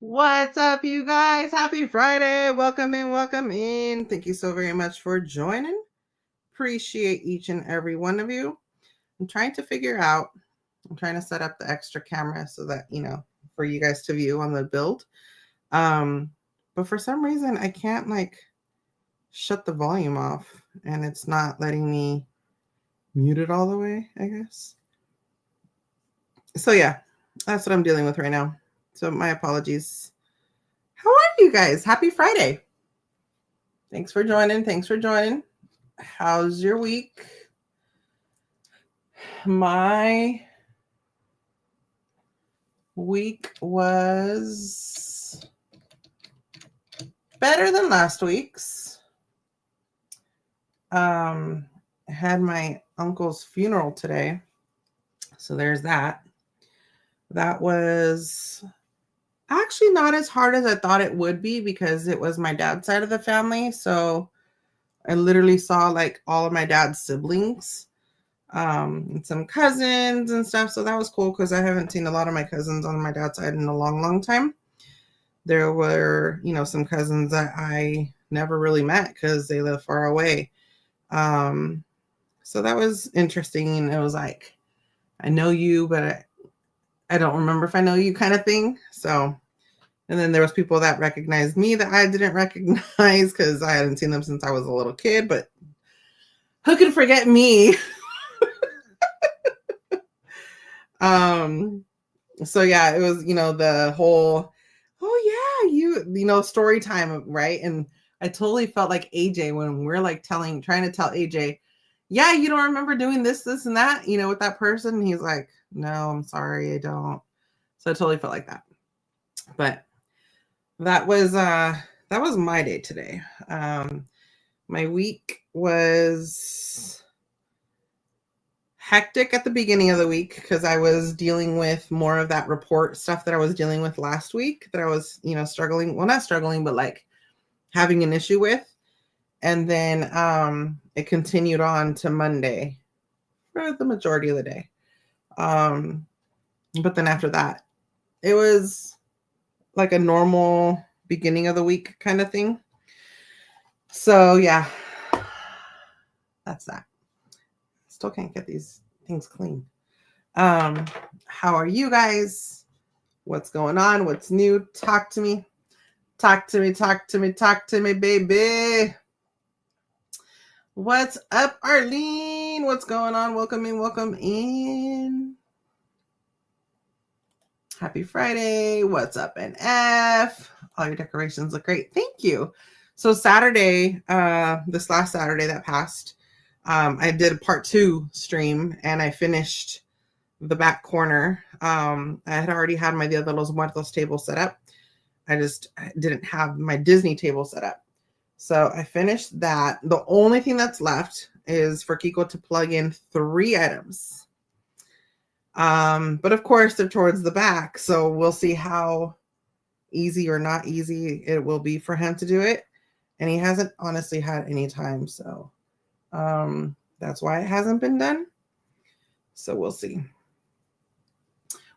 What's up, you guys? Happy Friday. Welcome in, welcome in. Thank you so very much for joining. Appreciate each and every one of you. I'm trying to set up the extra camera so that, for you guys to view on the build. But for some reason, I can't shut the volume off and it's not letting me mute it all the way, I guess. So yeah, that's what I'm dealing with right now. So my apologies. How are you guys? Happy Friday. Thanks for joining. How's your week? My week was better than last week's. I had my uncle's funeral today. So there's that. That was actually not as hard as I thought it would be because it was my dad's side of the family. So I literally saw all of my dad's siblings, and some cousins and stuff. So that was cool because I haven't seen a lot of my cousins on my dad's side in a long, long time. There were, some cousins that I never really met because they live far away. So that was interesting. It was like, I know you, but I don't remember if I know you kind of thing. So, and then there was people that recognized me that I didn't recognize because I hadn't seen them since I was a little kid, but who can forget me? So yeah, it was, the whole, oh yeah, story time, right? And I totally felt like AJ when we're trying to tell AJ, yeah, you don't remember doing this and that, with that person. And he's like, no, I'm sorry, I don't. So I totally felt like that. But that was my day today. My week was hectic at the beginning of the week because I was dealing with more of that report stuff that I was dealing with last week that I was, struggling. Well, not struggling, but having an issue with. And then it continued on to Monday for the majority of the day. But then after that, it was like a normal beginning of the week kind of thing. So yeah, that's that. Still can't get these things clean. How are you guys? What's going on? What's new? Talk to me, baby. What's up, Arlene? What's going on? Welcome in. Happy Friday. What's up, NF? All your decorations look great. Thank you. So Saturday, this last Saturday that passed, I did a part 2 stream and I finished the back corner. I had already had my Dia de los Muertos table set up. I just didn't have my Disney table set up. So I finished that. The only thing that's left is for Kiko to plug in 3 items. But of course they're towards the back. So we'll see how easy or not easy it will be for him to do it. And he hasn't honestly had any time. So that's why it hasn't been done. So we'll see.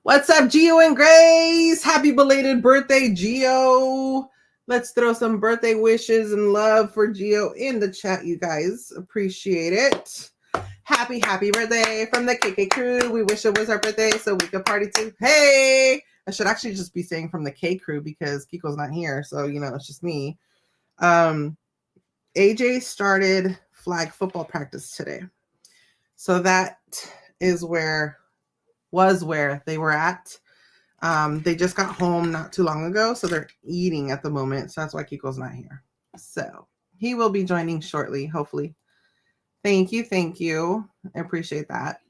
What's up, Gio and Grace? Happy belated birthday, Gio. Let's throw some birthday wishes and love for Gio in the chat, you guys. Appreciate it. Happy birthday from the KK crew. We wish it was our birthday so we could party too. Hey! I should actually just be saying from the K crew because Kiko's not here. So, it's just me. AJ started flag football practice today. So that was where they were at. They just got home not too long ago, so they're eating at the moment. So that's why Kiko's not here. So he will be joining shortly, hopefully. Thank you. I appreciate that.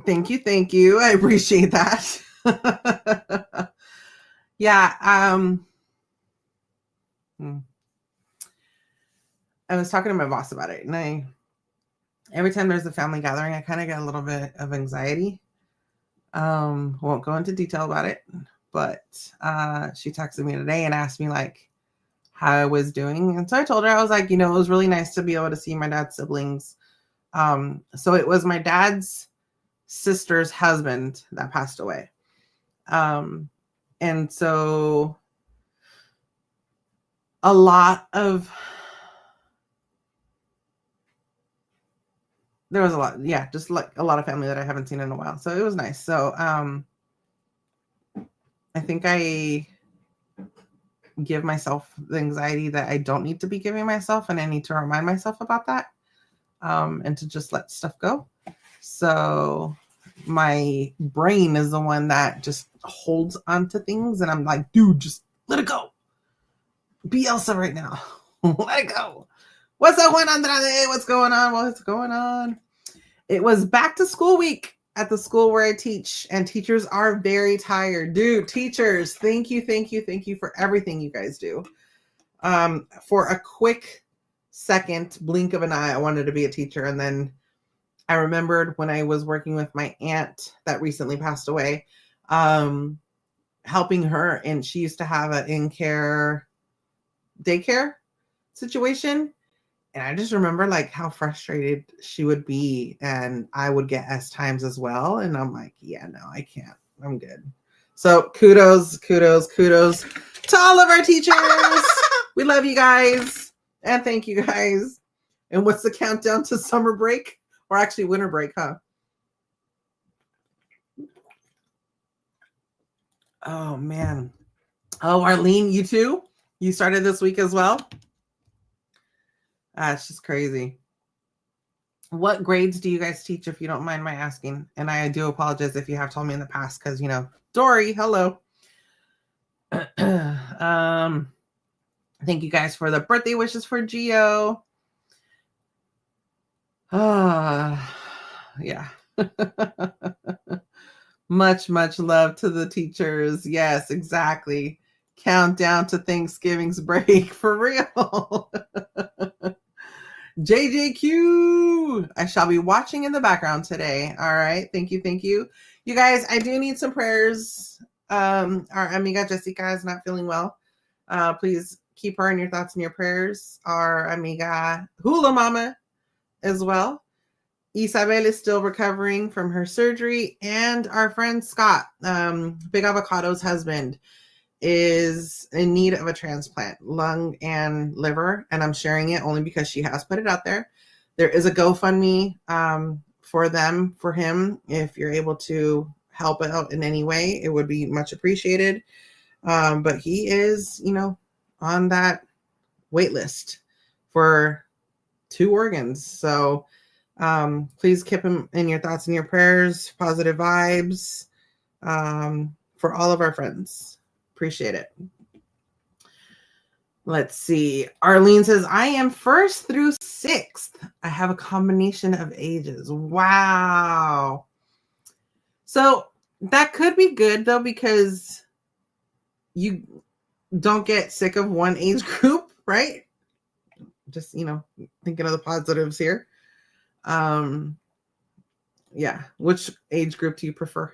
Thank you. I appreciate that. Yeah. I was talking to my boss about it, and every time there's a family gathering, I kind of get a little bit of anxiety. Won't go into detail about it, but she texted me today and asked me how I was doing. And so I told her, I was like, it was really nice to be able to see my dad's siblings. So it was my dad's sister's husband that passed away. And so a lot of, there was a lot, yeah, just like a lot of family that I haven't seen in a while. So it was nice. So I think I give myself the anxiety that I don't need to be giving myself, and I need to remind myself about that, and to just let stuff go. So my brain is the one that just holds onto things, and I'm like, dude, just let it go. Be Elsa right now. Let it go. What's up, Juan Andrade? What's going on? What's going on? It was back to school week at the school where I teach, and teachers are very tired. Dude, teachers, thank you for everything you guys do. For a quick second blink of an eye, I wanted to be a teacher, and then I remembered when I was working with my aunt that recently passed away, helping her, and she used to have an in-care daycare situation. And I just remember like how frustrated she would be, and I would get S times as well. And I'm like, yeah, no, I can't. I'm good. So kudos to all of our teachers. We love you guys. And thank you guys. And what's the countdown to summer break? Or actually winter break, huh? Oh, man. Oh, Arlene, you too? You started this week as well? It's just crazy. What grades do you guys teach, if you don't mind my asking? And I do apologize if you have told me in the past, because, you know, Dory, hello. Thank you guys for the birthday wishes for Gio. Yeah. Much love to the teachers. Yes, exactly. Countdown to Thanksgiving's break, for real. JJQ, I shall be watching in the background today. All right. Thank you. You guys, I do need some prayers. Our amiga Jessica is not feeling well. Please keep her in your thoughts and your prayers. Our amiga Hula Mama as well. Isabel is still recovering from her surgery. And our friend Scott, Big Avocado's husband, is in need of a transplant, lung and liver, and I'm sharing it only because she has put it out there. There is a GoFundMe for him. If you're able to help out in any way, it would be much appreciated. But he is, on that wait list for 2 organs. So please keep him in your thoughts and your prayers. Positive vibes for all of our friends. Appreciate it. Let's see. Arlene says, I am 1st through 6th. I have a combination of ages. Wow. So that could be good, though, because you don't get sick of one age group, right? Just, thinking of the positives here. Yeah. Which age group do you prefer?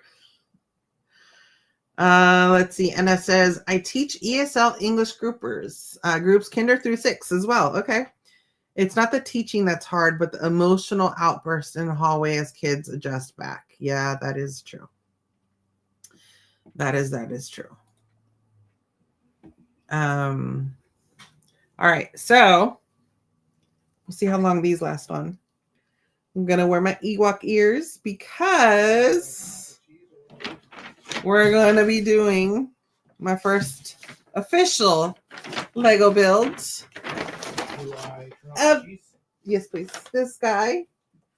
Let's see. Anna says, I teach ESL English groups kinder through 6 as well. Okay. It's not the teaching that's hard, but the emotional outburst in the hallway as kids adjust back. Yeah, that is true. That is true. All right. So we'll see how long these last on. I'm going to wear my Ewok ears because we're going to be doing my first official Lego builds. Yes, please. This guy,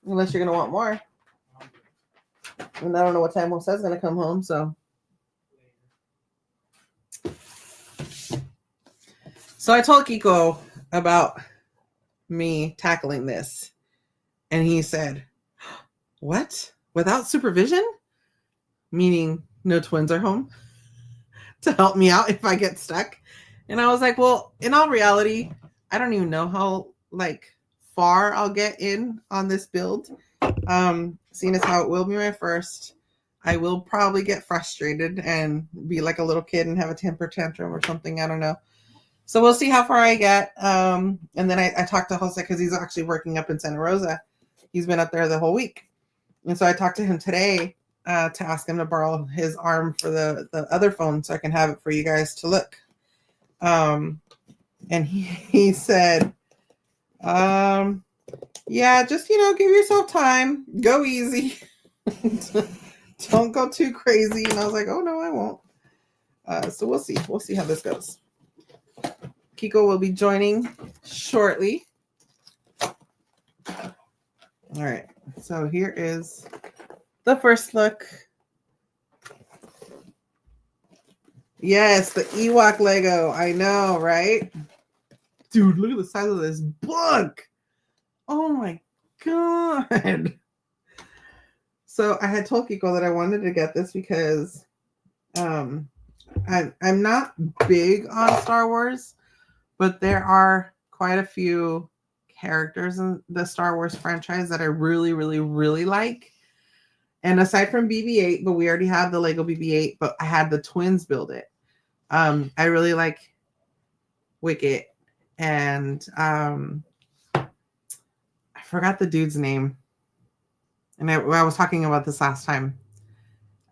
unless you're going to want more. And I don't know what time Jose's going to come home, so. So I told Kiko about me tackling this. And he said, what? Without supervision? Meaning no twins are home to help me out if I get stuck. And I was like, well, in all reality, I don't even know how far I'll get in on this build. Seeing as how it will be my first, I will probably get frustrated and be like a little kid and have a temper tantrum or something. I don't know. So we'll see how far I get. And then I talked to Jose because he's actually working up in Santa Rosa. He's been up there the whole week. And so I talked to him today to ask him to borrow his arm for the other phone so I can have it for you guys to look. And he said, yeah, just, give yourself time. Go easy. Don't go too crazy. And I was like, oh, no, I won't. So we'll see. We'll see how this goes. Kiko will be joining shortly. All right. So here is the first look. Yes, the Ewok Lego. I know, right? Dude, look at the size of this book. Oh my God. So I had told Kiko that I wanted to get this because I'm not big on Star Wars, but there are quite a few characters in the Star Wars franchise that I really, really, really like. And aside from BB-8, but we already have the Lego BB-8, but I had the twins build it. I really like Wicket, and I forgot the dude's name. And I was talking about this last time.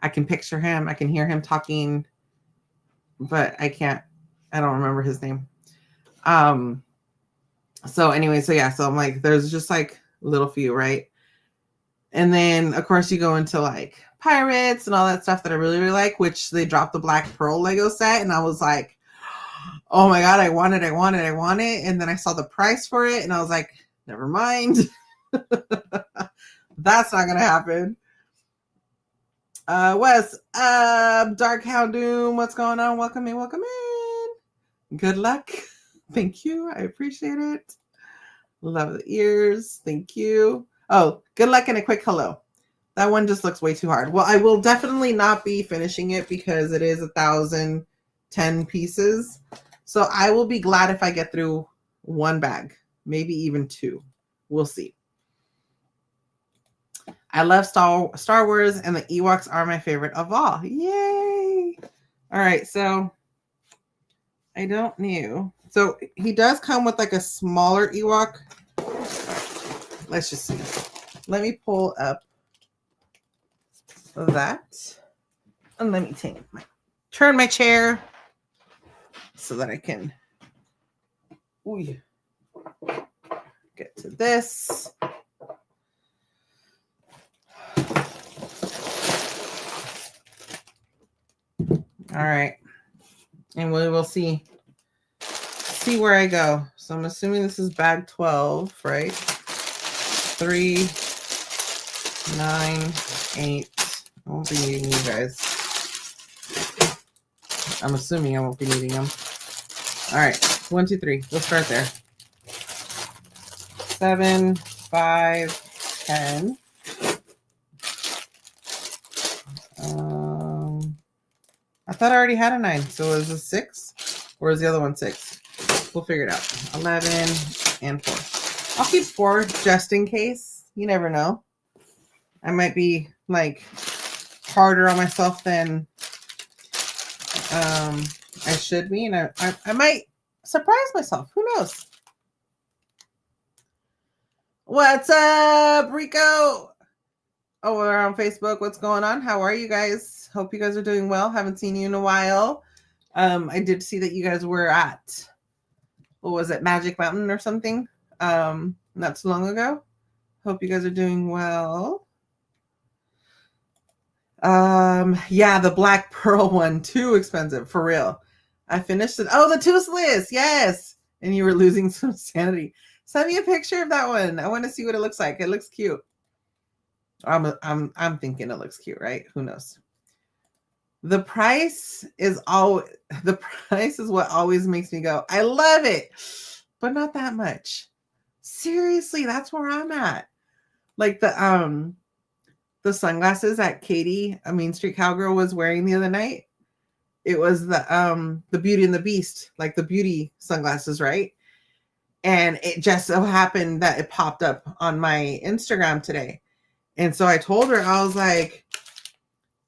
I can picture him. I can hear him talking, but I don't remember his name. So anyway, so I'm like, there's just like little few, right? And then of course you go into like pirates and all that stuff that I really, really like, which they dropped the Black Pearl Lego set. And I was like, oh my God, I want it. And then I saw the price for it and I was like, never mind. That's not going to happen. Wes, Dark Houndoom, what's going on? Welcome in. Good luck. Thank you. I appreciate it. Love the ears. Thank you. Oh, good luck and a quick hello. That one just looks way too hard. Well, I will definitely not be finishing it because it is 1,010 pieces. So I will be glad if I get through one bag, maybe even two. We'll see. I love Star Wars, and the Ewoks are my favorite of all. Yay! All right, so I don't know. So he does come with like a smaller Ewok. Let's just see. Let me pull up that. And let me turn my chair so that I can get to this. All right. And we will see where I go. So I'm assuming this is bag 12, right? 3, 9, 8. I won't be needing you guys. I'm assuming I won't be needing them. All right. 1, 2, 3. We'll start there. 7, 5, 10. I thought I already had a 9. So is this 6? Or is the other one 6? We'll figure it out. 11 and 4. I'll keep 4 just in case. You never know. I might be like harder on myself than I should be. And I might surprise myself. Who knows? What's up, Rico? Oh, we're on Facebook. What's going on? How are you guys? Hope you guys are doing well. Haven't seen you in a while. I did see that you guys were at, what was it, Magic Mountain or something, not too long ago. Hope you guys are doing well. Yeah, the Black Pearl one, too expensive, for real. I finished it. Oh, the Toothless, yes. And you were losing some sanity. Send me a picture of that one. I want to see what it looks like. It looks cute. I'm thinking it looks cute, right? Who knows? The price is what always makes me go, I love it, but not that much. Seriously, that's where I'm at. Like the sunglasses that Katie, a Mean Street Cowgirl, was wearing the other night. It was the Beauty and the Beast, like the beauty sunglasses, right? And it just so happened that it popped up on my Instagram today. And so I told her, I was like,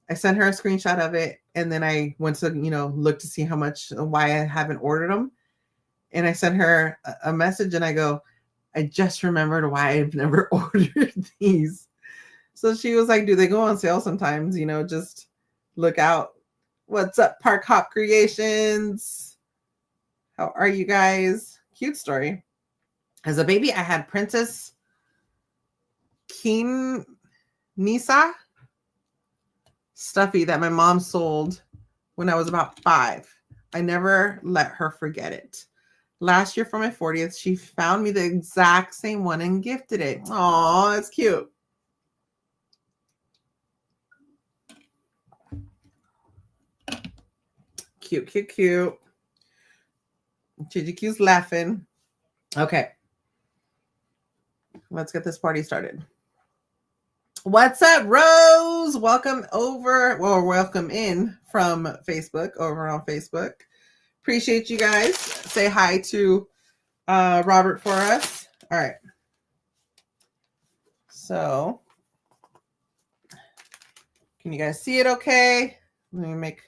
I sent her a screenshot of it. And then I went to, look to see why I haven't ordered them. And I sent her a message and I go, I just remembered why I've never ordered these. So she was like, do they go on sale sometimes? Just look out. What's up, Park Hop Creations? How are you guys? Cute story. As a baby, I had Princess Keen Nisa stuffy that my mom sold when I was about 5. I never let her forget it. Last year for my 40th, she found me the exact same one and gifted it. Oh, that's cute. Cute, cute, cute. Chijikyu's laughing. Okay. Let's get this party started. What's up, Rose? Welcome over, or welcome in from Facebook, over on Facebook. Appreciate you guys. Say hi to Robert for us. All right. So, can you guys see it okay? Let me make,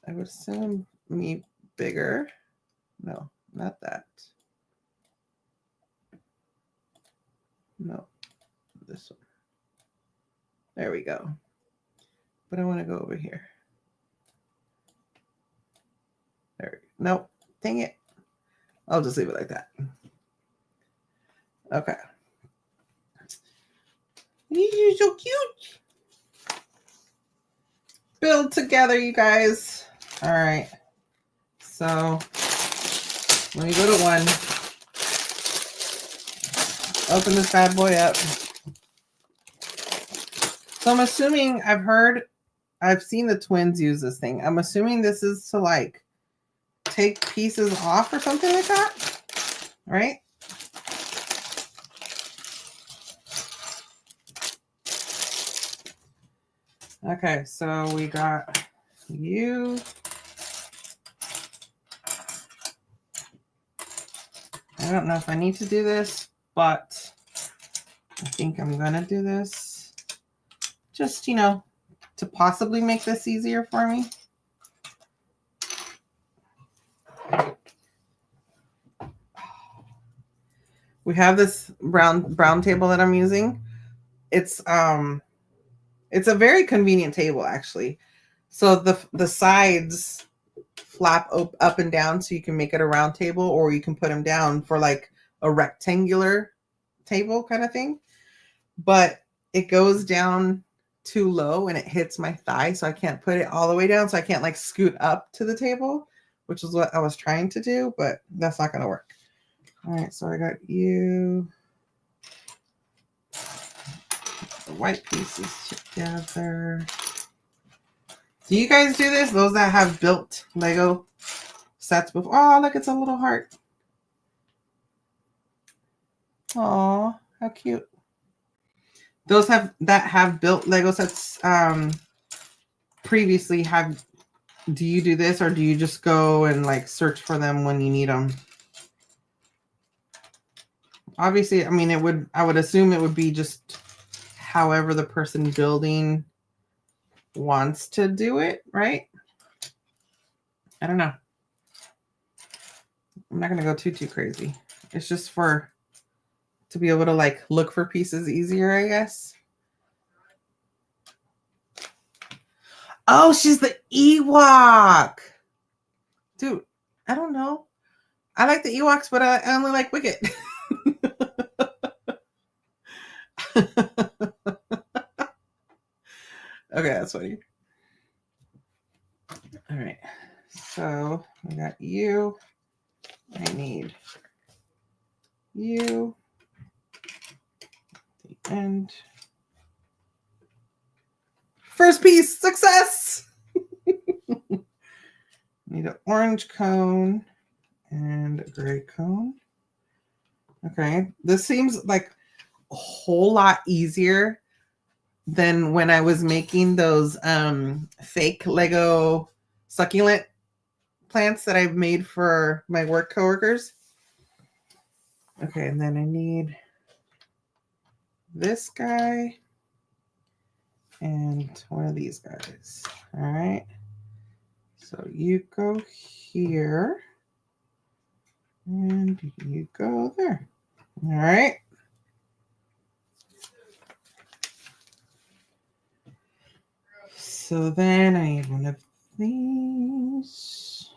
I would assume, me bigger. No, not that. No, this one. There we go. But I want to go over here. There. Nope. Dang it. I'll just leave it like that. Okay. You're so cute. Build together, you guys. All right. So let me go to 1. Open this bad boy up. So I'm assuming I've seen the twins use this thing. I'm assuming this is to like take pieces off or something like that, right? Okay, so we got you. I don't know if I need to do this, but I think I'm gonna do this. Just, to possibly make this easier for me. We have this brown table that I'm using. It's a very convenient table, actually. So the sides flap up and down, so you can make it a round table, or you can put them down for like a rectangular table kind of thing. But it goes down too low and it hits my thigh, so I can't put it all the way down, so I can't like scoot up to the table, which is what I was trying to do, but that's not going to work. All right, so I got you, the white pieces together. Do you guys do this? Those that have built Lego sets before? Oh, look, it's a little heart. Oh, how cute. Those that have built Lego sets previously, do you do this, or do you just go and like search for them when you need them? Obviously, I mean, I would assume it would be just however the person building wants to do it, right? I don't know. I'm not going to go too crazy. It's just to be able to like look for pieces easier, I guess. Oh, she's the Ewok. Dude, I don't know. I like the Ewoks, but I only like Wicket. Okay, that's funny. All right. So I got you. I need you. The end. First piece, success. Need an orange cone and a gray cone. Okay, this seems like a whole lot easier than when I was making those fake Lego succulent plants that I've made for my work coworkers. Okay, and then I need this guy and one of these guys. All right. So you go here and you go there. All right. So then I need one of these.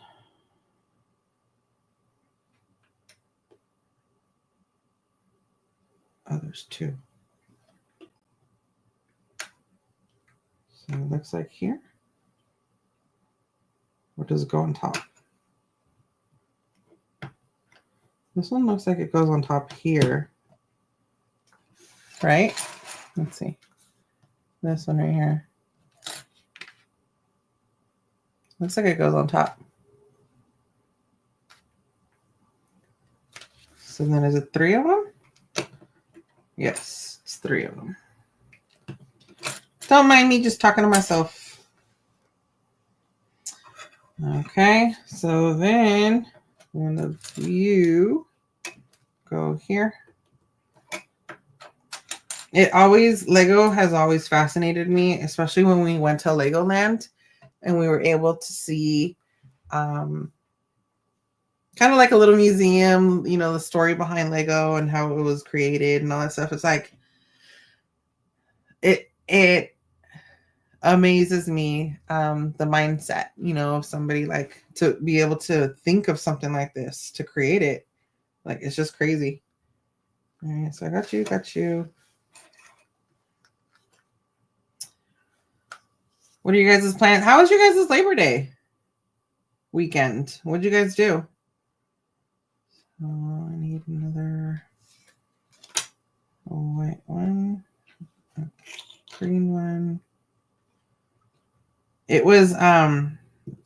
Oh, there's two. So it looks like here. Or does it go on top? This one looks like it goes on top here. Right? Let's see. This one right here. Looks like it goes on top. So then is it 3 of them? Yes, it's 3 of them. Don't mind me just talking to myself. Okay, so then one of you go here. Lego has always fascinated me, especially when we went to Legoland and we were able to see kind of like a little museum, you know, the story behind Lego and how it was created and all that stuff. It's like, it amazes me, the mindset, you know, of somebody like to be able to think of something like this, to create it. Like, it's just crazy. All right, so I got you. What are you guys' plans? How was your guys' Labor Day weekend? What did you guys do? I need another white one, a green one. It was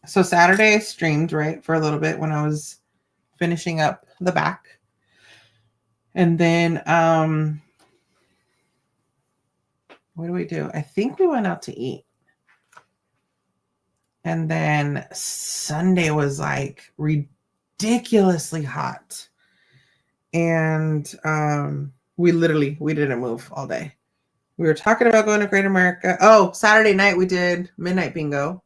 so Saturday I streamed, right, for a little bit when I was finishing up the back. And then what do we do? I think we went out to eat. And then Sunday was like ridiculously hot. And we didn't move all day. We were talking about going to Great America. Oh, Saturday night we did midnight bingo.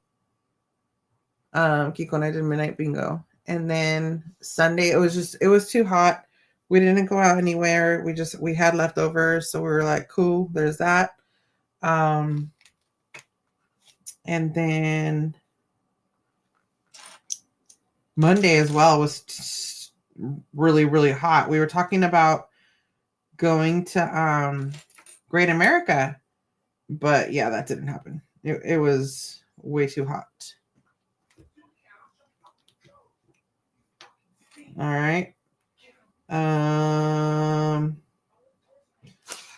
Kiko and I did midnight bingo. And then Sunday it was too hot. We didn't go out anywhere. We had leftovers, so we were like, cool, there's that. And then Monday as well was really, really hot. We were talking about going to Great America, but yeah, that didn't happen. It was way too hot. All right. I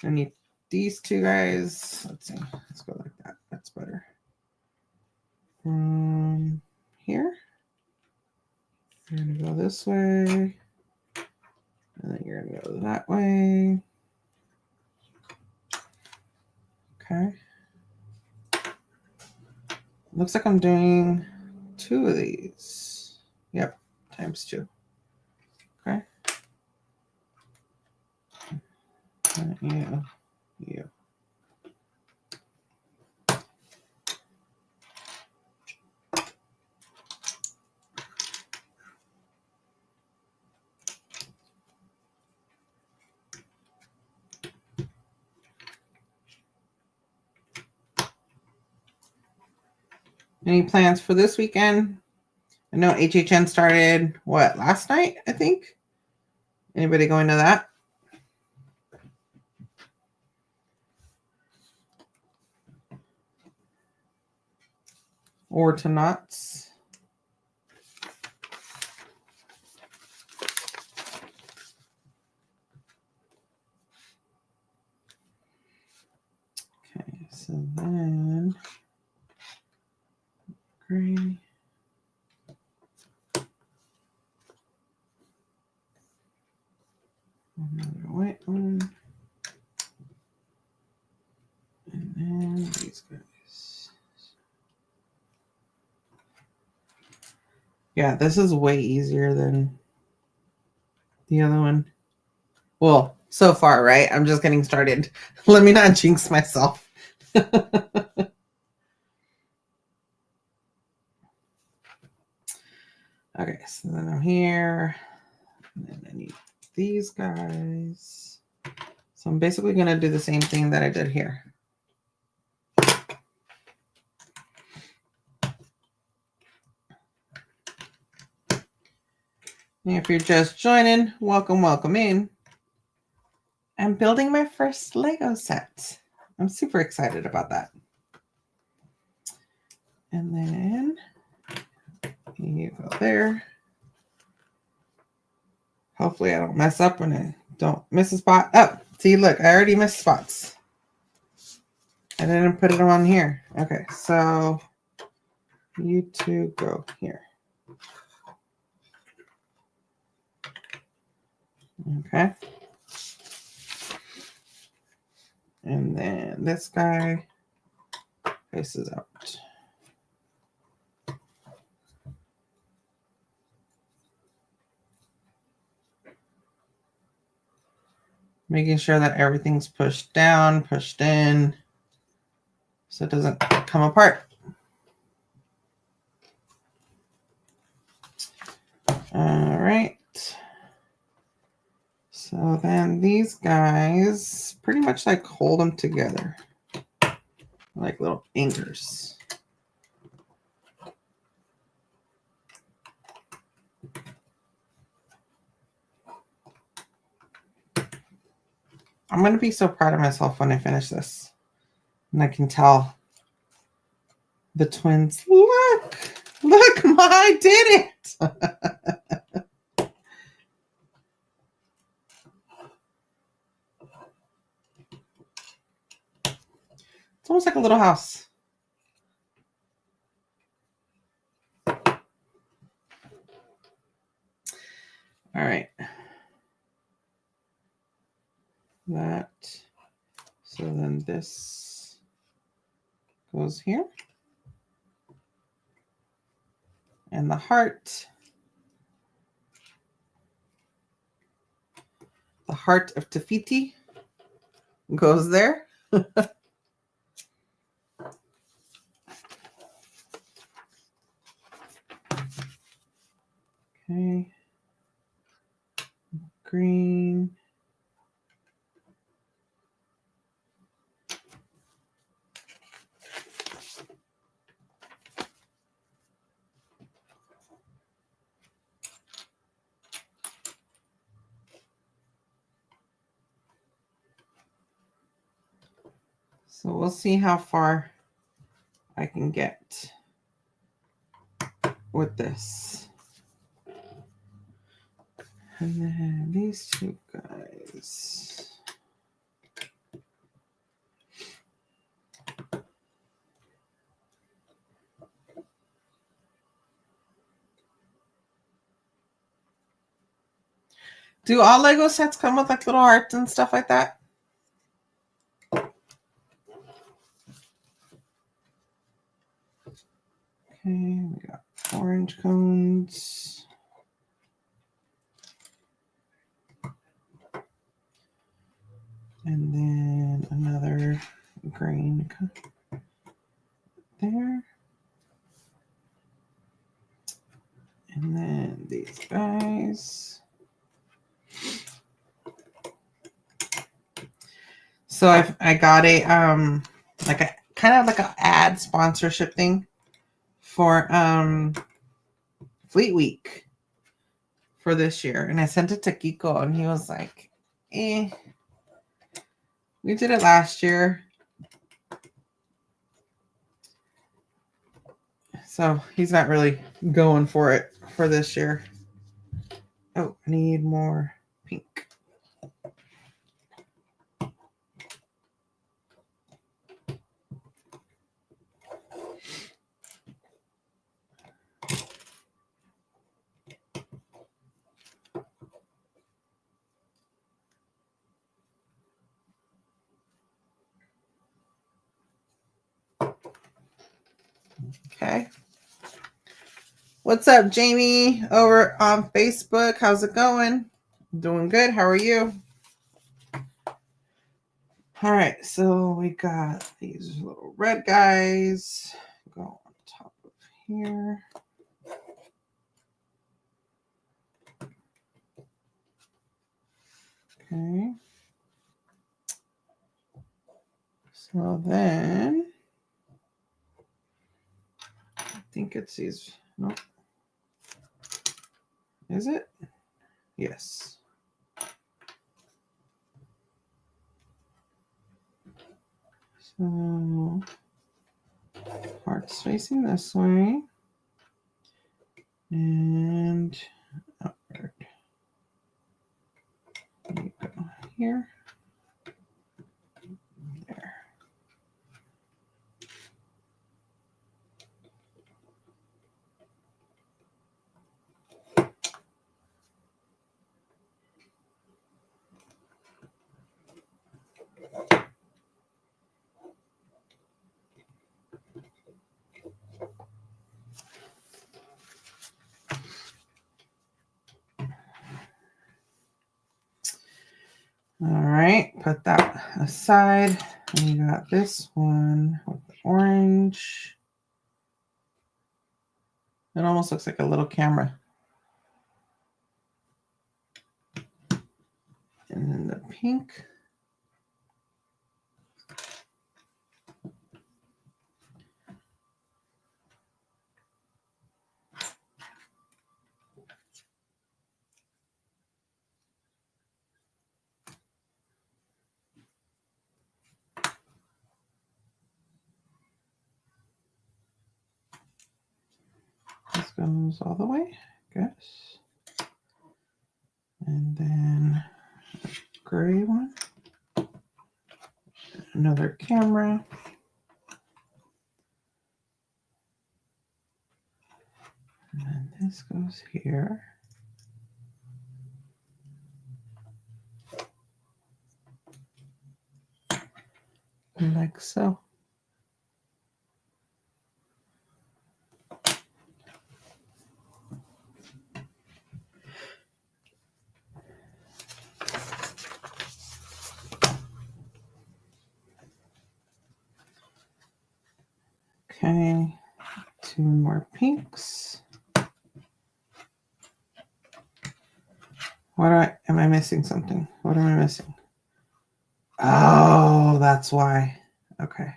need these two guys. Let's see. Let's go like that. That's better. Here. You're going to go this way. And then you're going to go that way. Okay. Looks like I'm doing 2 of these. Yep. Times 2. Okay. Yeah. Any plans for this weekend? I know HHN started, last night, I think? Anybody going to that? Or to Knott's? Okay, so then gray. Another white one. And then these guys. Yeah, this is way easier than the other one. Well, so far, right? I'm just getting started. Let me not jinx myself. Okay, so then I'm here. And then I need these guys. So I'm basically going to do the same thing that I did here. If you're just joining, welcome, welcome in. I'm building my first Lego set. I'm super excited about that. And then you go there. Hopefully I don't mess up when I don't miss a spot. Oh, see, look, I already missed spots. I didn't put it on here. Okay, so you two go here. Okay. And then this guy faces out. Making sure that everything's pushed down, pushed in, so it doesn't come apart. All right. So then these guys pretty much like hold them together, like little anchors. I'm going to be so proud of myself when I finish this. And I can tell the twins, look, I did it. It's almost like a little house. All right. That. So then this goes here. And the heart of Tafiti goes there. Okay. Green. So we'll see how far I can get with this. And then these two guys. Do all Lego sets come with like little hearts and stuff like that? Okay, we got orange cones. And then another green there. And then these guys. So I got a like a kind of like an ad sponsorship thing for Fleet Week for this year. And I sent it to Kiko and he was like, we did it last year. So he's not really going for it for this year. Oh, I need more pink. Okay. What's up, Jamie, over on Facebook? How's it going? Doing good. How are you? All right, so we got these little red guys. Go on top of here. Okay. So then, I think it's these. Nope. Is it? Yes. So heart's facing this way and upward. There you go. Here. There. All right, put that aside. And you got this one with the orange. It almost looks like a little camera. And then the pink. This goes all the way, I guess. And then a gray one. Another camera. And then this goes here. Like so. Okay, 2 more pinks. Am I missing something? What am I missing? Oh, that's why. Okay.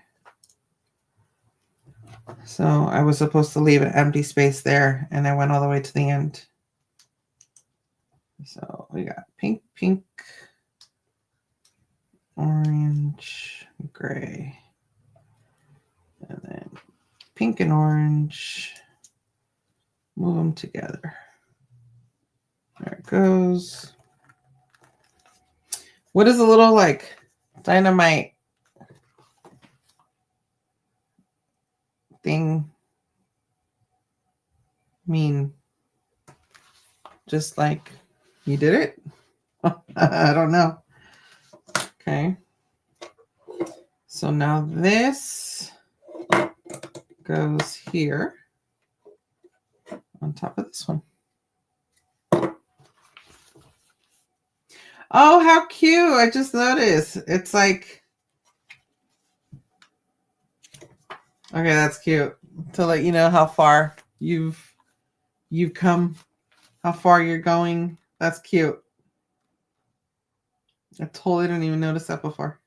So I was supposed to leave an empty space there, and I went all the way to the end. So we got pink, pink, orange, gray, and then pink and orange. Move them together. There it goes. What is a little like dynamite thing mean? Just like you did it? I don't know. Okay. So now this goes here on top of this one. Oh, how cute. I just noticed. It's like, okay, that's cute. To let you know how far you've come, how far you're going. That's cute. I totally didn't even notice that before.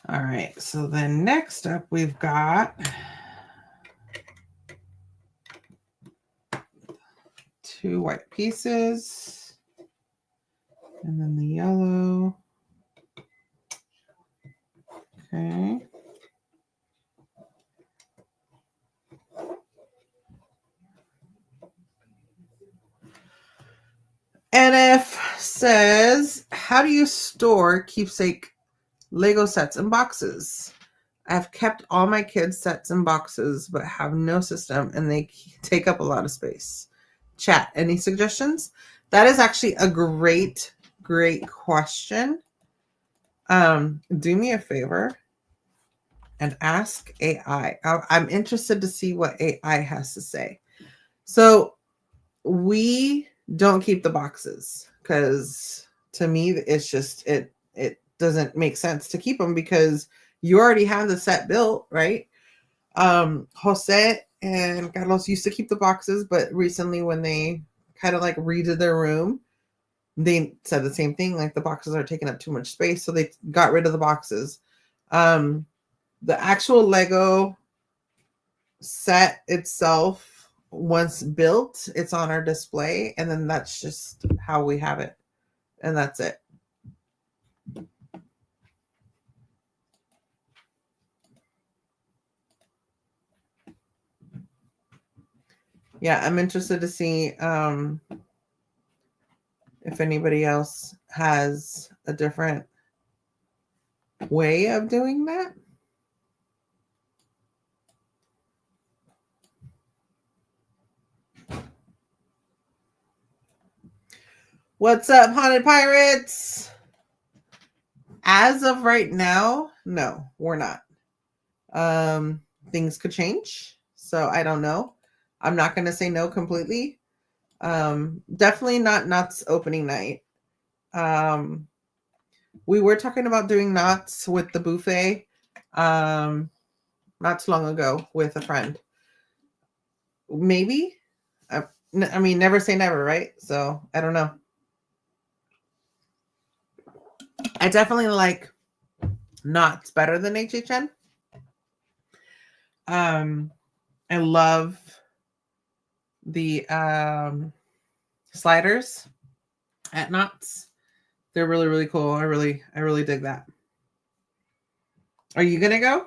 All right, so then next up we've got 2 white pieces and then the yellow. Okay. NF says, how do you store keepsake Lego sets and boxes? I've kept all my kids' sets and boxes, but have no system, and they take up a lot of space. Chat, any suggestions? That is actually a great question. Do me a favor and ask AI. I'm interested to see what AI has to say. So we don't keep the boxes because to me, it's just, it doesn't make sense to keep them because you already have the set built, right? Jose and Carlos used to keep the boxes, but recently when they kind of like redid their room, they said the same thing, like the boxes are taking up too much space, so they got rid of the boxes. The actual Lego set itself once built, it's on our display, and then that's just how we have it, and that's it. Yeah, I'm interested to see if anybody else has a different way of doing that. What's up, Haunted Pirates? As of right now, no, we're not. Things could change, so I don't know. I'm not going to say no completely. Definitely not Knott's opening night. We were talking about doing Knott's with the buffet not too long ago with a friend. Maybe. I mean, never say never, right? So I don't know. I definitely like Knott's better than HHN. I love the sliders at Knott's. They're really, really cool. I really dig that. Are you gonna go?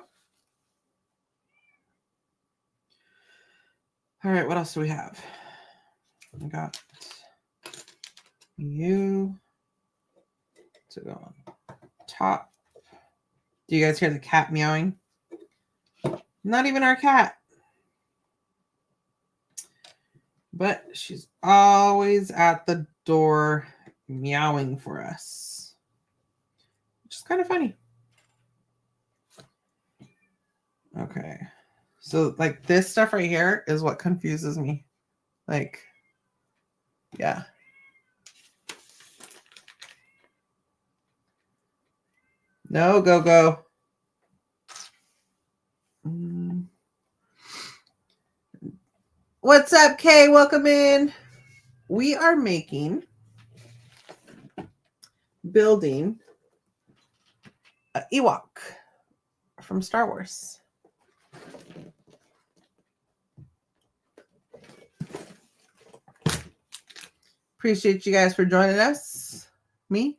All right, what else do we have? We got you to go on top. Do you guys hear the cat meowing? Not even our cat. But she's always at the door meowing for us, which is kind of funny. Okay. So like this stuff right here is what confuses me. Like, yeah. No, go. What's up, Kay? Welcome in. We are building an Ewok from Star Wars. Appreciate you guys for joining us. Me.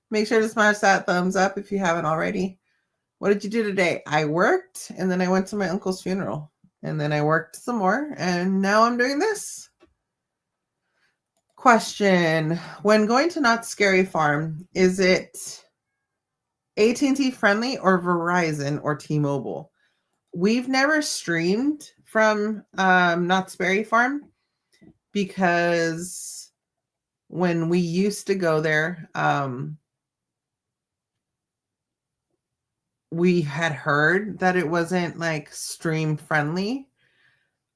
Make sure to smash that thumbs up if you haven't already. What did you do today? I worked, and then I went to my uncle's funeral, and then I worked some more, and now I'm doing this. Question: when going to Knott's Scary Farm, is it AT&T friendly or Verizon or T-Mobile? We've never streamed from Knott's Scary Farm because when we used to go there, we had heard that it wasn't like stream friendly.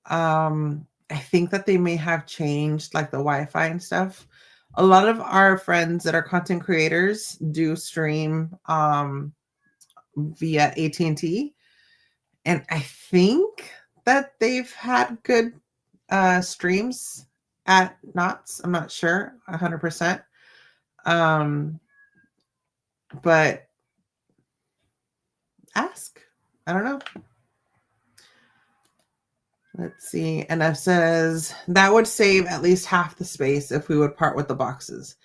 I think that they may have changed like the Wi-Fi and stuff. A lot of our friends that are content creators do stream via AT&T, and I think that they've had good streams at Knott's. I'm not sure 100%. But ask. I don't know. Let's see. NF says that would save at least half the space if we would part with the boxes.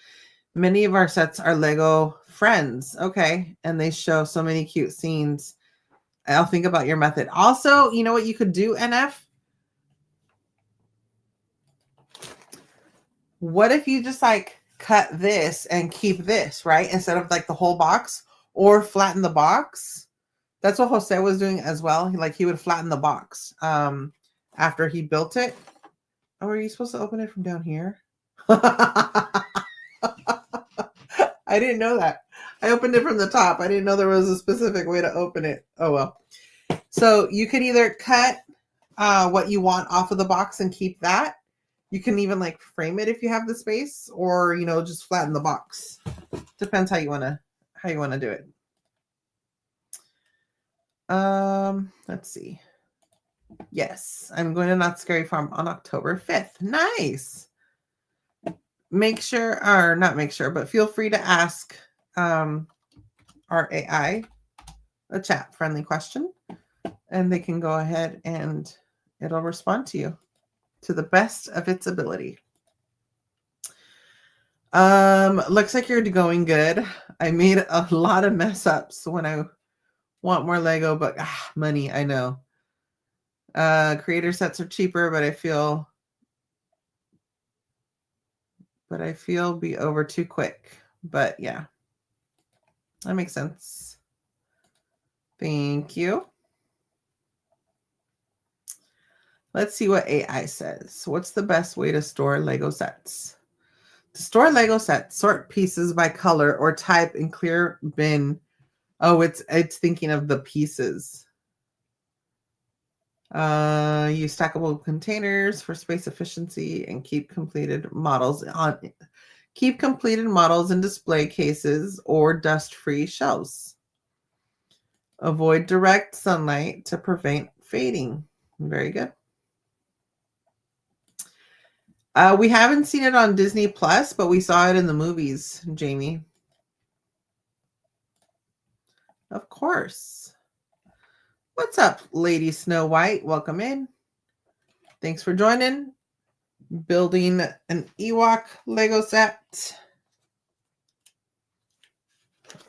Many of our sets are Lego friends. Okay. And they show so many cute scenes. I'll think about your method. Also, you know what you could do, NF? What if you just like cut this and keep this, right? Instead of like the whole box, or flatten the box. That's what Jose was doing as well. He would flatten the box after he built it. Oh, are you supposed to open it from down here? I didn't know that. I opened it from the top. I didn't know there was a specific way to open it. Oh, well. So you could either cut what you want off of the box and keep that. You can even like frame it if you have the space, or, you know, just flatten the box. Depends how you want to do it. Let's see. Yes, I'm going to Knott's Scary Farm on October 5th. Nice. Make sure, or not make sure, but feel free to ask our AI a chat friendly question, and they can go ahead and it'll respond to you. to the best of its ability. Looks like you're going good. I made a lot of mess ups when I want more Lego, but money, I know. Creator sets are cheaper, but I feel be over too quick. But yeah, that makes sense. Thank you. Let's see what AI says. What's the best way to store Lego sets? To store Lego sets, sort pieces by color or type in clear bin. Oh, it's thinking of the pieces. Use stackable containers for space efficiency and keep completed models in display cases or dust-free shelves. Avoid direct sunlight to prevent fading. Very good. We haven't seen it on Disney Plus, but we saw it in the movies, Jamie. Of course. What's up, Lady Snow White? Welcome in. Thanks for joining. Building an Ewok Lego set.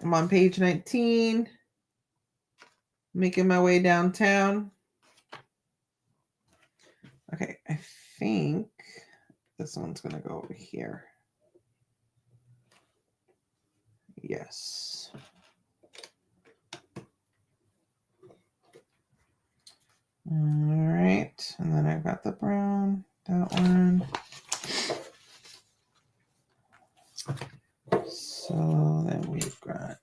I'm on page 19. Making my way downtown. Okay, I think this one's going to go over here. Yes. All right, and then I've got the brown, that one. So then we've got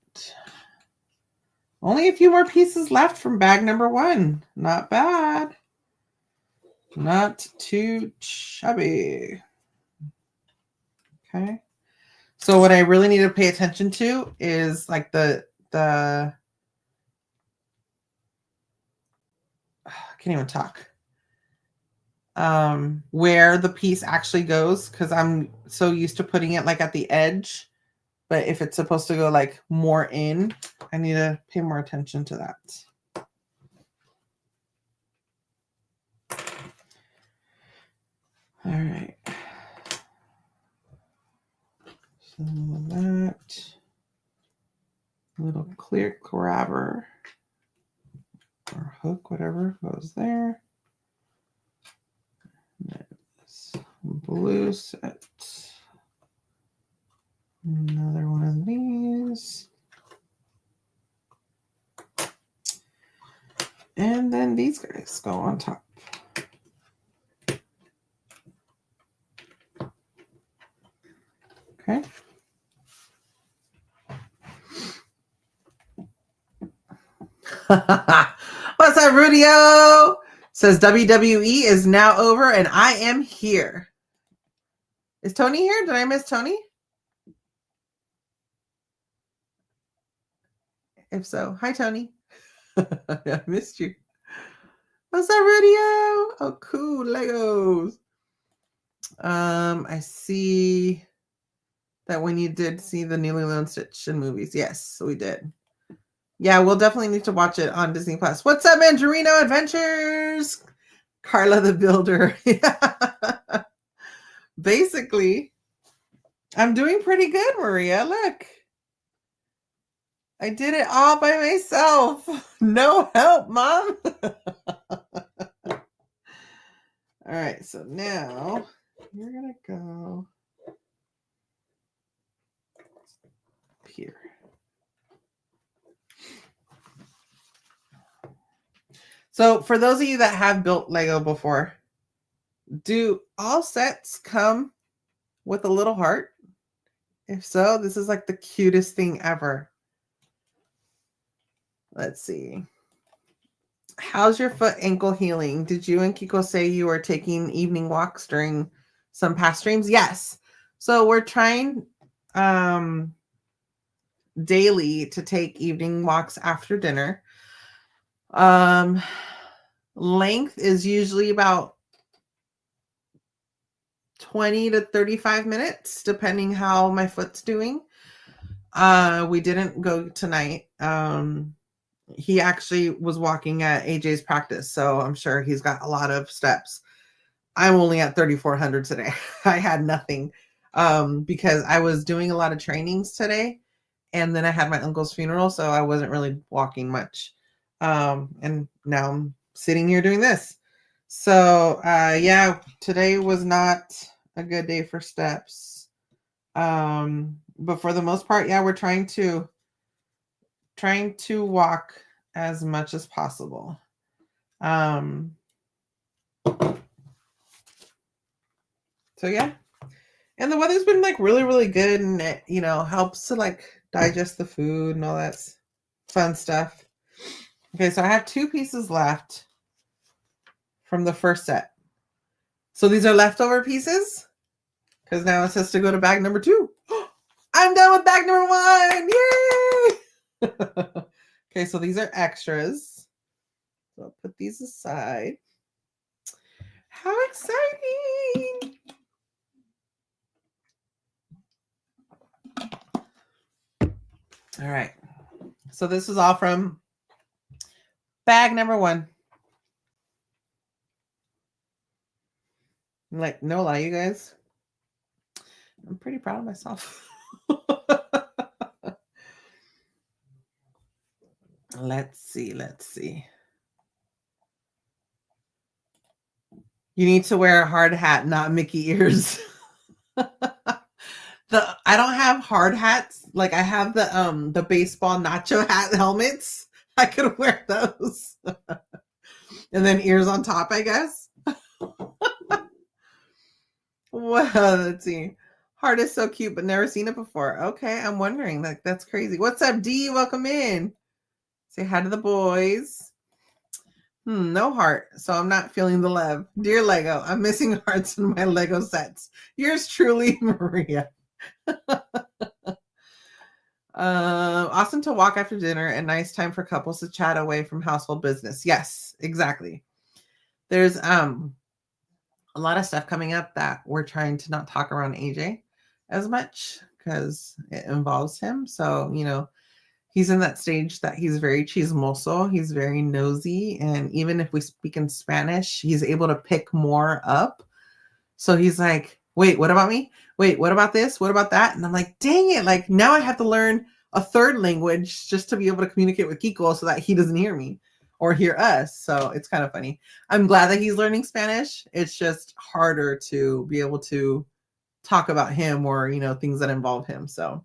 only a few more pieces left from bag number 1. Not bad. Not too shabby. Okay. So what I really need to pay attention to is like the I can't even talk. Where the piece actually goes, because I'm so used to putting it like at the edge, but if it's supposed to go like more in, I need to pay more attention to that. All right. So that little clear grabber or hook, whatever, goes there. This blue set. Another one of these. And then these guys go on top. Okay. What's up, Rudio? Says WWE is now over and I am here. Is Tony here? Did I miss Tony? If so, hi, Tony. I missed you. What's up, Rudio? Oh, cool. Legos. I see that when you did see the new Lilo and Stitch in movies. Yes, we did. Yeah, we'll definitely need to watch it on Disney Plus. What's up, Mandarino Adventures? Karla the Builder. Yeah. Basically, I'm doing pretty good, Maria. Look. I did it all by myself. No help, Mom. All right, so now you're going to go here. So for those of you that have built Lego before, do all sets come with a little heart? If so, this is like the cutest thing ever. Let's see. How's your foot ankle healing? Did you and Kiko say you were taking evening walks during some past streams? Yes. So we're trying daily to take evening walks after dinner. Length is usually about 20 to 35 minutes, depending how my foot's doing. We didn't go tonight. He actually was walking at AJ's practice, so I'm sure he's got a lot of steps. I'm only at 3,400 today. I had nothing because I was doing a lot of trainings today, and then I had my uncle's funeral, so I wasn't really walking much. And now I'm sitting here doing this. So yeah, today was not a good day for steps. But for the most part, yeah, we're trying to walk as much as possible. So yeah. And the weather's been like really, really good, and it, helps to like digest the food and all that fun stuff. Okay, so I have 2 pieces left from the first set. So these are leftover pieces because now it says to go to bag number 2. I'm done with bag number 1. Yay! Okay, so these are extras. So I'll put these aside. How exciting! All right. So this is all from bag number 1. Like, no lie, you guys. I'm pretty proud of myself. Let's see. You need to wear a hard hat, not Mickey ears. I don't have hard hats. Like I have the baseball nacho hat helmets. I could wear those. And then ears on top, I guess. Well, let's see. Heart is so cute, but never seen it before. Okay, I'm wondering. Like, that's crazy. What's up, D? Welcome in. Say hi to the boys. No heart, so I'm not feeling the love. Dear Lego, I'm missing hearts in my Lego sets. Yours truly, Maria. Awesome to walk after dinner and nice time for couples to chat away from household business. Yes, exactly. There's a lot of stuff coming up that we're trying to not talk around AJ as much because it involves him. So, he's in that stage that he's very chismoso. He's very nosy. And even if we speak in Spanish, he's able to pick more up. So he's like, wait, what about me? Wait, what about this? What about that? And I'm like, dang it. Like now I have to learn a third language just to be able to communicate with Kiko so that he doesn't hear me or hear us. So it's kind of funny. I'm glad that he's learning Spanish. It's just harder to be able to talk about him or, things that involve him. So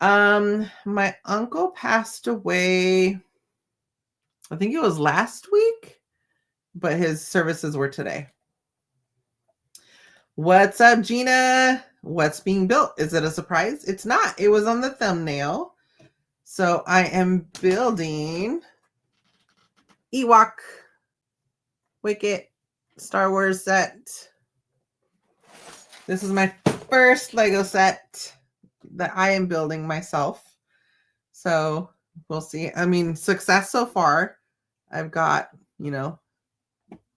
my uncle passed away, I think it was last week, but his services were today. What's up, Gina? What's being built? Is it a surprise? It's not. It was on the thumbnail. So I am building Ewok Wicket Star Wars set. This is my first Lego set that I am building myself. So we'll see. I mean, success so far. I've got, hold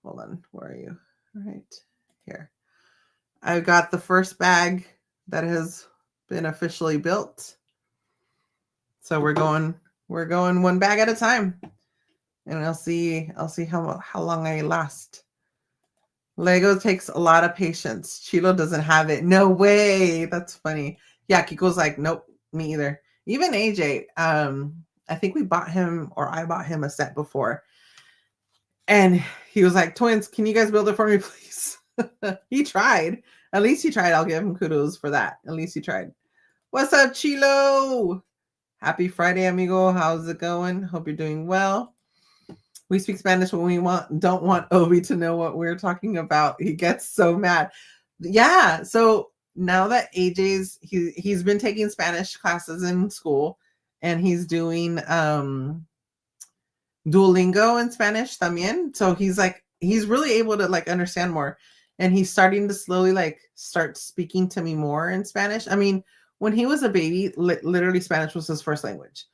on. Where are you? Right here. I've got the first bag that has been officially built. So we're going one bag at a time. And I'll see how long I last. Lego takes a lot of patience. Chilo doesn't have it. No way. That's funny. Yeah, Kiko's like, nope, me either. Even AJ, I think I bought him a set before. And he was like, twins, can you guys build it for me, please? He tried. At least he tried. I'll give him kudos for that. At least he tried. What's up, Chilo? Happy Friday, amigo. How's it going? Hope you're doing well. We speak Spanish when we don't want Obi to know what we're talking about. He gets so mad. Yeah. So now that AJ's he's been taking Spanish classes in school, and he's doing Duolingo in Spanish también. So he's really able to like understand more, and he's starting to slowly start speaking to me more in Spanish. I mean, when he was a baby, literally Spanish was his first language.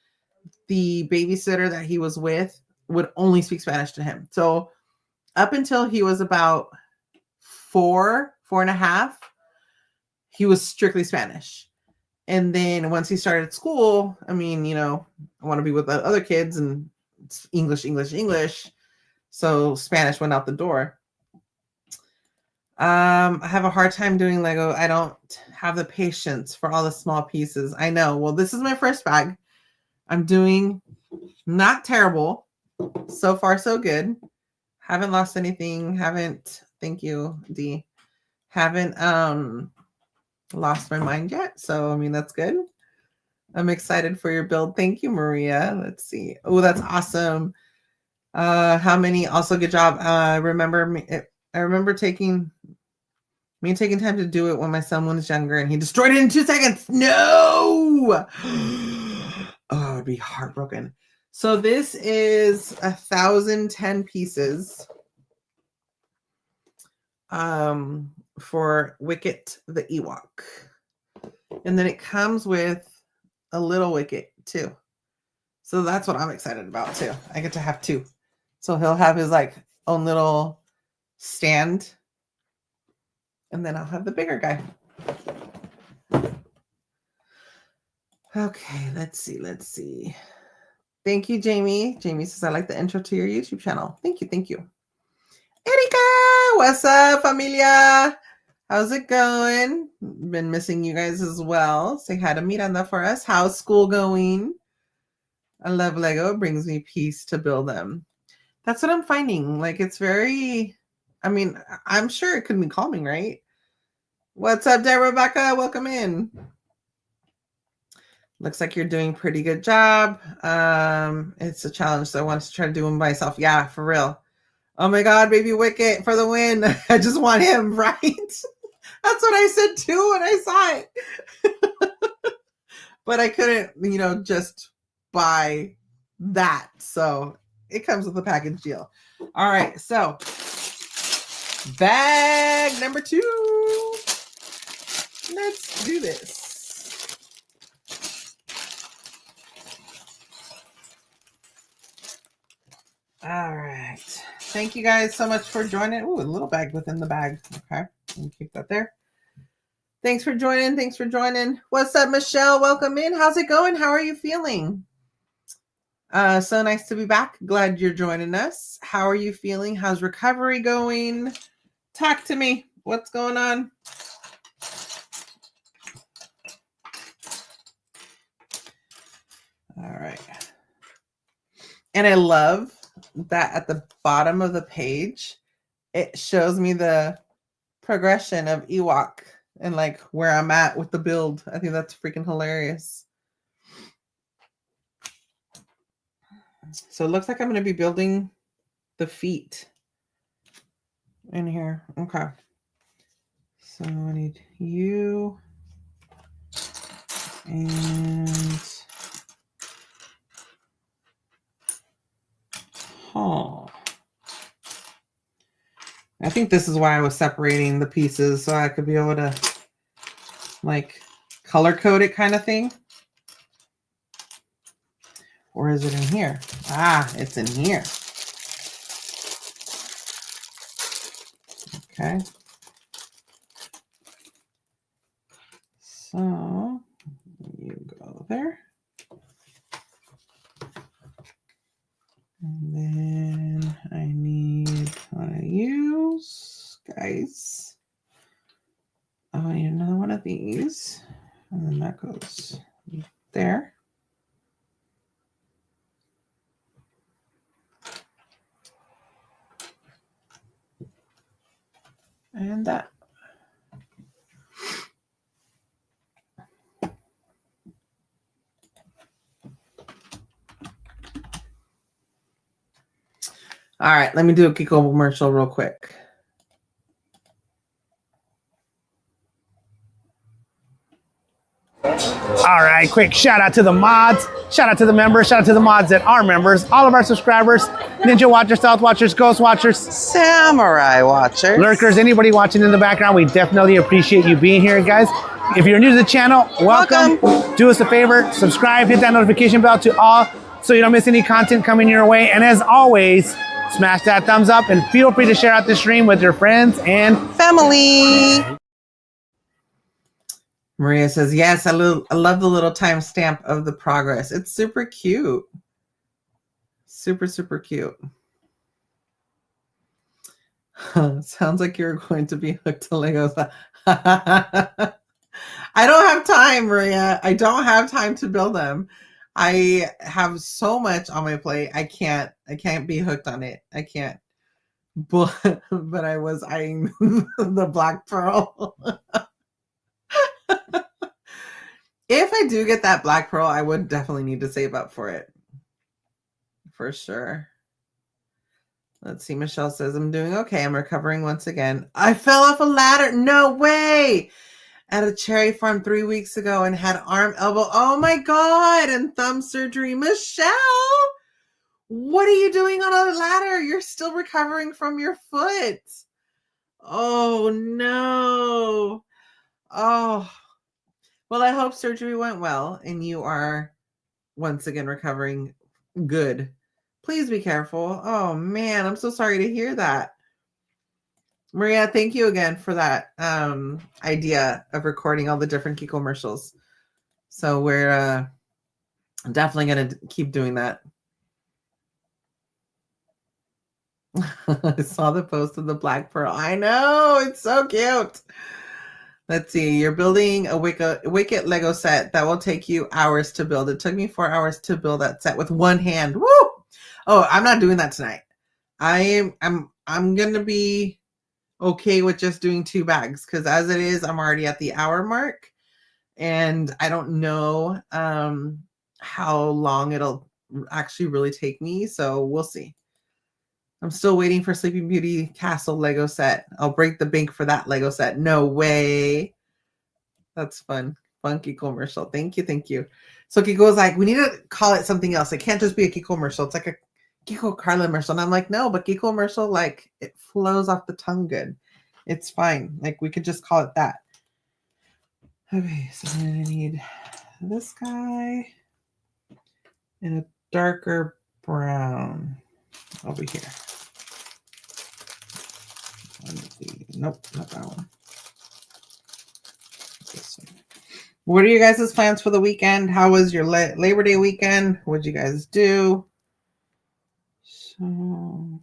The babysitter that he was with would only speak Spanish to him. So up until he was about 4.5, he was strictly Spanish. And then once he started school, I mean, I want to be with other kids and it's English. So Spanish went out the door. I have a hard time doing Lego. I don't have the patience for all the small pieces. I know. Well, this is my first bag. I'm doing not terrible. So far, so good. Haven't lost anything. Thank you, D. Haven't lost my mind yet. So, I mean, that's good. I'm excited for your build. Thank you, Maria. Let's see. Oh, that's awesome. How many? Also, good job. I remember taking time to do it when my son was younger, and he destroyed it in 2 seconds. No. Oh, I'd be heartbroken. So this is 1,010 pieces. For Wicket the Ewok, and then it comes with a little Wicket too. So that's what I'm excited about too. I get to have 2. So he'll have his like own little stand, and then I'll have the bigger guy. Okay, let's see. Thank you, Jamie. Jamie says, I like the intro to your YouTube channel. Thank you. Erika, what's up, familia? How's it going? Been missing you guys as well. Say hi to Miranda for us. How's school going? I love Lego. It brings me peace to build them. That's what I'm finding. Like, it's very, I mean, I'm sure it could be calming, right? What's up, there, Rebecca? Welcome in. Looks like you're doing a pretty good job. It's a challenge, so I wanted to try to do them myself. Yeah, for real. Oh my God, baby Wicket for the win. I just want him, right? That's what I said too when I saw it. But I couldn't, just buy that. So it comes with a package deal. All right, so bag number 2. Let's do this. All right. Thank you guys so much for joining. Ooh, a little bag within the bag. Okay. Keep that there. Thanks for joining. What's up, Michelle? Welcome in. How's it going? How are you feeling? So nice to be back. Glad you're joining us. How are you feeling? How's recovery going? Talk to me. What's going on? All right. And I love that at the bottom of the page, it shows me the progression of Ewok and like where I'm at with the build. I think that's freaking hilarious. So it looks like I'm going to be building the feet in here. Okay. So I need you and Paul. I think this is why I was separating the pieces so I could be able to like color code it kind of thing. Or is it in here? Ah, it's in here. Okay. So you go there. And then I need one of these guys. Oh, I need another one of these. And then that goes there. And that. All right, let me do a Kiko commercial real quick. All right, quick shout out to the mods, shout out to the members, shout out to the mods that are members, all of our subscribers, Ninja Watchers, Stealth Watchers, Ghost Watchers, Samurai Watchers, Lurkers, anybody watching in the background, we definitely appreciate you being here, guys. If you're new to the channel, welcome. Do us a favor, subscribe, hit that notification bell to all so you don't miss any content coming your way. And as always, smash that thumbs up and feel free to share out the stream with your friends and family. Maria says, yes, I love the little timestamp of the progress. It's super cute. Super, super cute. Sounds like you're going to be hooked to Legos. I don't have time, Maria. I don't have time to build them. I have so much on my plate. I can't be hooked on it. I can't. But I was eyeing the black pearl. If I do get that black pearl, I would definitely need to save up for it. For sure. Let's see. Michelle says, I'm doing okay. I'm recovering once again. I fell off a ladder. No way. At a cherry farm 3 weeks ago and had arm, elbow. Oh my God. And thumb surgery. Michelle, what are you doing on a ladder? You're still recovering from your foot. Oh no. Oh, well, I hope surgery went well and you are once again recovering good. Please be careful. Oh man, I'm so sorry to hear that. Maria, thank you again for that idea of recording all the different Kiko commercials. So we're definitely going to keep doing that. I saw the post of the black pearl. I know, it's so cute. Let's see. You're building a Wicket Lego set that will take you hours to build. It took me 4 hours to build that set with one hand. Woo! Oh, I'm not doing that tonight. I'm going to be okay with just doing 2 bags because as it is, I'm already at the hour mark and I don't know how long it'll actually really take me. So we'll see. I'm still waiting for Sleeping Beauty Castle Lego set. I'll break the bank for that Lego set. No way. That's fun. Funky commercial. Thank you. Thank you. So Kiko's like, we need to call it something else. It can't just be a Kiko commercial. It's like a Kiko Karla commercial. And I'm like, no, but Kiko commercial, like it flows off the tongue good. It's fine. Like we could just call it that. Okay, so I'm going to need this guy and a darker brown over here. Nope, not that one. This one. What are you guys' plans for the weekend? How was your Labor Day weekend? What'd you guys do? So,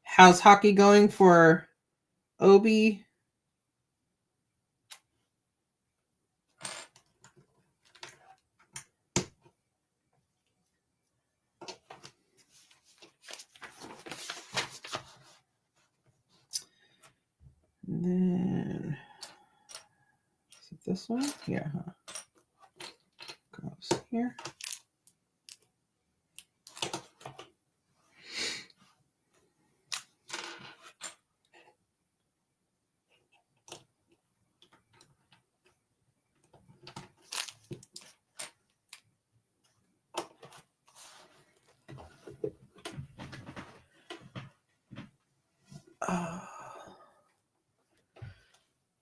how's hockey going for Obi? And then, is it this one? Yeah. Goes here.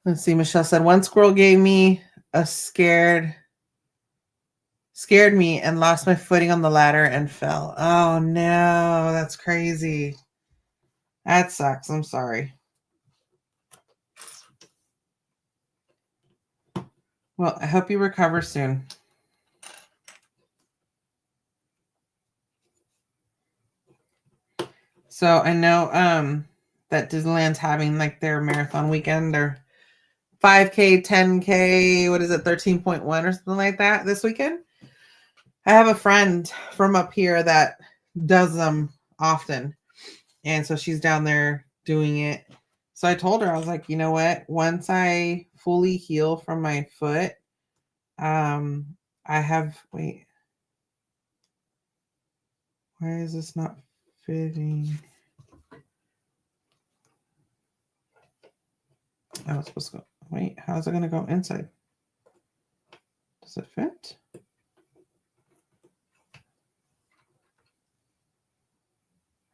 Let's see. Michelle said one squirrel gave me a scared me and lost my footing on the ladder and fell. Oh no, that's crazy. That sucks. I'm sorry. Well, I hope you recover soon. So I know that Disneyland's having like their marathon weekend, their 5K, 10K, what is it, 13.1 or something like that this weekend. I have a friend from up here that does them often. And so she's down there doing it. So I told her, I was like, you know what? Once I fully heal from my foot, I have, wait. Why is this not fitting? Oh, it's supposed to go. Wait, how's it going to go inside? Does it fit?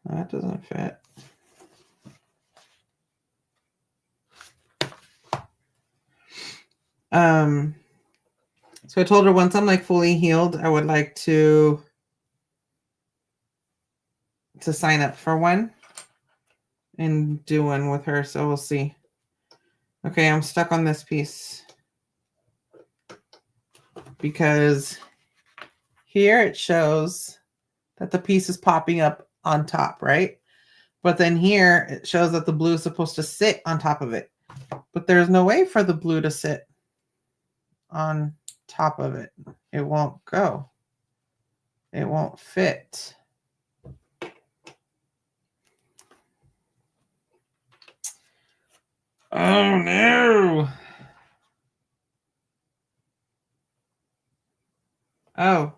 That doesn't fit. So I told her once I'm like fully healed, I would like to sign up for one and do one with her. So we'll see. Okay, I'm stuck on this piece because here it shows that the piece is popping up on top, right? But then here it shows that the blue is supposed to sit on top of it. But there's no way for the blue to sit on top of it. It won't go. It won't fit. Oh no. Oh.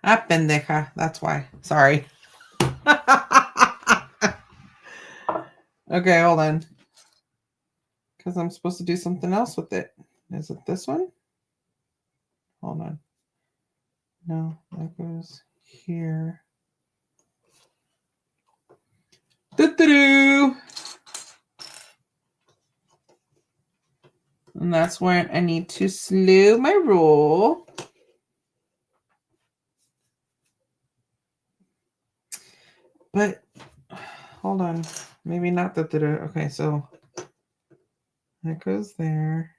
Ah, pendeja. That's why. Sorry. Okay, hold on. Because I'm supposed to do something else with it. Is it this one? Hold on. No, that goes here. Doo-doo-doo. And that's where I need to slow my roll. But hold on. Maybe not the okay, so that goes there.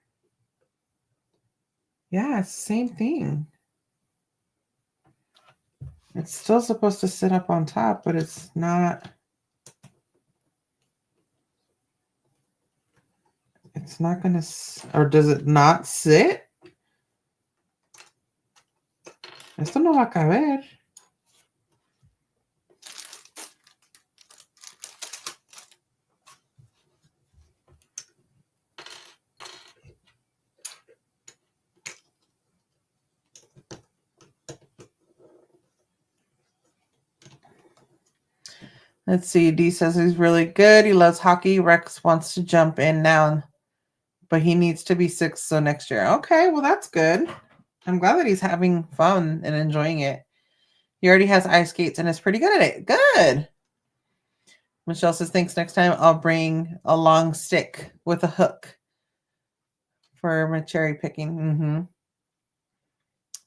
Yeah, it's the same thing. It's still supposed to sit up on top, but it's not. It's not going to, or does it not sit? Esto no va a caber. Let's see. D says he's really good. He loves hockey. Rex wants to jump in now, but he needs to be 6, so next year. Okay, well, that's good. I'm glad that he's having fun and enjoying it. He already has ice skates and is pretty good at it. Good. Michelle says, thanks. Next time I'll bring a long stick with a hook for my cherry picking.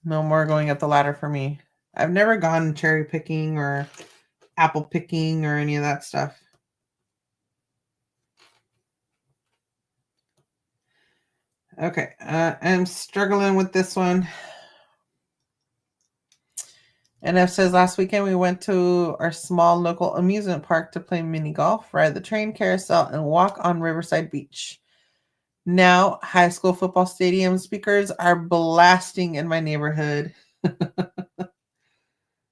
No more going up the ladder for me. I've never gone cherry picking or apple picking or any of that stuff. Okay, I'm struggling with this one. NF says, last weekend we went to our small local amusement park to play mini golf, ride the train carousel, and walk on Riverside Beach. Now, high school football stadium speakers are blasting in my neighborhood.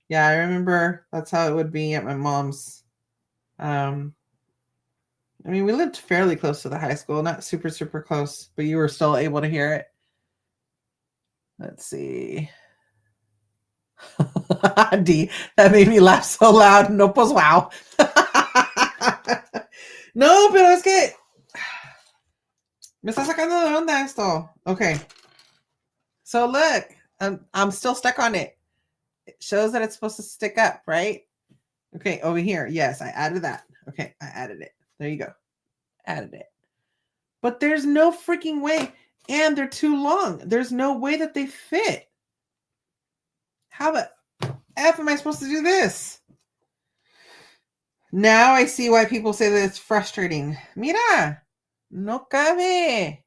Yeah, I remember that's how it would be at my mom's. I mean, we lived fairly close to the high school, not super, super close, but you were still able to hear it. Let's see. D, that made me laugh so loud. No, pues wow. No, pero es que me está sacando de onda esto. Okay. So look, I'm still stuck on it. It shows that it's supposed to stick up, right? Okay, over here. Yes, I added that. Okay, I added it. There you go. Added it. But there's no freaking way. And they're too long. There's no way that they fit. How the F am I supposed to do this? Now I see why people say that it's frustrating. Mira, no cabe.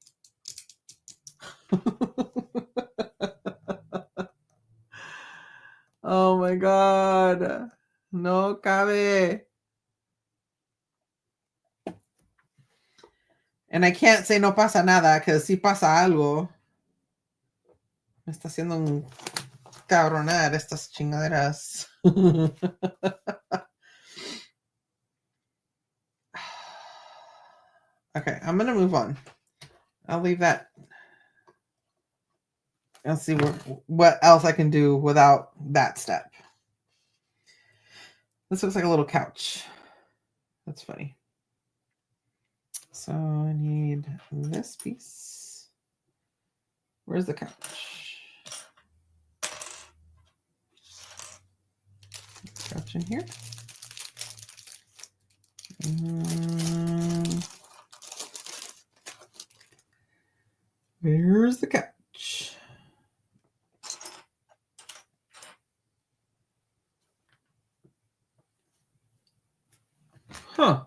Oh my God. No cabe. And I can't say no pasa nada because si pasa algo. Me está haciendo un cabronar estas chingaderas. Okay, I'm going to move on. I'll leave that. I'll see what else I can do without that step. This looks like a little couch. That's funny. So I need this piece. Where's the couch? Couch in here. Where's the couch? Huh.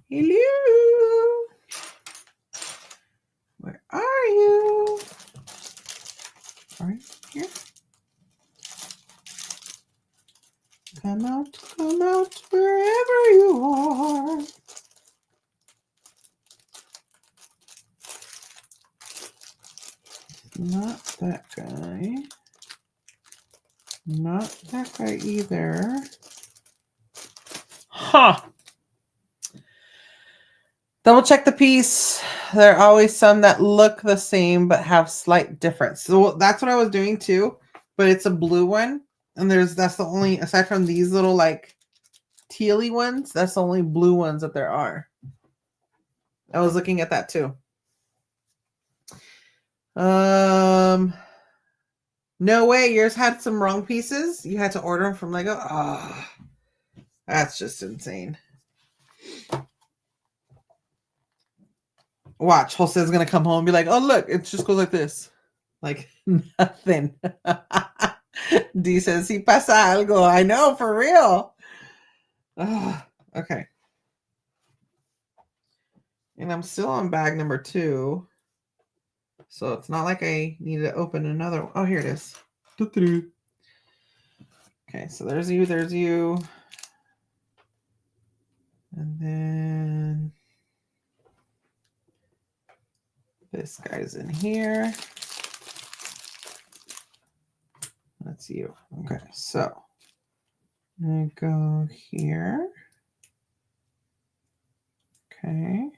Hello. Where are you? Not that guy. Not that guy either. Huh. Double check the piece. There are always some that look the same but have slight difference. So that's what I was doing too, but it's a blue one. And that's the only, aside from these little like tealy ones, that's the only blue ones that there are. I was looking at that too. No way, yours had some wrong pieces. You had to order them from Lego. Oh, that's just insane. Watch, Jose's gonna come home and be like, "Oh look, it just goes like this, like nothing." D says, "Si pasa algo." I know, for real. Oh, okay. And I'm still on bag number 2, so it's not like I need to open another. Oh, here it is. Okay, so there's you, and then this guy's in here. That's you. Okay, so I'm gonna go here. Okay.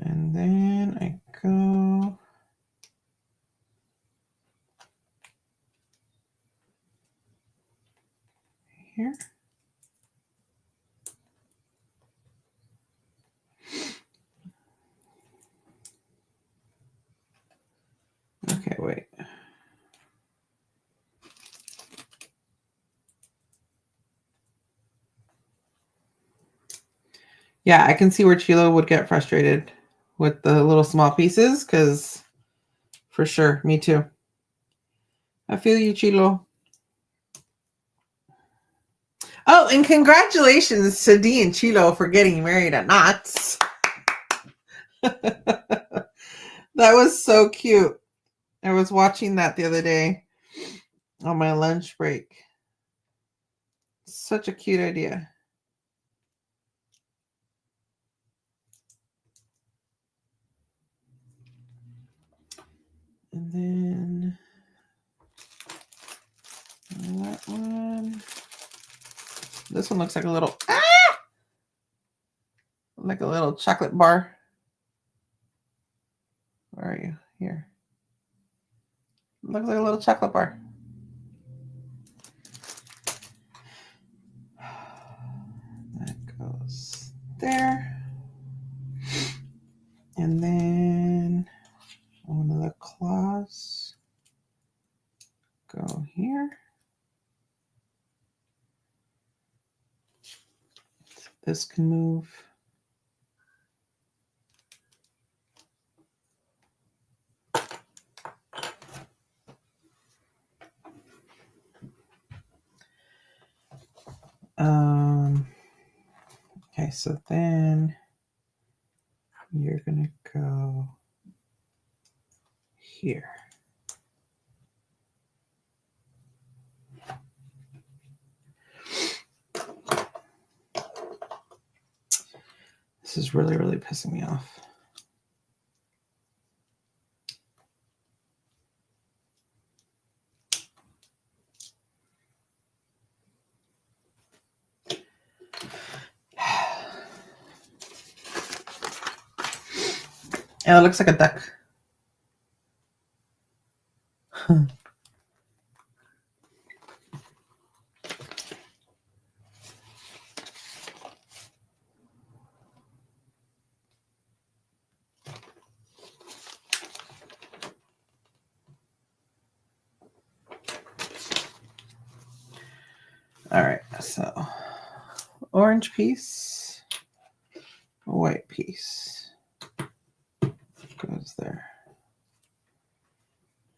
And then I go here. Okay, wait. Yeah, I can see where Chilo would get frustrated with the little small pieces, because for sure, me too. I feel you, Chilo. Oh, and congratulations to Dee and Chilo for getting married at Knott's. That was so cute. I was watching that the other day on my lunch break. Such a cute idea. And then that one. This one looks like a little like a little chocolate bar. Where are you? Here. Looks like a little chocolate bar. That goes there. And then one of the claws go here. This can move. Okay, so then you're gonna go here. This is really, really pissing me off. Oh, it looks like a duck. All right, so orange piece, white piece goes there.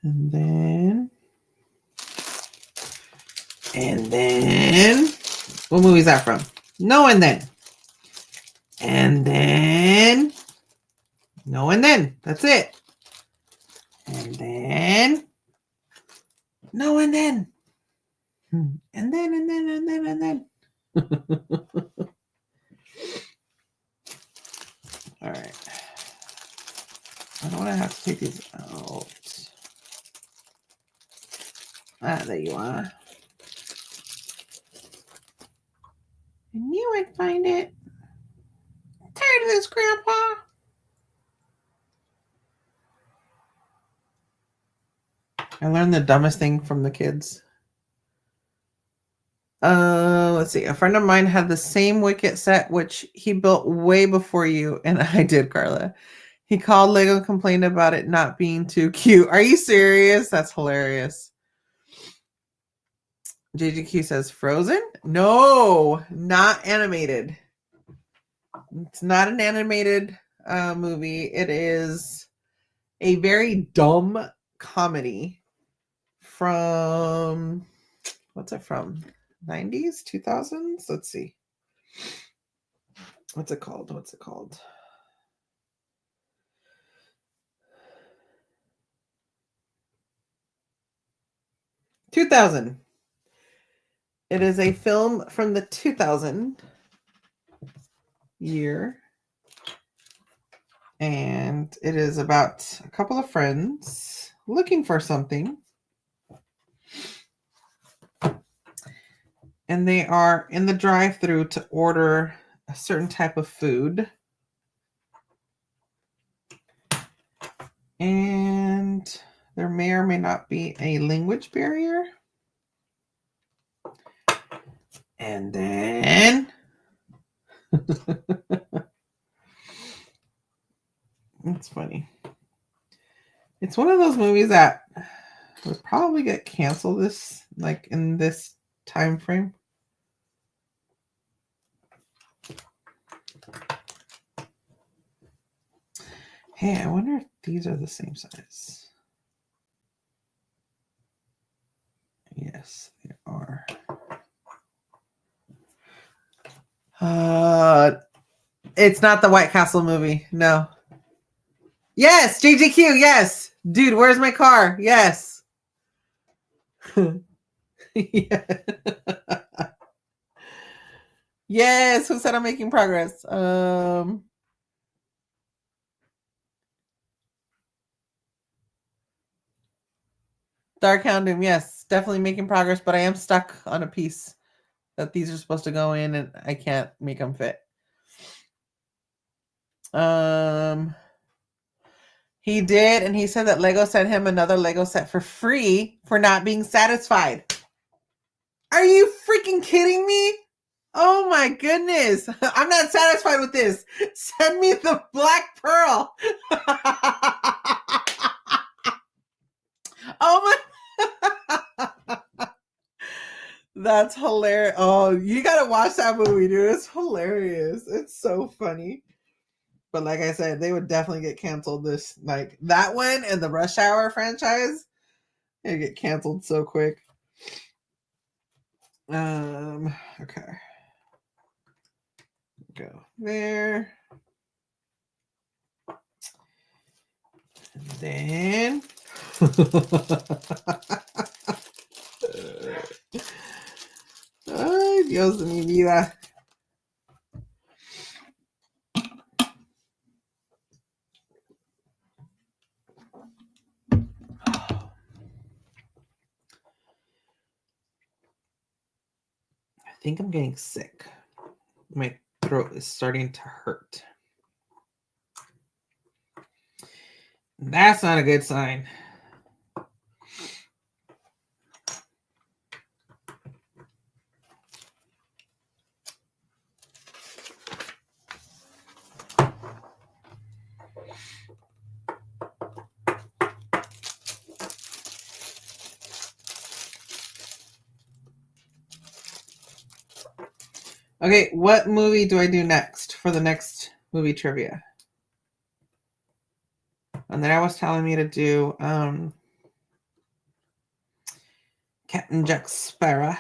And then, what movie is that from? No, and then. And then, no, and then. That's it. And then, no, and then. And then. All right. I don't want to have to take these out. Ah, there you are. I knew I'd find it. I'm tired of this, Grandpa. I learned the dumbest thing from the kids. Let's see. A friend of mine had the same Wicket set, which he built way before you, and I did, Karla. He called Lego and complained about it not being too cute. Are you serious? That's hilarious. JGQ says Frozen? No, not animated. It's not an animated movie. It is a very dumb comedy from, what's it from? 90s, 2000s? Let's see. What's it called? 2000. It is a film from the 2000 year. And it is about a couple of friends looking for something. And they are in the drive-thru to order a certain type of food. And there may or may not be a language barrier. And then it's funny. It's one of those movies that would probably get canceled in this time frame. Hey, I wonder if these are the same size. Yes, they are. It's not the White Castle movie. No. Yes, JGQ. Yes, dude. Where's my car? Yes. Yeah. Yes. Who said I'm making progress? Dark Houndoom. Yes, definitely making progress, but I am stuck on a piece that these are supposed to go in, and I can't make them fit. He did, and he said that Lego sent him another Lego set for free for not being satisfied. Are you freaking kidding me? Oh my goodness. I'm not satisfied with this. Send me the Black Pearl. Oh my. That's hilarious. Oh, you got to watch that movie, dude. It's hilarious. It's so funny. But like I said, they would definitely get canceled that one and the Rush Hour franchise. They get canceled so quick. Okay. Go there. And then ay, Dios de mi vida. I think I'm getting sick. My throat is starting to hurt. That's not a good sign. Okay, what movie do I do next for the next movie trivia? And then I was telling me to do Captain Jack Sparrow.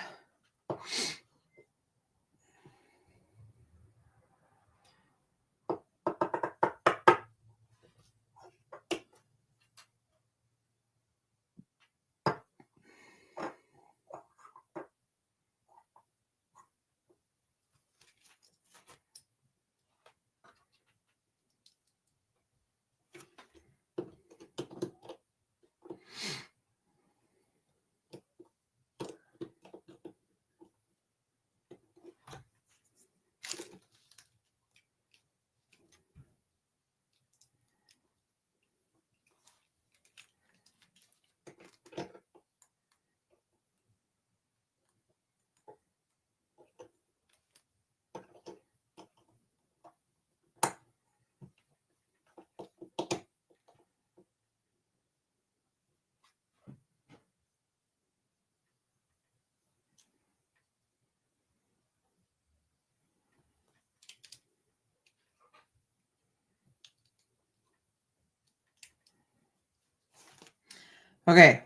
Okay.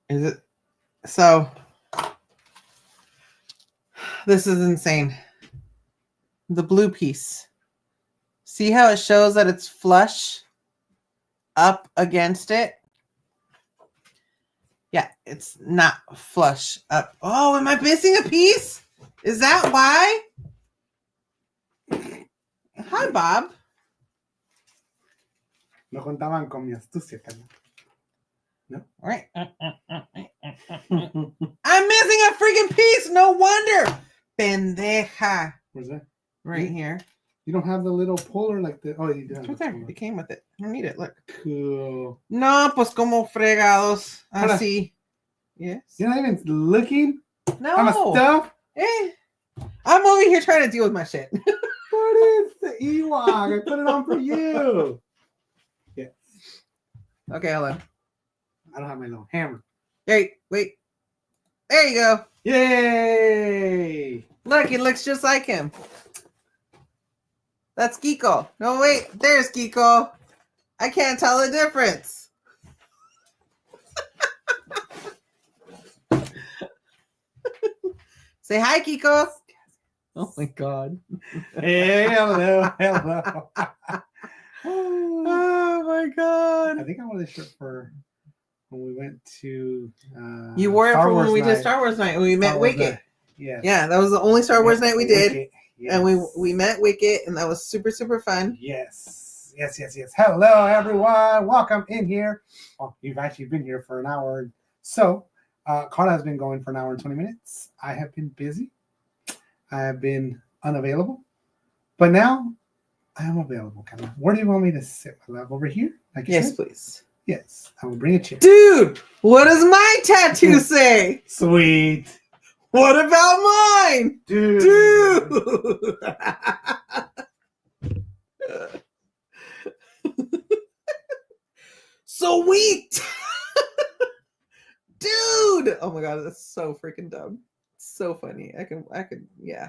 Is it? So, this is insane. The blue piece. See how it shows that it's flush up against it? Yeah, it's not flush up. Oh, am I missing a piece? Is that why? Hi, Bob. No contaban con mi astucia, Carla. No. Right. I'm missing a freaking piece. No wonder. Pendeja. Where's that? Right here. You don't have the little puller like the. Oh, you do. It's right there. It came with it. I don't need it. Look. Cool. No, pues como fregados. Así. Yes. You're not even looking? No. I'm a stuff? I'm over here trying to deal with my shit. What is the Ewok? I put it on for you. Yes. Okay, hold on. I don't have my little hammer. Hey, wait. There you go. Yay! Look, it looks just like him. That's Kiko. No, wait. There's Kiko. I can't tell the difference. Say hi, Kiko. Oh my God. Hey, hello, hello. Oh my God. I think I wore this shirt for when we went to. You wore it Star for Wars when we night. did Star Wars night when we met Wicket. Yeah. Yeah, that was the only Star Wars night we did. Wicket, yes. And we met Wicket, and that was super, super fun. Yes. Hello, everyone. Welcome in here. Well, you've actually been here for an hour. So, Karla has been going for an hour and 20 minutes. I have been busy. I have been unavailable. But now, I am available, Karla. Where do you want me to sit, my love? Over here? Like you Yes, said? please. Yes. I will bring a chair. Dude, what does my tattoo say? Sweet. What about mine? Dude. Sweet. Dude. Oh my God, that's so freaking dumb. So funny. I could, yeah.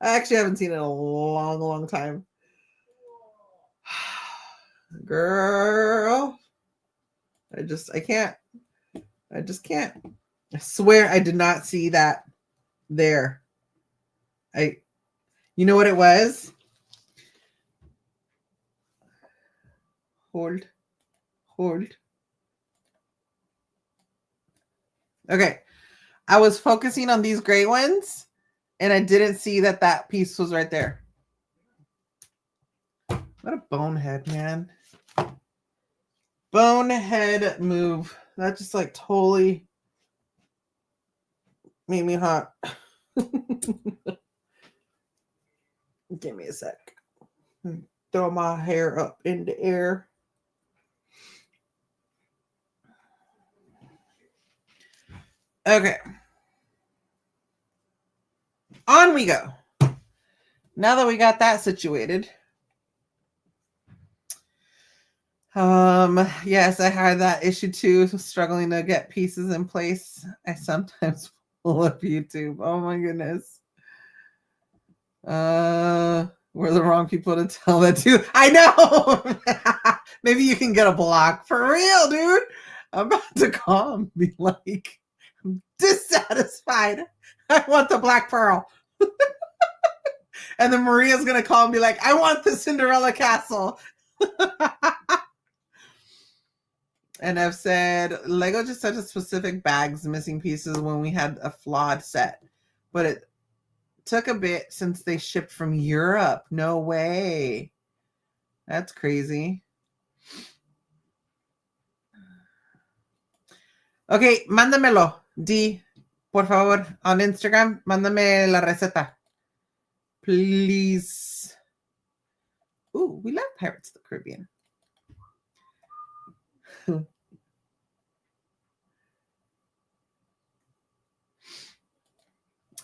I actually haven't seen it in a long, long time. Girl. I just can't. I swear I did not see that there. You know what it was? Hold. Okay. I was focusing on these gray ones and I didn't see that piece was right there. What a bonehead, man. Bonehead move. That just like totally made me hot. Give me a sec. Throw my hair up in the air. Okay. On we go. Now that we got that situated. Yes, I had that issue too, struggling to get pieces in place. I sometimes pull up YouTube. Oh my goodness. We're the wrong people to tell that to. I know. Maybe you can get a block for real, dude. I'm about to call and be like, I'm dissatisfied. I want the black pearl. And then Maria's gonna call and be like, I want the Cinderella castle. And I've said Lego just such a specific bags missing pieces when we had a flawed set, but it took a bit since they shipped from Europe. No way. That's crazy. Okay, mándamelo, Di, por favor, on Instagram. Mándame la receta, please. Ooh, we love Pirates of the Caribbean.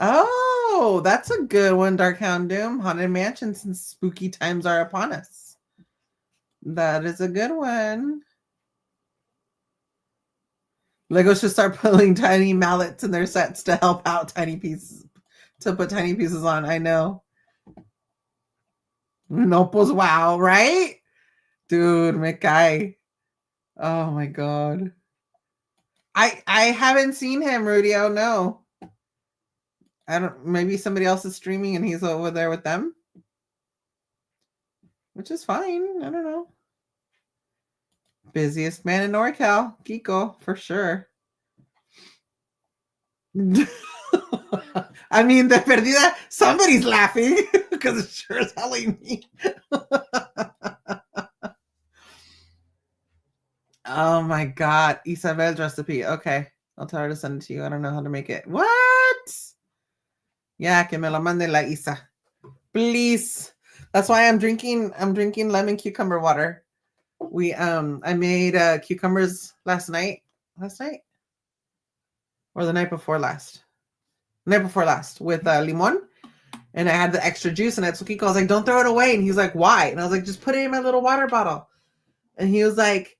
Oh, that's a good one, Darkhound Doom. Haunted Mansion, since spooky times are upon us. That is a good one. Lego should start putting tiny mallets in their sets to help out tiny pieces, to put tiny pieces on. I know. No, pues wow, right? Dude, me cae. Oh my God. I haven't seen him, Rudy. Oh no. I don't, maybe somebody else is streaming and he's over there with them. Which is fine. I don't know. Busiest man in NorCal, Kiko, for sure. I mean, the perdida, somebody's laughing because it sure is hell ain't me. Oh my God. Isabel's recipe. Okay. I'll tell her to send it to you. I don't know how to make it. What? Yeah, que me la mande la Isa. Please. That's why I'm drinking lemon cucumber water. I made cucumbers last night. Or the night before last. With limon. And I had the extra juice and I told Kiko, I was like, don't throw it away. And he's like, why? And I was like, just put it in my little water bottle. And he was like,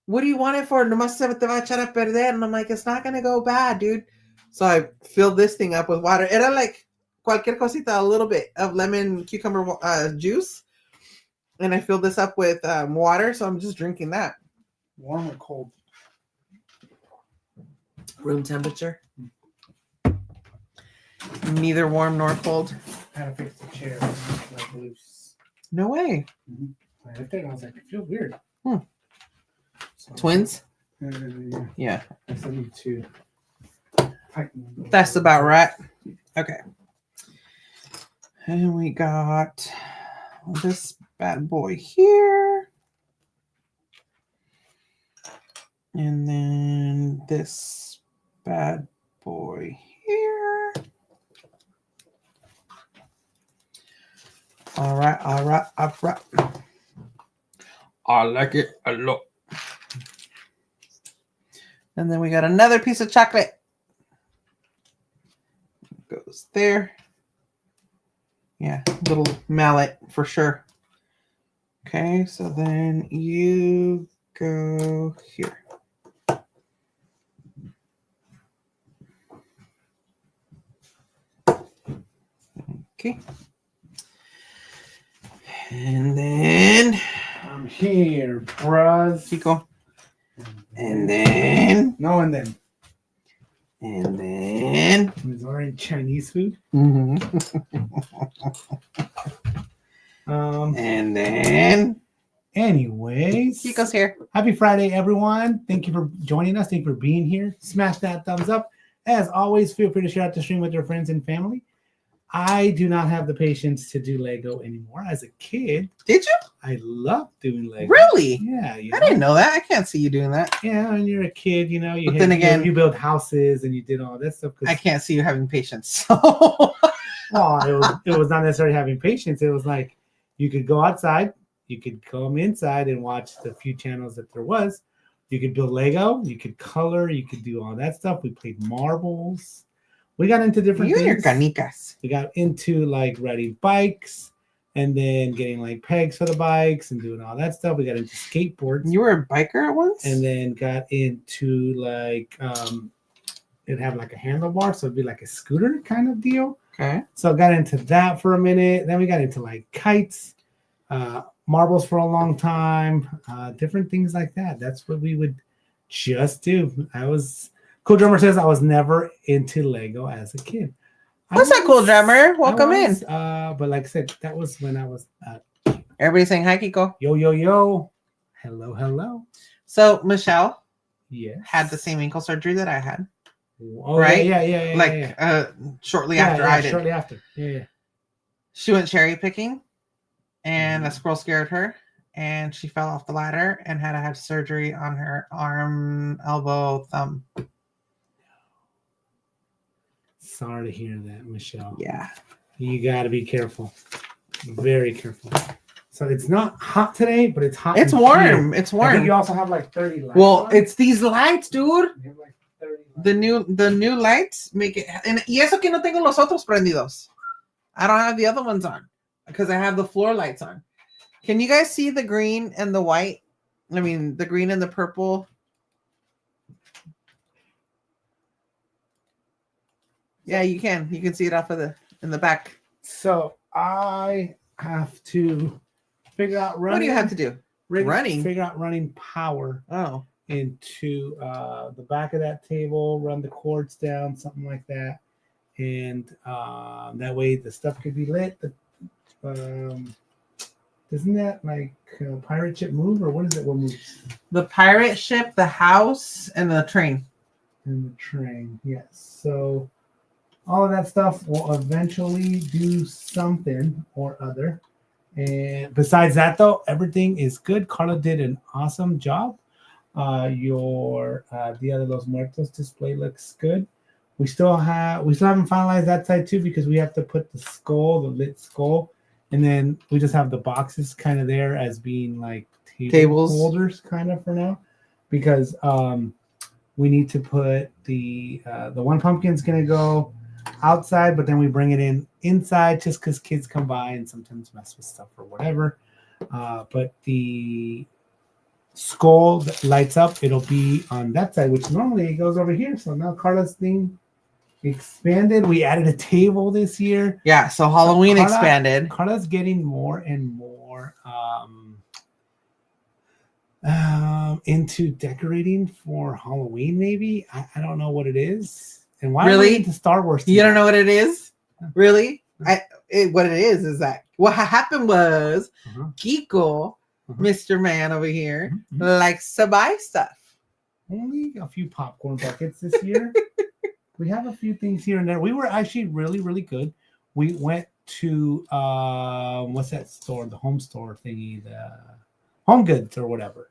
what do you want it for? Nomás se te va a echar a perder. And I'm like, it's not going to go bad, dude. So I filled this thing up with water. Era like cualquier cosita, a little bit of lemon cucumber juice. And I filled this up with water. So I'm just drinking that. Warm or cold? Room temperature. Neither warm nor cold. I had to fix the chair. Like loose. No way. Mm-hmm. I looked at it, I was like, I feel weird. So, Twins? Yeah. Yeah. I still need to tighten. That's about right. Okay. And we got this bad boy here. And then this bad boy here. All right. I like it a lot. And then we got another piece of chocolate. Goes there. Yeah, little mallet for sure. Okay, so then you go here. Okay. And then I'm here, bros. Kiko. And then No, and then. It's already Chinese food. And then Anyways. Kiko's here. Happy Friday, everyone. Thank you for joining us. Thank you for being here. Smash that thumbs up. As always, feel free to share out the stream with your friends and family. I do not have the patience to do Lego anymore. As a kid, Did you? I loved doing Lego. Really? Yeah. I didn't know that. I can't see you doing that. Yeah, when you're a kid, you know, But then again, you build houses and you did all that stuff. I can't see you having patience. So. Well, it was not necessarily having patience. It was like you could go outside, you could come inside and watch the few channels that there was. You could build Lego, you could color, you could do all that stuff. We played marbles. We got into different You and your things. canicas. We got into like riding bikes and then getting like pegs for the bikes and doing all that stuff. We got into skateboards. You were a biker at once? And then got into like it'd have like a handlebar, so it'd be like a scooter kind of deal. Okay. So I got into that for a minute. Then we got into like kites, marbles for a long time, different things like that. That's what we would just do. Cool Drummer says I was never into Lego as a kid. What's that, Cool Drummer? Welcome in. But like I said, that was when I was Everybody saying hi, Kiko. Yo. Hello. So Michelle had the Yes. same ankle surgery that I had. Oh, right? Yeah. Like shortly after I did. Shortly after. Yeah. She went cherry picking and a squirrel scared her and she fell off the ladder and had to have surgery on her arm, elbow, thumb. Sorry to hear that, Michelle. Yeah. You got to be careful. Very careful. So it's not hot today, but it's hot. It's in warm. here. It's I warm. think you also have like 30 lights. Well, on. it's these lights, dude. You have like 30 lights. The new lights make it. Y eso que no tengo los otros prendidos. I don't have the other ones on because I have the floor lights on. Can you guys see the green and the white? I mean, the green and the purple. Yeah, you can. You can see it off of in the back. So I have to figure out running. What do you have to do? Running? Figure out running power into the back of that table, run the cords down, something like that. And that way the stuff could be lit. Isn't that like a pirate ship move, or what is it? What moves? The pirate ship, the house, and the train. And the train, yes. So all of that stuff will eventually do something or other. And besides that, though, everything is good. Karla did an awesome job. Your Dia de los Muertos display looks good. We still haven't finalized that side too, because we have to put the lit skull, and then we just have the boxes kind of there as being like tables holders kind of for now, because we need to put the one pumpkin's gonna go outside, but then we bring it inside just because kids come by and sometimes mess with stuff or whatever. But the skull that lights up, it'll be on that side, which normally it goes over here. So now Karla's thing expanded. We added a table this year. Yeah, so Halloween expanded. Karla's getting more and more into decorating for Halloween, maybe. I don't know what it is. And why really? Are we into Star Wars? You don't know what it is? Really? What it is that what happened was Kiko, Mr. Man over here, likes to buy stuff. Only a few popcorn buckets this year. We have a few things here and there. We were actually really, really good. We went to what's that store? The home store thingy, the Home Goods or whatever.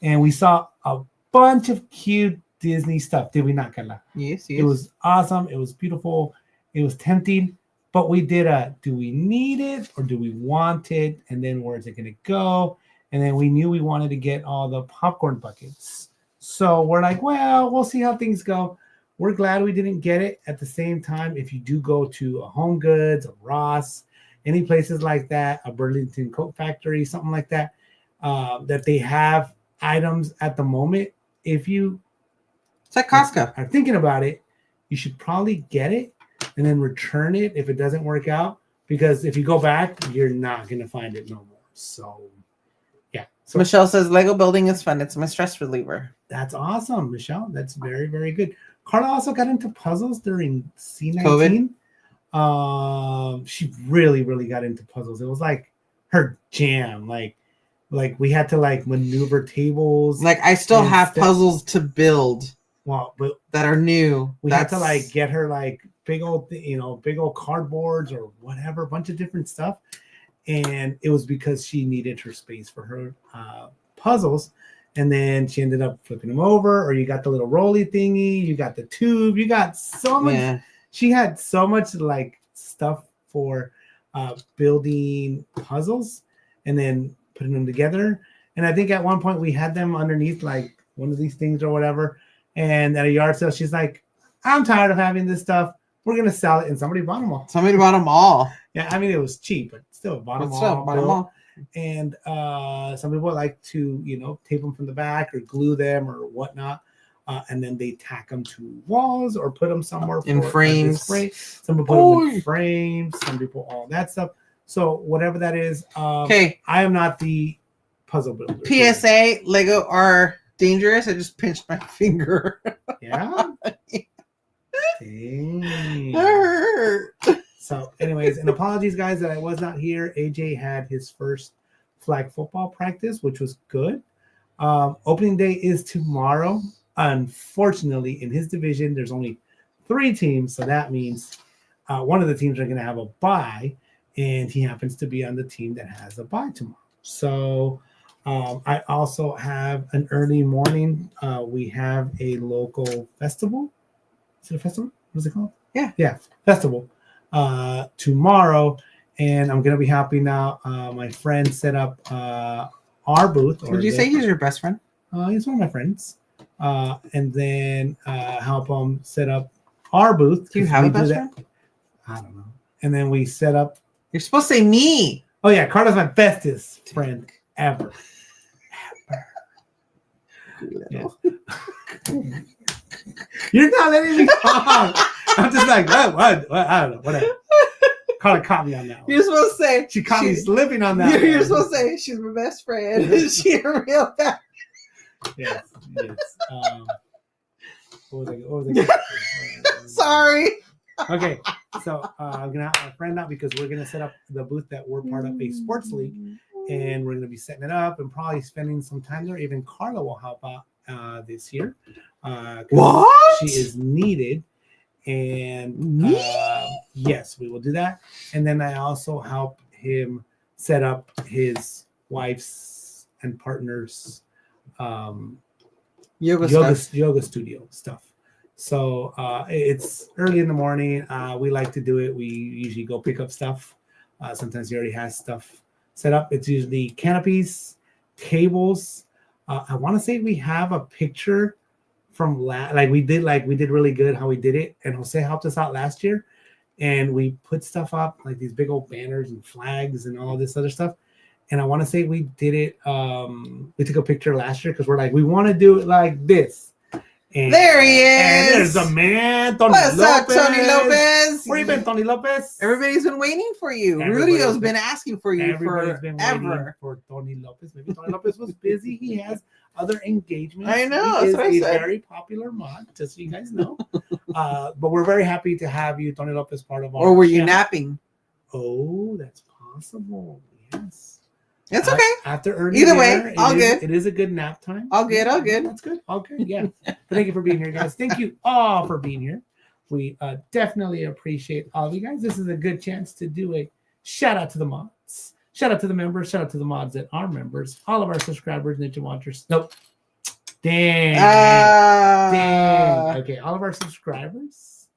And we saw a bunch of cute Disney stuff. Did we not, Karla? Yes. It was awesome. It was beautiful. It was tempting. But we did do we need it or do we want it? And then where's it going to go? And then we knew we wanted to get all the popcorn buckets. So we're like, well, we'll see how things go. We're glad we didn't get it. At the same time, if you do go to a Home Goods, a Ross, any places like that, a Burlington Coat Factory, something like that, that they have items at the moment. If you it's like Costco are thinking about it, you should probably get it and then return it if it doesn't work out. Because if you go back, you're not going to find it no more. So, yeah. So Michelle says Lego building is fun. It's my stress reliever. That's awesome, Michelle. That's very, very good. Karla also got into puzzles during C19. COVID. She really, really got into puzzles. It was like her jam. Like we had to like maneuver tables. Like I still have puzzles to build. Well, but that are new. We had to like get her like big old cardboards or whatever, a bunch of different stuff. And it was because she needed her space for her puzzles. And then she ended up flipping them over, or you got the little rolly thingy, you got the tube, you got so much. Yeah. She had so much like stuff for building puzzles and then putting them together. And I think at one point we had them underneath like one of these things or whatever. And at a yard sale, she's like, I'm tired of having this stuff. We're going to sell it. And somebody bought them all. Somebody bought them all. Yeah, I mean, it was cheap, but still bought them all. And some people like to, tape them from the back or glue them or whatnot. And then they tack them to walls or put them somewhere in frames. Some people put them in frames. Some people all that stuff. So whatever that is. Okay. I am not the puzzle builder. PSA, Lego are dangerous. I just pinched my finger. Yeah. Dang. Hurt. So, anyways, and apologies, guys, that I was not here. AJ had his first flag football practice, which was good. Opening day is tomorrow. Unfortunately, in his division, there's only 3 teams, so that means one of the teams are going to have a bye, and he happens to be on the team that has a bye tomorrow. So, I also have an early morning. We have a local festival. Is it a festival? What's it called? Yeah, festival. Tomorrow, and I'm gonna be helping out. My friend set up our booth. Did you say he's your best friend? He's one of my friends. And then help him set up our booth. Do you have a best friend? I don't know. And then we set up. You're supposed to say me. Oh yeah, Karla's my bestest friend ever. Yeah. You're not letting me talk. I'm just like, what? I don't know, whatever. Karla caught me on that one. You're supposed to say She caught me slipping on that. You're supposed to say she's my best friend. Is she a real guy? Yes. What was I Sorry. Okay, so I'm gonna have a friend out because we're gonna set up the booth that we're part of a sports league, and we're gonna be setting it up and probably spending some time there. Even Karla will help out this year. What? She is needed, and yes, we will do that. And then I also help him set up his wife's and partner's yoga studio stuff. So it's early in the morning. We like to do it. We usually go pick up stuff. Sometimes he already has stuff set up. It's usually canopies, tables. I want to say we have a picture from we did really good how we did it. And Jose helped us out last year, and we put stuff up like these big old banners and flags and all this other stuff. And I want to say we did it. We took a picture last year because we're like, we want to do it like this. And, there he is. And there's a man, Tony What's Lopez. up, Tony Lopez? Where you been, Tony Lopez? Everybody's been waiting for you. Rudio's been asking for you forever. For Tony Lopez. Maybe Tony Lopez was busy. He has other engagements. I know. He is that's what I a said. very popular mod, just so you guys know. But we're very happy to have you, Tony Lopez, part of our Or were you channel. napping? Oh, that's possible. Yes. It's okay. After earning Either dinner, way, all good. It is a good nap time. All good. That's good. All good. Yeah. But thank you for being here, guys. Thank you all for being here. We definitely appreciate all of you guys. This is a good chance to do a shout out to the mods. Shout out to the members. Shout out to the mods that are members. All of our subscribers, Ninja Watchers. Nope. Dang. Dang. Okay. All of our subscribers,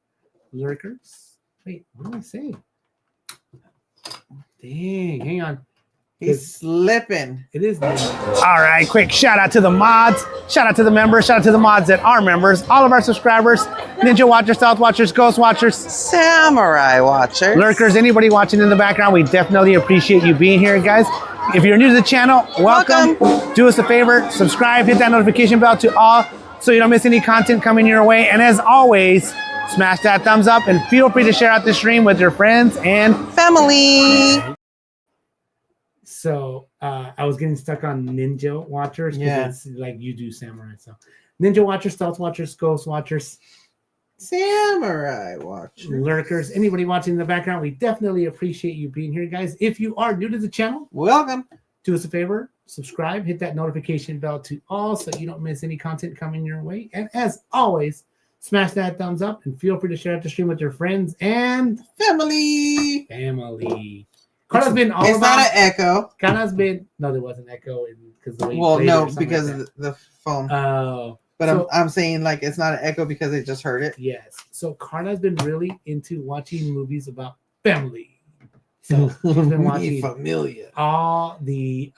lurkers. Wait, what did I say? Dang. Hang on. He's slipping. It is. All right, quick shout out to the mods, shout out to the members, shout out to the mods that are members, all of our subscribers, Ninja Watchers, Stealth Watchers, Ghost Watchers, Samurai Watchers, lurkers, anybody watching in the background. We definitely appreciate you being here, guys. If you're new to the channel, welcome. Do us a favor, subscribe, hit that notification bell to all so you don't miss any content coming your way. And as always, smash that thumbs up and feel free to share out the stream with your friends and family. So I was getting stuck on Ninja Watchers. Yeah. It's like you do Samurai. So Ninja Watchers, Stealth Watchers, Ghost Watchers, Samurai Watchers, lurkers, anybody watching in the background, we definitely appreciate you being here, guys. If you are new to the channel, welcome. Do us a favor, subscribe, hit that notification bell to all so you don't miss any content coming your way. And as always, smash that thumbs up and feel free to share out the stream with your friends and family. Karla's been all it's about. not an echo. Karla's been no, there was an echo because the way. Well, no, it because like of the phone. Oh, but so, I'm saying like it's not an echo because they just heard it. Yes. So Karla's been really into watching movies about family. So she's been watching familiar. All the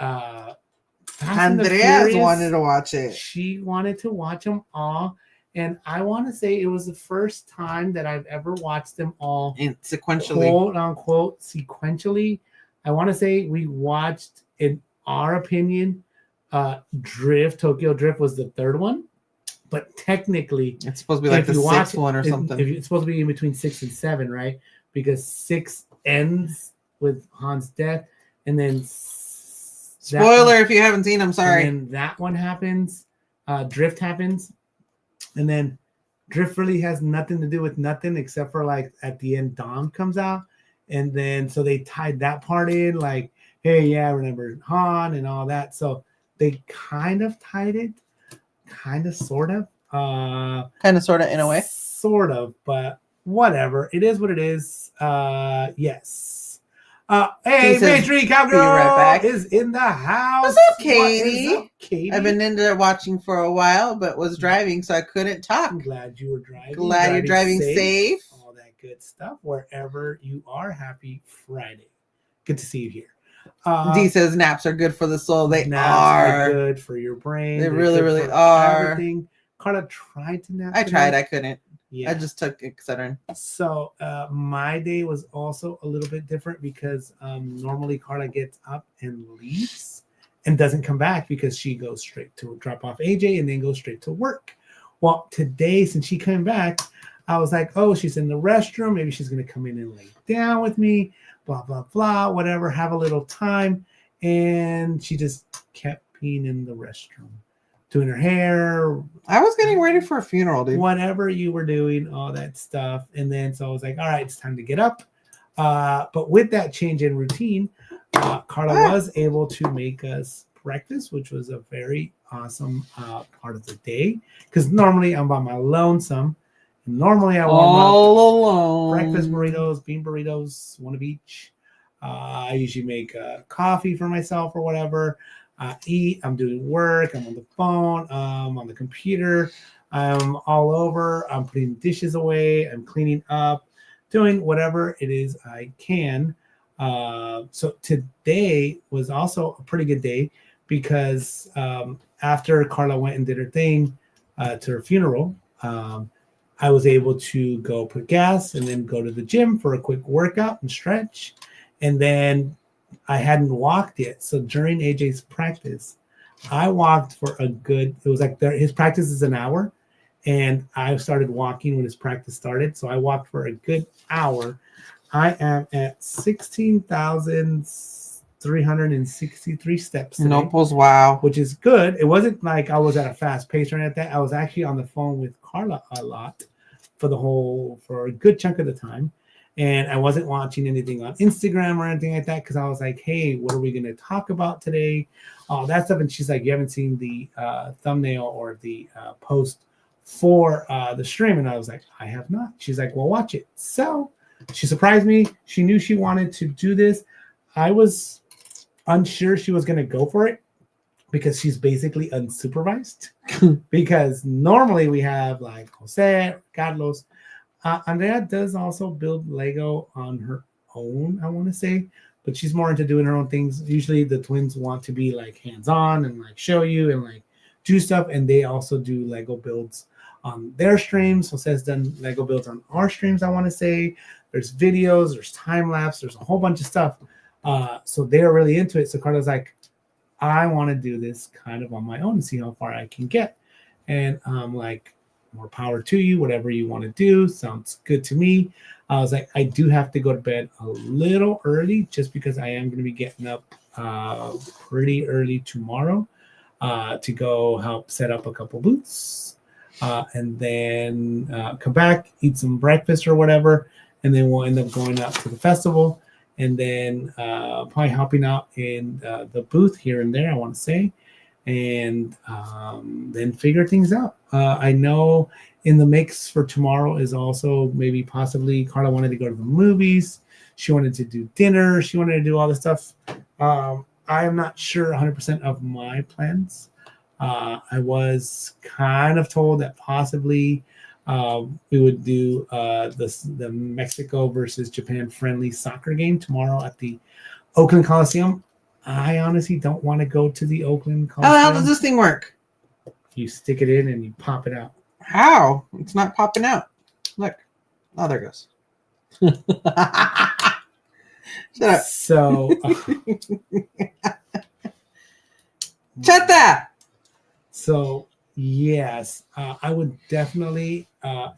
Andreas wanted to watch it. She wanted to watch them all. And I want to say it was the first time that I've ever watched them all sequentially, quote unquote, sequentially. I want to say we watched, in our opinion, Tokyo Drift was the third one, but technically it's supposed to be like the sixth one or something. It's supposed to be in between 6 and 7, right? Because 6 ends with Han's death, and then spoiler if you haven't seen. I'm sorry. And then that one happens. Drift happens. And then Drift really has nothing to do with nothing except for like at the end, Dom comes out. And then so they tied that part in like, hey, yeah, remember Han and all that. So they kind of tied it, kind of, sort of. Kind of, sort of, in a way. Sort of, but whatever. It is what it is. Yes. Hey, Matrix Cowgirl right back. is in the house. What's up, Katie? What is up, Katie? I've been in there watching for a while, but was driving, so I couldn't talk. I'm glad you were driving. Glad you're driving safe. All that good stuff. Wherever you are, happy Friday. Good to see you here. D says naps are good for the soul. They naps are good for your brain. They really, really are. Everything. Karla tried to nap. I tried. I couldn't. Yeah. I just took Excedrin. So my day was also a little bit different because normally Karla gets up and leaves and doesn't come back because she goes straight to drop off AJ and then goes straight to work. Well, today, since she came back, I was like, oh, she's in the restroom. Maybe she's going to come in and lay down with me, blah, blah, blah, whatever, have a little time. And she just kept peeing in the restroom, doing her hair. I was getting ready for a funeral, dude. Whatever you were doing, all that stuff. And then so I was like, all right, it's time to get up. But with that change in routine, Karla was able to make us breakfast, which was a very awesome part of the day. Because normally I'm by my lonesome. And normally I warm all up alone. Breakfast burritos, bean burritos, one of each. I usually make coffee for myself or whatever. I eat. I'm doing work. I'm on the phone. I'm on the computer. I'm all over. I'm putting dishes away. I'm cleaning up, doing whatever it is I can. So today was also a pretty good day because after Karla went and did her thing to her funeral, I was able to go put gas and then go to the gym for a quick workout and stretch. And then I hadn't walked yet. So during AJ's practice, I walked for a good, it was like his practice is an hour. And I started walking when his practice started. So I walked for a good hour. I am at 16,363 steps today, Nopals, wow. which is good. It wasn't like I was at a fast pace or anything like that. I was actually on the phone with Karla a lot for a good chunk of the time. And I wasn't watching anything on Instagram or anything like that because I was like, hey, what are we going to talk about today? All that stuff. And she's like, you haven't seen the thumbnail or the post for the stream. And I was like, I have not. She's like, well, watch it. So she surprised me. She knew she wanted to do this. I was unsure she was going to go for it because she's basically unsupervised. Because normally we have like Jose, Carlos. Andrea does also build Lego on her own, I want to say, but she's more into doing her own things. Usually the twins want to be like hands-on and like show you and like do stuff, and they also do Lego builds on their streams. Jose's done Lego builds on our streams, I want to say. There's videos, there's time-lapse, there's a whole bunch of stuff. So they're really into it. So Karla's like, I want to do this kind of on my own and see how far I can get. And I'm like, more power to you, whatever you want to do. Sounds good to me. I was like, I do have to go to bed a little early just because I am going to be getting up pretty early tomorrow to go help set up a couple booths and then come back, eat some breakfast or whatever. And then we'll end up going out to the festival and then probably helping out in the booth here and there, I want to say. And then figure things out. I know in the mix for tomorrow is also maybe possibly Karla wanted to go to the movies. She wanted to do dinner. She wanted to do all this stuff. I am not sure 100% of my plans. I was kind of told that possibly we would do the Mexico versus Japan friendly soccer game tomorrow at the Oakland Coliseum. I honestly don't want to go to the Oakland Coliseum. How does this thing work? You stick it in and you pop it out. How? It's not popping out. Look. Oh, there it goes. Shut up. So, Shut that. So, yes, I would definitely,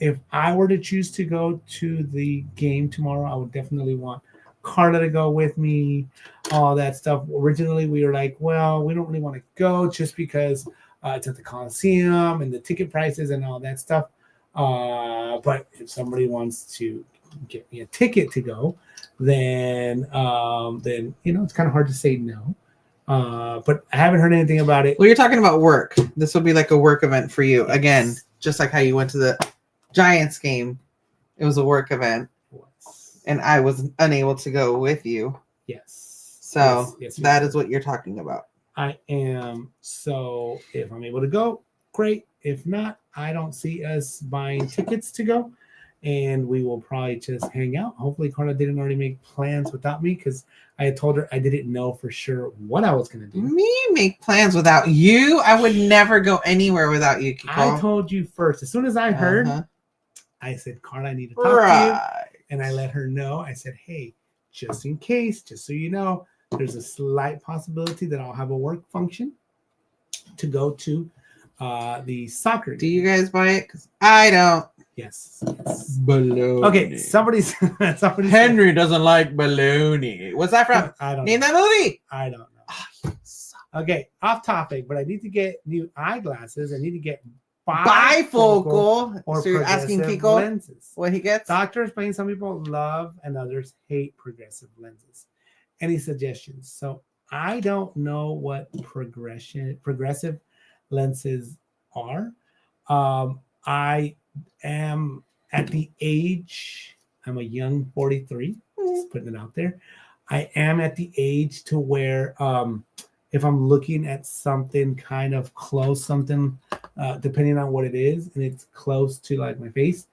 if I were to choose to go to the game tomorrow, I would definitely want Karla to go with me, all that stuff. Originally, we were like, well, we don't really want to go just because it's at the Coliseum and the ticket prices and all that stuff. But if somebody wants to get me a ticket to go, then it's kind of hard to say no. But I haven't heard anything about it. Well, you're talking about work. This will be like a work event for you. Again, just like how you went to the Giants game. It was a work event. And I was unable to go with you. Yes. So yes, that is what you're talking about. I am. So if I'm able to go, great. If not, I don't see us buying tickets to go. And we will probably just hang out. Hopefully Karla didn't already make plans without me because I had told her I didn't know for sure what I was going to do. Me make plans without you? I would never go anywhere without you, Kiko. I told you first. As soon as I heard, I said, Karla, I need to talk to you. And I let her know. I said, hey, just in case, just so you know, there's a slight possibility that I'll have a work function to go to the soccer game. Do you guys buy it? Because I don't. Yes. Baloney. Okay, somebody's Henry doesn't like baloney. What's that from? I don't Name know. that movie. I don't know. Okay, off topic, but I need to get new eyeglasses. I need to get bifocal. or So you're asking progressive Kiko lenses. what he gets? Doctor explains some people love and others hate progressive lenses. Any suggestions? So I don't know what progressive lenses are. I am at the age, I'm a young 43, just putting it out there. I am at the age to where if I'm looking at something kind of close, something depending on what it is, and it's close to like my face,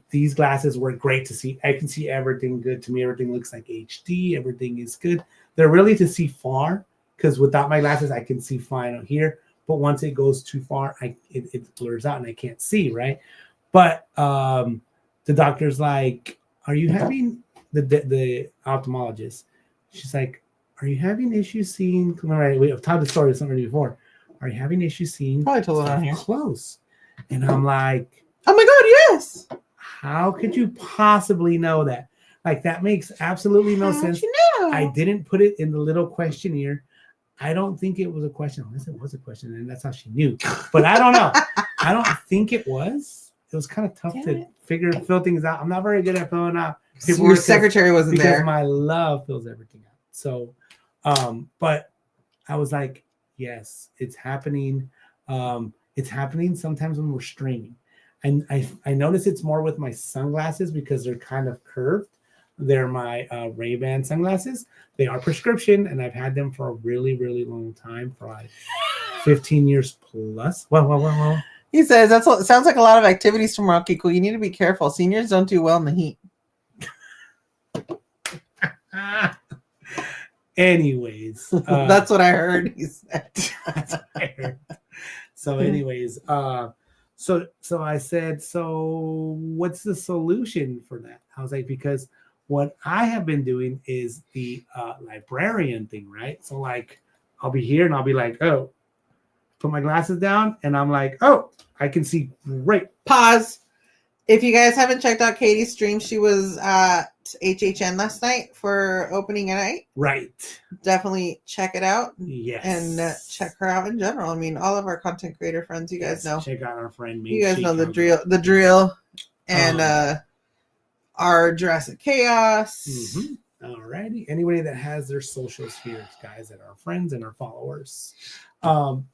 these glasses work great to see. I can see everything good. To me, everything looks like HD. Everything is good. They're really to see far, because without my glasses, I can see fine out here. But once it goes too far, it blurs out and I can't see, right? But the doctor's like, are you having, the ophthalmologist, she's like, are you having issues seeing, I've told the story with somebody before. Are you having issues seeing Probably told it on here. close? And I'm like, oh my God, yes. how could you possibly know that? Like, that makes absolutely no sense. You know? I didn't put it in the little questionnaire. I don't think it was a question, unless it was a question, and that's how she knew. But I don't know. I don't think it was. It was kind of tough to fill things out. I'm not very good at filling out paperwork. Your secretary wasn't there. Because my love fills everything out. So, but I was like, yes, it's happening. It's happening sometimes when we're streaming. And I notice it's more with my sunglasses because they're kind of curved. They're my Ray-Ban sunglasses. They are prescription, and I've had them for a really, really long time, for like 15 years plus. Well. He says, sounds like a lot of activities tomorrow, Kiko. You need to be careful. Seniors don't do well in the heat. Anyways. That's what I heard, he said. That's what I heard. So anyways, so I said, so what's the solution for that? I was like, because what I have been doing is the librarian thing, right? So like, I'll be here and I'll be like, oh, put my glasses down, and I'm like, oh, I can see great. Pause. If you guys haven't checked out Katie's stream, she was at HHN last night for opening night. Right. Definitely check it out. Yes. And check her out in general. I mean, all of our content creator friends, you guys know. Check out our friend. You guys know the drill, and our Jurassic Chaos. Mm-hmm. Alrighty. Anybody that has their socials here, guys, that are friends and our followers.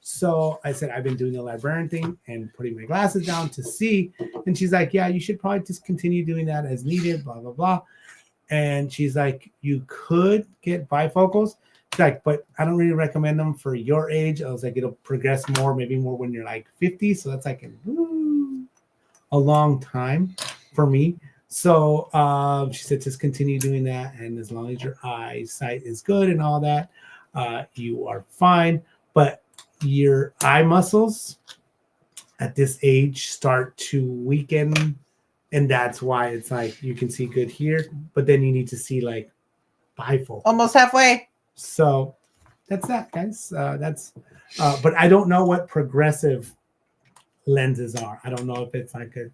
So I said, I've been doing the librarian thing and putting my glasses down to see. And she's like, yeah, you should probably just continue doing that as needed, blah, blah, blah. And she's like, you could get bifocals. She's like, but I don't really recommend them for your age. I was like, it'll progress more, maybe more when you're like 50. So that's like a long time for me. So she said, just continue doing that. And as long as your eyesight is good and all that, you are fine. But your eye muscles at this age start to weaken. And that's why it's like you can see good here, but then you need to see like bifocal. Almost halfway. So that's that, guys. But I don't know what progressive lenses are. I don't know if it's like a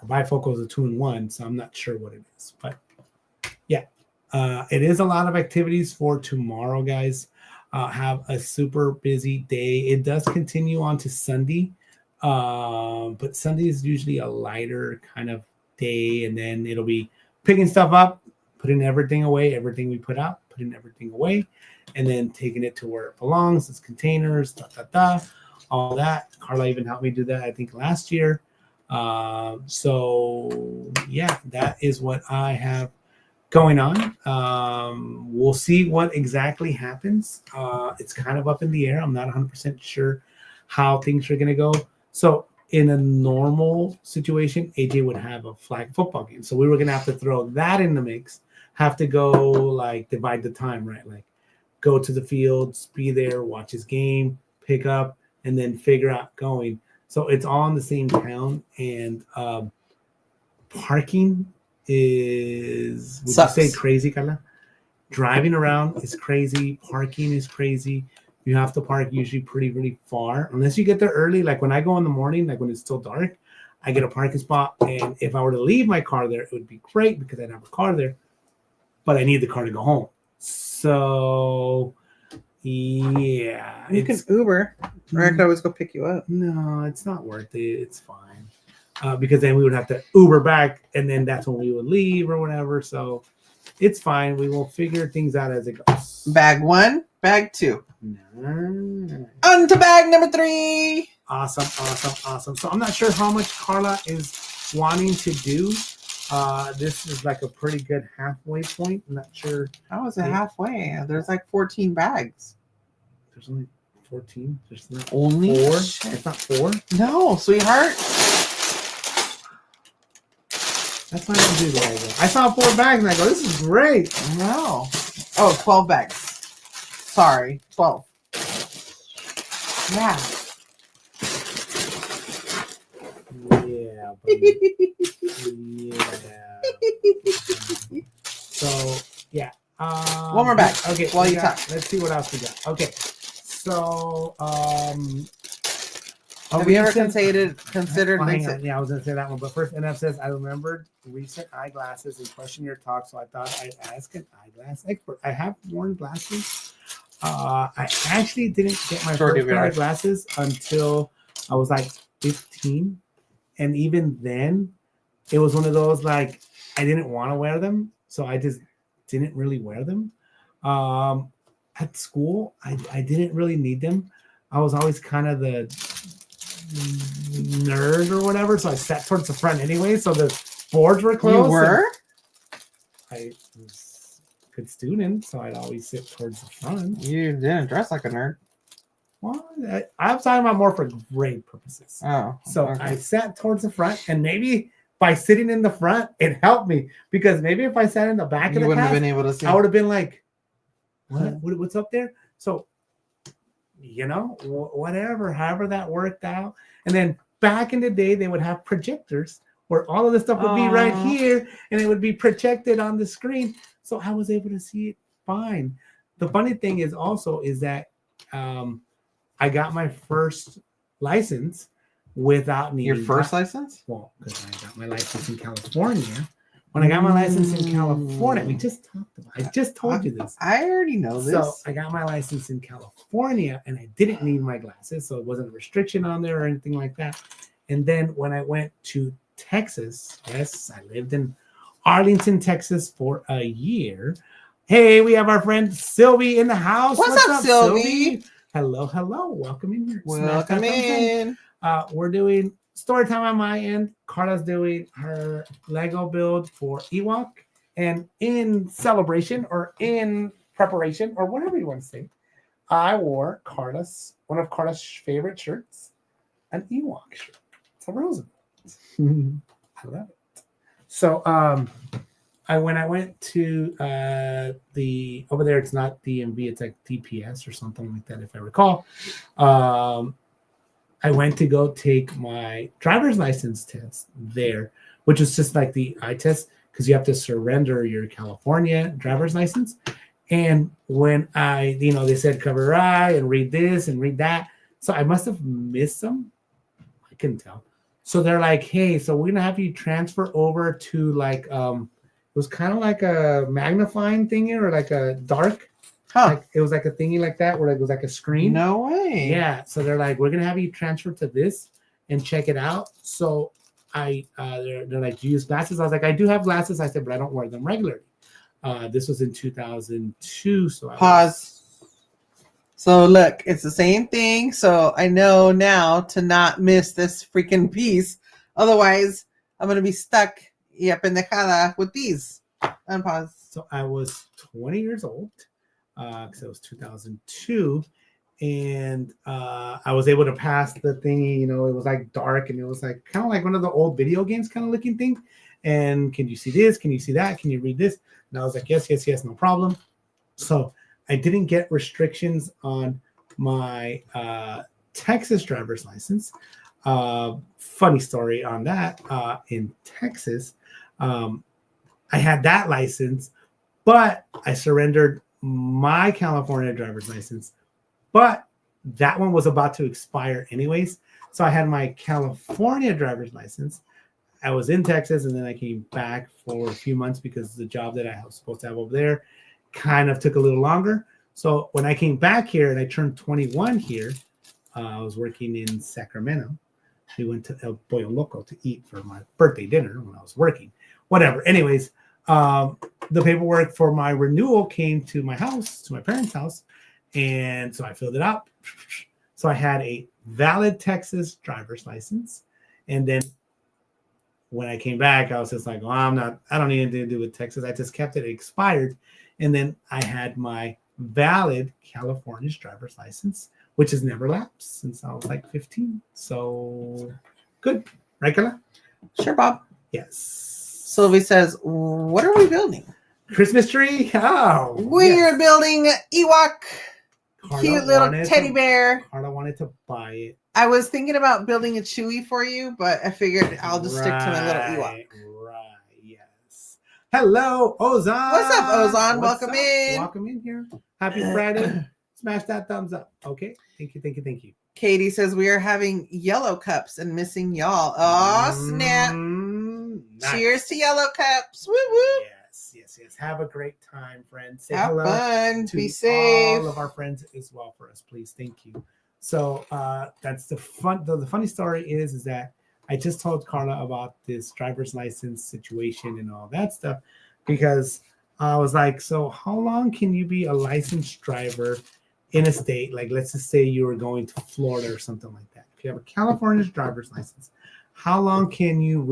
bifocal is a 2-in-1, so I'm not sure what it is. But yeah, it is a lot of activities for tomorrow, guys. Have a super busy day. It does continue on to Sunday, but Sunday is usually a lighter kind of day, and then it'll be picking stuff up, putting everything away, everything we put out, putting everything away, and then taking it to where it belongs. It's containers, all that. Karla even helped me do that, I think, last year. So yeah, that is what I have going on. We'll see what exactly happens. It's kind of up in the air. I'm not 100% sure how things are going to go. So in a normal situation, AJ would have a flag football game. So we were going to have to throw that in the mix, have to go like divide the time, right? Like go to the fields, be there, watch his game, pick up, and then figure out going. So it's all in the same town, and parking is, would sucks. You say crazy, Karla? Driving around is crazy. Parking is crazy. You have to park usually pretty far. Unless you get there early. Like when I go in the morning, like when it's still dark, I get a parking spot, and if I were to leave my car there, it would be great because I'd have a car there, but I need the car to go home. So, yeah. You can Uber, or I could always go pick you up. No, it's not worth it. It's fine. Because then we would have to Uber back, and then that's when we would leave or whatever. So it's fine. We will figure things out as it goes. Bag 1, bag 2. Nice. On to bag number 3. Awesome. So I'm not sure how much Karla is wanting to do. This is like a pretty good halfway point. I'm not sure. How is it halfway? There's like 14 bags. There's only 14. There's not Only 4. shit. It's not 4. No, sweetheart. That's not what I do, guys. I saw 4 bags and I go, this is great. No. Oh, 12 bags. Sorry, 12. Yeah. Yeah, buddy. Yeah. So, yeah. One more bag. Okay. While you talk. Let's see what else we got. Okay. So, have you ever considered hang on. Yeah, I was going to say that one. But first, NF says, I remembered recent eyeglasses and question your talk, so I thought I'd ask an eyeglass expert. I have worn glasses. I actually didn't get my first pair of glasses until I was like 15. And even then, it was one of those, like, I didn't want to wear them, so I just didn't really wear them. At school, I didn't really need them. I was always kind of the nerd or whatever, so I sat towards the front anyway, so the boards were closed. You were? I was a good student, so I'd always sit towards the front. You didn't dress like a nerd. Well, I'm talking about more for grade purposes. Oh. So okay. I sat towards the front, and maybe by sitting in the front, it helped me, because maybe if I sat in the back of the wouldn't class, have been able to see. I would have been like, what's up there? So, you know, whatever, however that worked out. And then back in the day, they would have projectors where all of this stuff would be right here, and it would be projected on the screen. So I was able to see it fine. The funny thing is that I got my first license without needing. Your first license? Well, because I got my license in California. When I got my license in California, we just talked about it. I just told you this. I already know this. So I got my license in California, and I didn't need my glasses, so it wasn't a restriction on there or anything like that. And then when I went to Texas, yes, I lived in Arlington, Texas for a year. Hey, we have our friend Sylvie in the house. What's up, Sylvie? Hello. Welcome in here. Welcome in. We're doing story time on my end. Karla's doing her Lego build for Ewok. And in celebration or in preparation or whatever you want to say, I wore one of Karla's favorite shirts, an Ewok shirt. It's a Roosevelt. I love it. So when I went to the over there, it's not DMV, it's like DPS or something like that, if I recall. I went to go take my driver's license test there, which is just like the eye test, because you have to surrender your California driver's license. And when they said cover your eye and read this and read that. So I must have missed some. I couldn't tell. So they're like, hey, so we're going to have you transfer over to like, it was kind of like a magnifying thingy or like a dark. Like, it was like a thingy like that where it was like a screen. No way. Yeah. So they're like, we're going to have you transfer to this and check it out. So they're like, do you use glasses? I was like, I do have glasses. I said, but I don't wear them regularly. This was in 2002. So Pause. So look, it's the same thing. So I know now to not miss this freaking piece. Otherwise, I'm going to be stuck pendejada with these. Unpause. So I was 20 years old. Because it was 2002, and I was able to pass the thingy. It was like dark, and it was like kind of like one of the old video games kind of looking thing. And can you see this? Can you see that? Can you read this? And I was like, yes, no problem. So I didn't get restrictions on my Texas driver's license. Funny story on that. In Texas, I had that license, but I surrendered my California driver's license, but that one was about to expire anyways. So I had my California driver's license. I was in Texas, and then I came back for a few months because the job that I was supposed to have over there kind of took a little longer. So when I came back here and I turned 21 here, I was working in Sacramento. We went to El Pollo Loco to eat for my birthday dinner when I was working. Whatever. Anyways, the paperwork for my renewal came to my house, to my parents' house, and so I filled it out. So I had a valid Texas driver's license, and then when I came back, I was just like, well, I don't need anything to do with Texas. I just kept it expired. And then I had my valid California driver's license, which has never lapsed since I was like 15. So good. Right, Karla? Sure, Bob. Yes. Sylvie says, what are we building? Christmas tree? Oh. We're building Ewok. Karla Cute little teddy bear. Karla wanted to buy it. I was thinking about building a Chewy for you, but I figured I'll just stick to my little Ewok. Right, yes. Hello, Ozan. What's up, Ozan? Welcome in. Welcome in here. Happy Friday. Smash that thumbs up. Okay. Thank you. Katie says we are having yellow cups and missing y'all. Oh, snap. Nice. Cheers to yellow cups. Woo woo. Yes. Have a great time, friends. Say Have hello fun. to Be safe. all of our friends as well for us, please. Thank you. So that's the fun. The funny story is that I just told Karla about this driver's license situation and all that stuff because I was like, so how long can you be a licensed driver in a state? Like, let's just say you were going to Florida or something like that. If you have a California driver's license, how long can you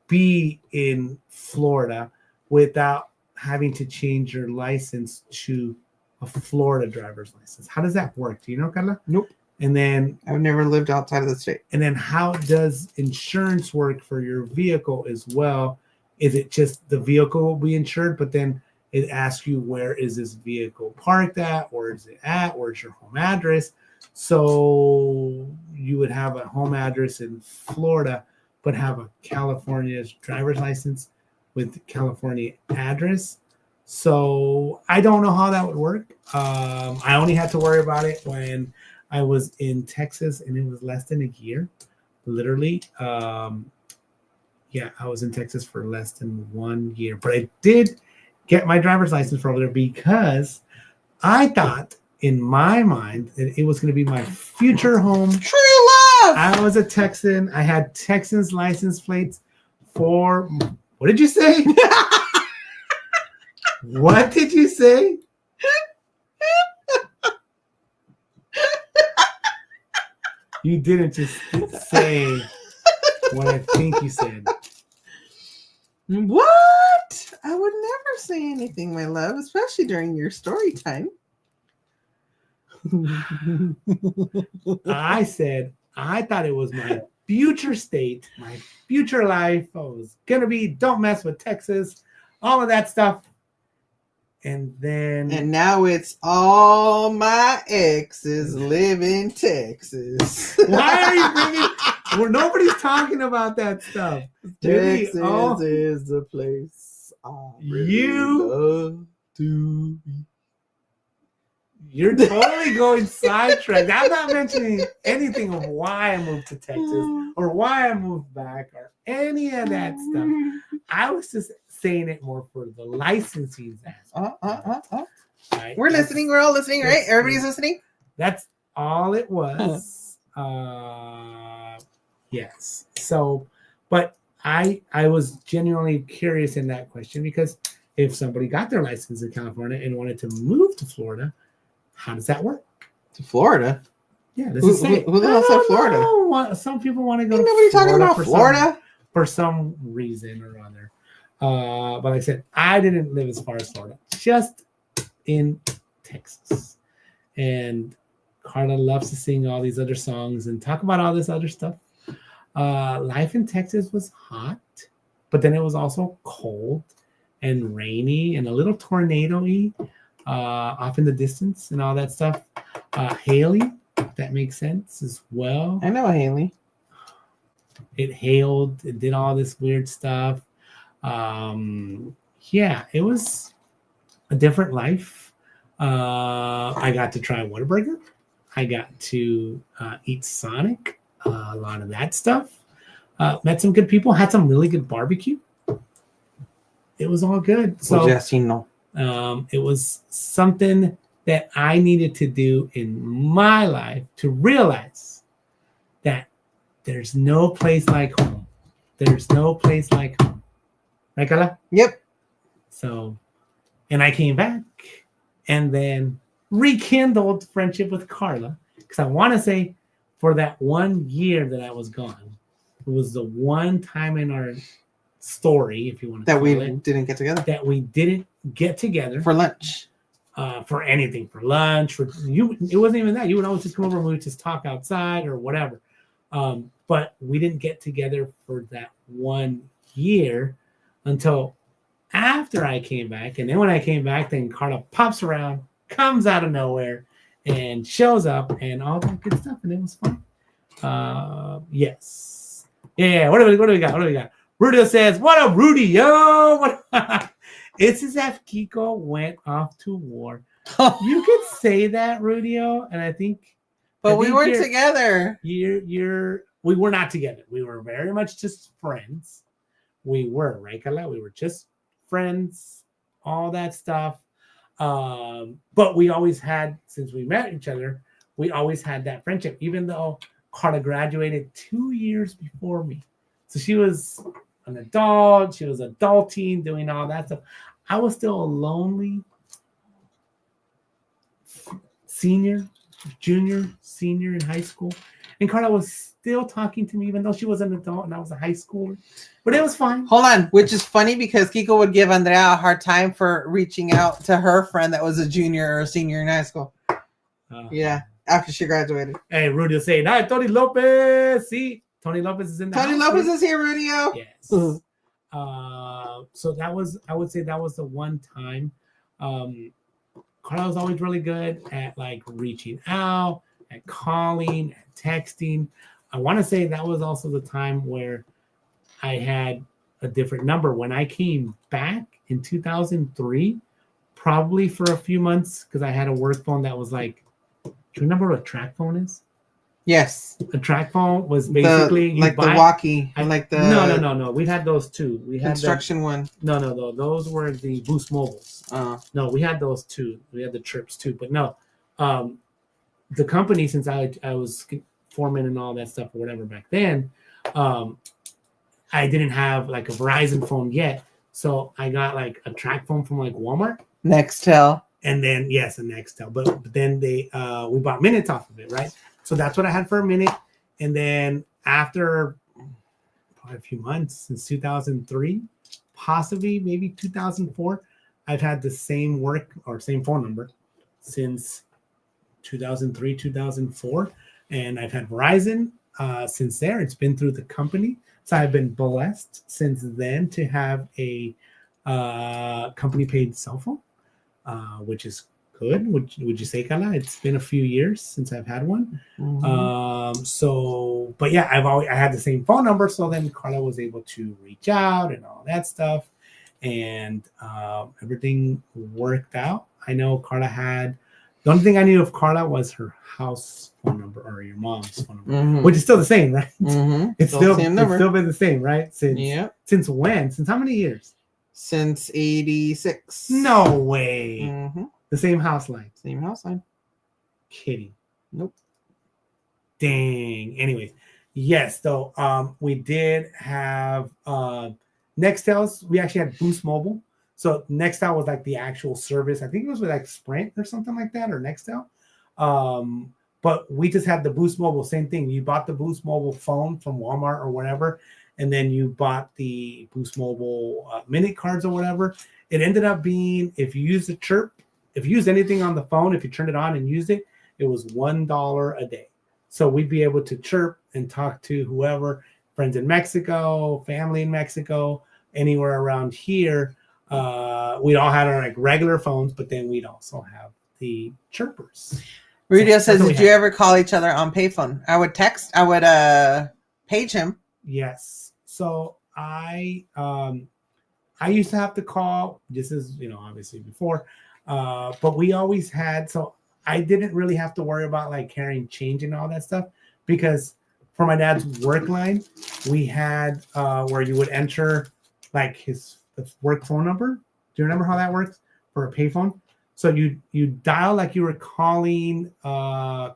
be in Florida without having to change your license to a Florida driver's license? How does that work? Do you know, Karla? Nope. And then I've never lived outside of the state. And then how does insurance work for your vehicle as well? Is it just the vehicle will be insured, but then it asks you where is this vehicle parked at, where is it at, where's your home address? So you would have a home address in Florida, but have a California driver's license with California address. So I don't know how that would work. I only had to worry about it when I was in Texas, and it was less than a year, literally. I was in Texas for less than 1 year, but I did get my driver's license for over there because I thought in my mind that it was going to be my future home. True love. I was a Texan. I had Texans license plates for, what did you say? What did you say? You didn't just say what I think you said. What? I would never say anything, my love, especially during your story time. I said I thought it was my future state, my future life. I was gonna be, don't mess with Texas, all of that stuff. And now it's all my exes live in Texas. Why are you bringing? Well, nobody's talking about that stuff. Texas is the place I really love to be. You're totally going sidetracked. I'm not mentioning anything of why I moved to Texas or why I moved back or any of that stuff. I was just saying it more for the licensing aspect. Right? We're listening. We're all listening, right? Everybody's listening? That's all it was. Yes. So, but I was genuinely curious in that question because if somebody got their license in California and wanted to move to Florida, how does that work? To Florida? Yeah. Who the hell said Florida? Know. Some people want to go to Nobody Florida talking about Florida? For some reason or other. But like I said, I didn't live as far as Florida, just in Texas. And Karla loves to sing all these other songs and talk about all this other stuff. Life in Texas was hot, but then it was also cold and rainy and a little tornado-y off in the distance and all that stuff. Haley, if that makes sense as well. I know Haley. It hailed, it did all this weird stuff. It was a different life. I got to try Whataburger. I got to eat Sonic, a lot of that stuff. Met some good people, had some really good barbecue. It was all good. So it was something that I needed to do in my life to realize that there's no place like home. There's no place like home. Right, Karla? Yep. So, and I came back and then rekindled friendship with Karla, because I want to say for that 1 year that I was gone, it was the one time in our story, if you want to that call we it, didn't get together, that we didn't get together for lunch, for anything, for lunch, for you. It wasn't even that. You would always just come over and we would just talk outside or whatever. But we didn't get together for that 1 year until after I came back. And then when I came back, then Karla pops around, comes out of nowhere, and shows up and all that good stuff. And it was fun. Yes. Yeah. What do we got? Rudy says, "What up, Rudy? Yo, what?" It's as if Kiko went off to war. You could say that, Rudio, and I think. But we weren't together. We were not together. We were very much just friends. We were, right, Karla? We were just friends, all that stuff. But we always had, since we met each other, we always had that friendship, even though Karla graduated 2 years before me. So she was an adult. She was adulting, doing all that stuff. I was still a lonely junior, senior in high school. And Karla was still talking to me, even though she was an adult and I was a high schooler. But it was fine. Hold on, which is funny because Kiko would give Andrea a hard time for reaching out to her friend that was a junior or a senior in high school. Yeah, after she graduated. Hey, Rudy was saying, "Hi, Tony Lopez." See, Tony Lopez is in the Tony house. Lopez is here, Rudio. Yes. So that was, I would say that was the one time. Karla was always really good at like reaching out, at calling, at texting. I want to say that was also the time where I had a different number. When I came back in 2003, probably for a few months, because I had a work phone that was like, do you remember what a track phone is? Yes. A track phone was basically the walkie. No. We had those too. We had construction one. No. Those were the Boost Mobiles. No, we had those too. We had the Trips too. But no, the company, since I was foreman and all that stuff or whatever back then, I didn't have like a Verizon phone yet. So I got like a track phone from like Walmart. Nextel. And then, yes, a Nextel. But then we bought minutes off of it, right? So that's what I had for a minute. And then after probably a few months, since 2003, possibly maybe 2004, I've had the same phone number since 2003, 2004. And I've had Verizon since there. It's been through the company. So I've been blessed since then to have a company paid cell phone, which is good. Would you say, Karla? It's been a few years since I've had one. Mm-hmm. But yeah, I had the same phone number. So then Karla was able to reach out and all that stuff, and everything worked out. I know Karla had, the only thing I knew of Karla was her house phone number, or your mom's phone number, mm-hmm. which is still the same, right? Mm-hmm. It's still been the same, right? Since when? Since how many years? Since 86. No way. Mm-hmm. The same house line. Same house line. Kidding. Nope. Dang. Anyways, yes, though, we did have Nextels. We actually had Boost Mobile. So Nextel was like the actual service. I think it was with like Sprint or something like that, or Nextel. But we just had the Boost Mobile, same thing. You bought the Boost Mobile phone from Walmart or whatever, and then you bought the Boost Mobile minute cards or whatever. It ended up being, if you used the chirp, if you used anything on the phone, if you turned it on and used it, it was $1 a day. So we'd be able to chirp and talk to whoever, friends in Mexico, family in Mexico, anywhere around here. We'd all had our like regular phones, but then we'd also have the chirpers. Rudio says, did you ever call each other on payphone? I would page him. Yes. So I used to have to call, just as, obviously before, but we always had, so I didn't really have to worry about like carrying change and all that stuff because for my dad's work line, we had where you would enter like his work phone number. Do you remember how that works for a payphone? So you dial like you were calling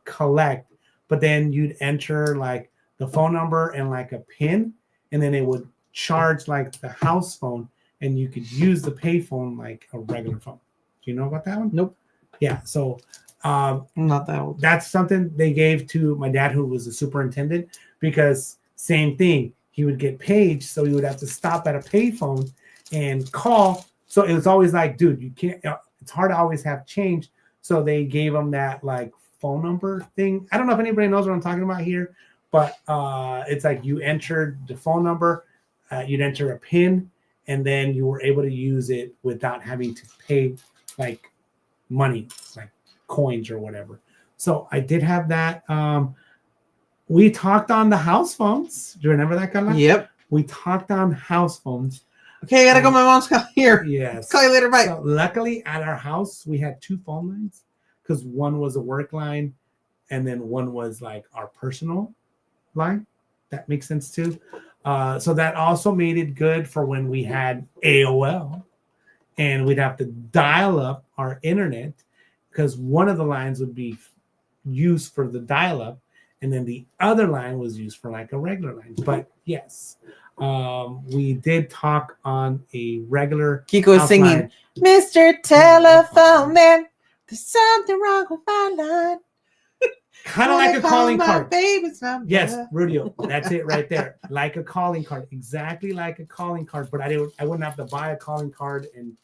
collect, but then you'd enter like the phone number and like a PIN, and then it would charge like the house phone, and you could use the payphone like a regular phone. Do you know about that one? Nope. Yeah. So I'm not that old. that's something they gave to my dad, who was a superintendent, because same thing. He would get paged, so he would have to stop at a payphone and call. So it was always like, dude, you can't. It's hard to always have change. So they gave him that like phone number thing. I don't know if anybody knows what I'm talking about here, but it's like you entered the phone number, you'd enter a PIN, and then you were able to use it without having to pay like money, like coins or whatever. So I did have that. We talked on the house phones. Do you remember that, Karla? Yep. We talked on house phones. Okay, I gotta go. My mom's calling here. Yes. Call you later. Bye. So luckily, at our house, we had 2 phone lines because one was a work line, and then one was like our personal line. That makes sense too. So that also made it good for when we had AOL, and we'd have to dial up our internet because one of the lines would be used for the dial up, and then the other line was used for like a regular line. But yes. We did talk on a regular. Kiko is singing, Mr. Telephone Man, there's something wrong with my line. Kind of like a calling card. Baby's number. Yes, Rudio, that's it right there. Like a calling card, exactly like a calling card. But I wouldn't have to buy a calling card and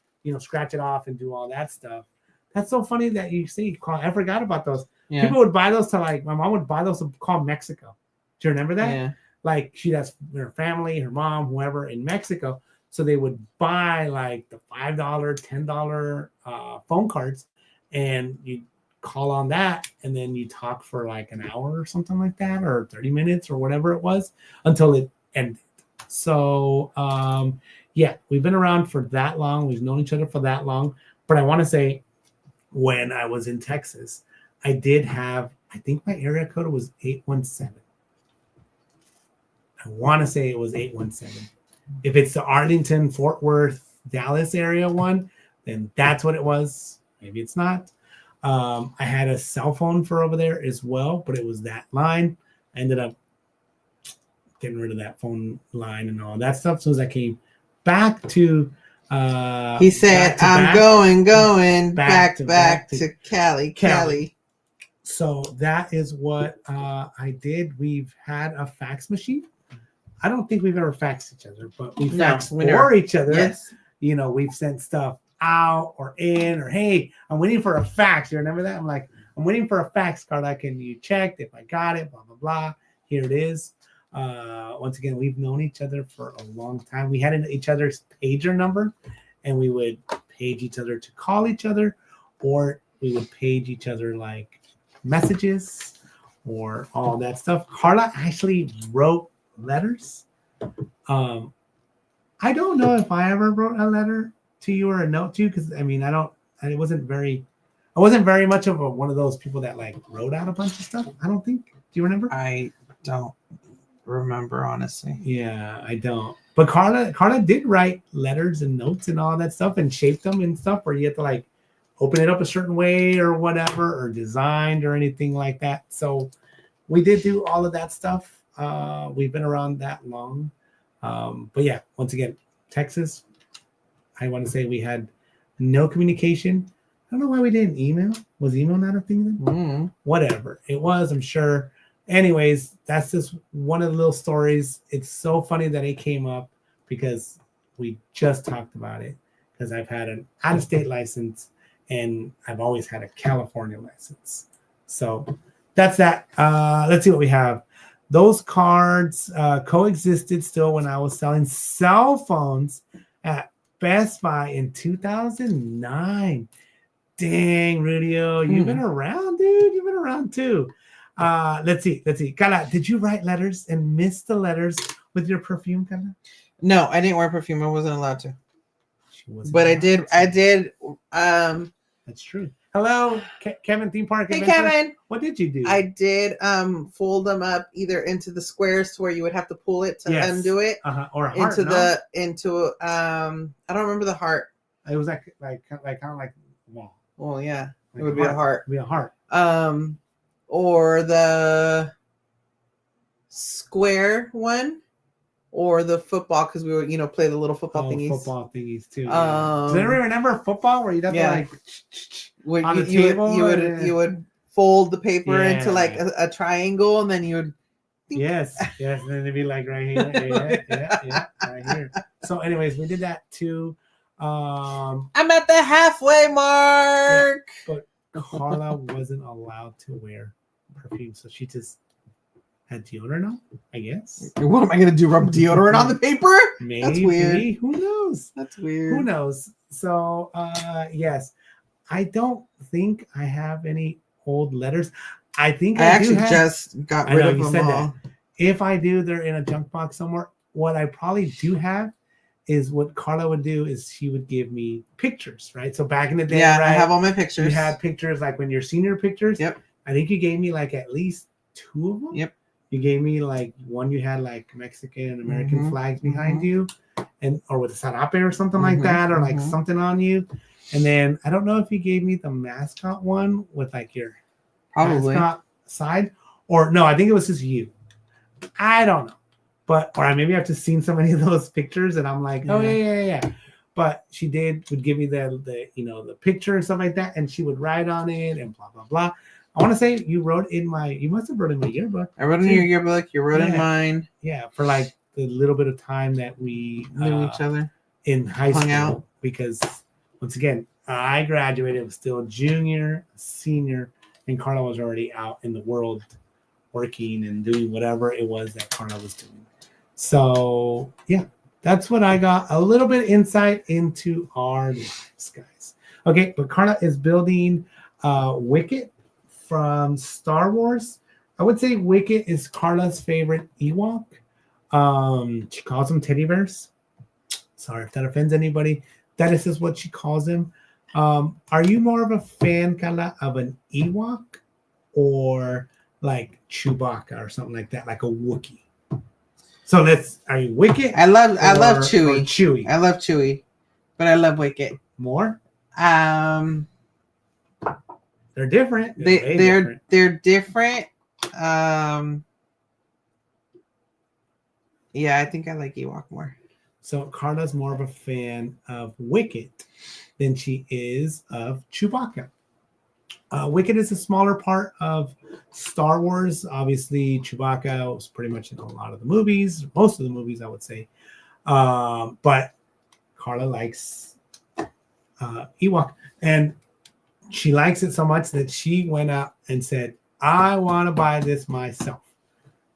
scratch it off and do all that stuff. That's so funny that you see. I forgot about those. Yeah. People would buy those to my mom would buy those to call Mexico. Do you remember that? Yeah. Like she has her family, her mom, whoever in Mexico. So they would buy like the $5, $10 phone cards, and you call on that, and then you talk for like an hour or something like that, or 30 minutes or whatever it was until it ended. So yeah, we've been around for that long. We've known each other for that long. But I want to say, when I was in Texas, I did have, I think my area code was 817. I want to say it was 817. If it's the Arlington, Fort Worth, Dallas area one, then that's what it was. Maybe it's not. I had a cell phone for over there as well, but it was that line. I ended up getting rid of that phone line and all that stuff. So as I came back to he said, I'm going back to Cali. So that is what I did. We've had a fax machine. I don't think we've ever faxed each other, but we faxed for each other. Yes. We've sent stuff out or in, or hey, I'm waiting for a fax. You remember that? I'm like, I'm waiting for a fax, Karla. Can you check if I got it? Blah, blah, blah. Here it is. Once again, we've known each other for a long time. We had each other's pager number, and we would page each other to call each other, or we would page each other like messages or all that stuff. Karla actually wrote letters. I don't know if I ever wrote a letter to you or a note to you, because I wasn't very much of one of those people that like wrote out a bunch of stuff. I don't think. Do you remember? I don't remember, honestly. Yeah, I don't. But Karla did write letters and notes and all that stuff and shape them and stuff, where you have to like open it up a certain way or whatever, or designed or anything like that. So we did do all of that stuff. We've been around that long. But yeah, once again, Texas, I want to say we had no communication. I don't know why we didn't email. Was email not a thing then? Mm-hmm. Whatever. It was, I'm sure. Anyways, that's just one of the little stories. It's so funny that it came up because we just talked about it, because I've had an out-of-state license and I've always had a California license. So that's that. Let's see what we have. Those cards coexisted still when I was selling cell phones at Best Buy in 2009. Dang, Rudio, you've been around, dude. You've been around too. Let's see. Karla, did you write letters and miss the letters with your perfume, Karla? No, I didn't wear perfume. I wasn't allowed to. She wasn't but allowed I did. That's true. Hello, Kevin, Theme Park Hey, Adventures. Kevin. What did you do? I did fold them up either into the squares to where you would have to pull it to undo it, or a heart, into I don't remember the heart. It was like kind of like wall. Well, yeah, Like it would be a heart. It would be a heart. Or the square one, or the football, because we would play the little football thingies. Football thingies too. Yeah. Does anybody remember football where you'd have to like on the table? You would fold the paper into like a triangle, and then you would. Yes, and then it'd be like right here, yeah, right here. So, anyways, we did that too. I'm at the halfway mark. Yeah, but Karla wasn't allowed to wear perfume, so she just had deodorant on, I guess. What am I gonna do? Rub deodorant on the paper? Maybe. That's weird. Who knows? That's weird. Who knows? So, yes, I don't think I have any old letters. I think I actually just got rid of them all. That. If I do, they're in a junk box somewhere. What I probably do have is what Karla would do is she would give me pictures, right? So back in the day, right, I have all my pictures. You had pictures like when your senior pictures. Yep. I think you gave me like at least 2 of them. Yep. You gave me like one you had like Mexican and American flags behind you, or with a sarape or something like that, or like something on you. And then I don't know if you gave me the mascot one with like your mascot side, or no, I think it was just you. I don't know, or maybe I've just seen so many of those pictures and I'm like, oh yeah. But she would give me the picture and stuff like that, and she would write on it and blah blah blah. I want to say you must have wrote in my yearbook. I wrote in your yearbook. You wrote in mine. Yeah, for like the little bit of time that we knew each other in high school. Out. Because once again, I graduated. It was still junior, senior, and Karla was already out in the world working and doing whatever it was that Karla was doing. So yeah, that's what I got. A little bit insight into our lives, guys. Okay, but Karla is building Wicket from Star Wars. I would say Wicket is Karla's favorite Ewok. She calls them teddy bears. Sorry if that offends anybody. That is just what she calls them. Are you more of a fan, Karla, of an Ewok or like Chewbacca or something like that, like a Wookiee? So are you Wicket? I love Chewie. Chewie. I love Chewie, but I love Wicket more. They're different. They're different. Yeah, I think I like Ewok more. So Karla's more of a fan of Wicket than she is of Chewbacca. Wicket is a smaller part of Star Wars. Obviously, Chewbacca was pretty much in a lot of the movies, most of the movies, I would say. But Karla likes Ewok, and she likes it so much that she went out and said, I want to buy this myself.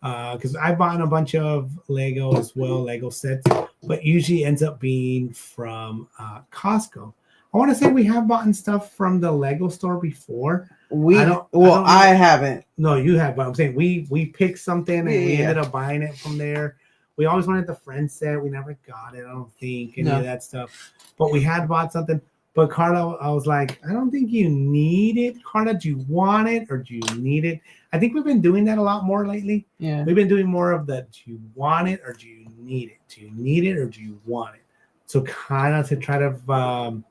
Because I bought a bunch of Lego as well, Lego sets, but usually ends up being from Costco. I want to say we have bought stuff from the Lego store before. I haven't. No, you have, but I'm saying we picked something and we ended up buying it from there. We always wanted the friend set. We never got it, I don't think, any of that stuff. But we had bought something. But Karla, I was like, I don't think you need it. Karla, do you want it or do you need it? I think we've been doing that a lot more lately. Yeah. We've been doing more of the, do you want it or do you need it? Do you need it or do you want it? So kind of to try to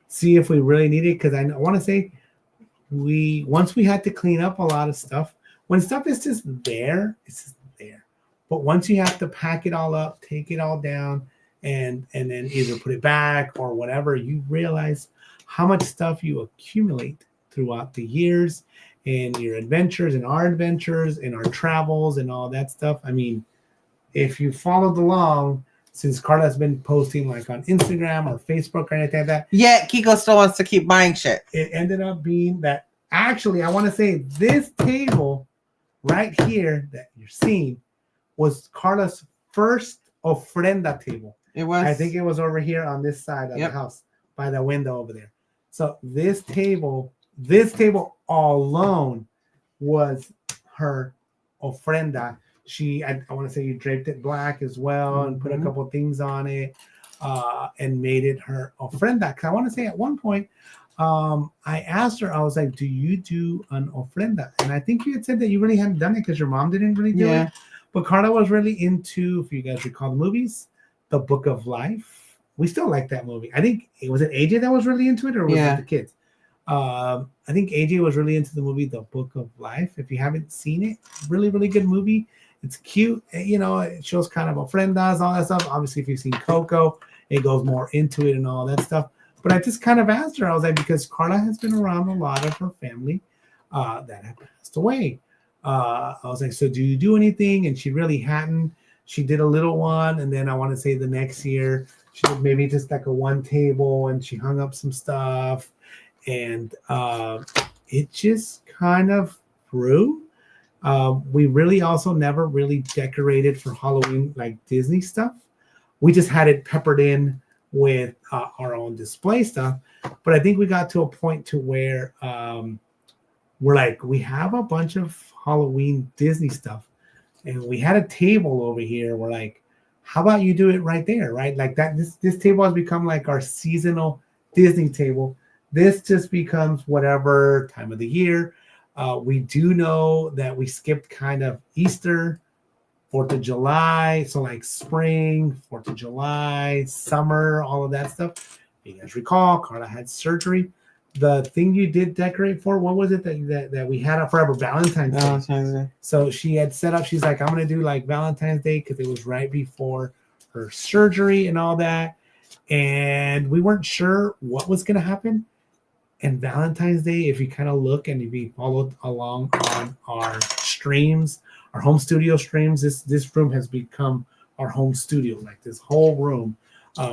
see if we really need it. Because I want to say once we had to clean up a lot of stuff, when stuff is just there, it's just there. But once you have to pack it all up, take it all down, and then either put it back or whatever, you realize how much stuff you accumulate throughout the years and your adventures and our adventures and our travels and all that stuff. I mean, if you followed along, since Karla's been posting like on Instagram or Facebook or anything like that. Yeah, Kiko still wants to keep buying shit. It ended up being that actually, I want to say this table right here that you're seeing was Karla's first ofrenda table. It was. I think it was over here on this side of the house by the window over there. So this table alone was her ofrenda. I want to say you draped it black as well and put a couple of things on it and made it her ofrenda. Because I want to say at one point, I asked her, I was like, do you do an ofrenda? And I think you had said that you really hadn't done it because your mom didn't really do it. But Karla was really into, if you guys recall the movies, The Book of Life. We still like that movie. I think, was it AJ that was really into it, or was it the kids? I think AJ was really into the movie The Book of Life. If you haven't seen it, really, really good movie. It's cute. You know, it shows kind of ofrendas, all that stuff. Obviously, if you've seen Coco, it goes more into it and all that stuff. But I just kind of asked her, I was like, because Karla has been around a lot of her family that have passed away. I was like, so do you do anything? And she really hadn't. She did a little one. And then I want to say the next year, she did maybe just like a one table and she hung up some stuff. And it just kind of grew. We really also never really decorated for Halloween like Disney stuff. We just had it peppered in with our own display stuff. But I think we got to a point to where we're like, we have a bunch of Halloween Disney stuff. And we had a table over here. We're like, how about you do it right there, right? Like that, this table has become like our seasonal Disney table. This just becomes whatever time of the year. We do know that we skipped kind of Easter, 4th of July. So like spring, 4th of July, summer, all of that stuff. If you guys recall, Karla had surgery. The thing you did decorate for, what was it that we had up forever? Valentine's Day. So she had set up, she's like, I'm going to do like Valentine's Day because it was right before her surgery and all that. And we weren't sure what was going to happen. And Valentine's Day, if you kind of look and if you followed along on our streams, our home studio streams, this room has become our home studio, like this whole room.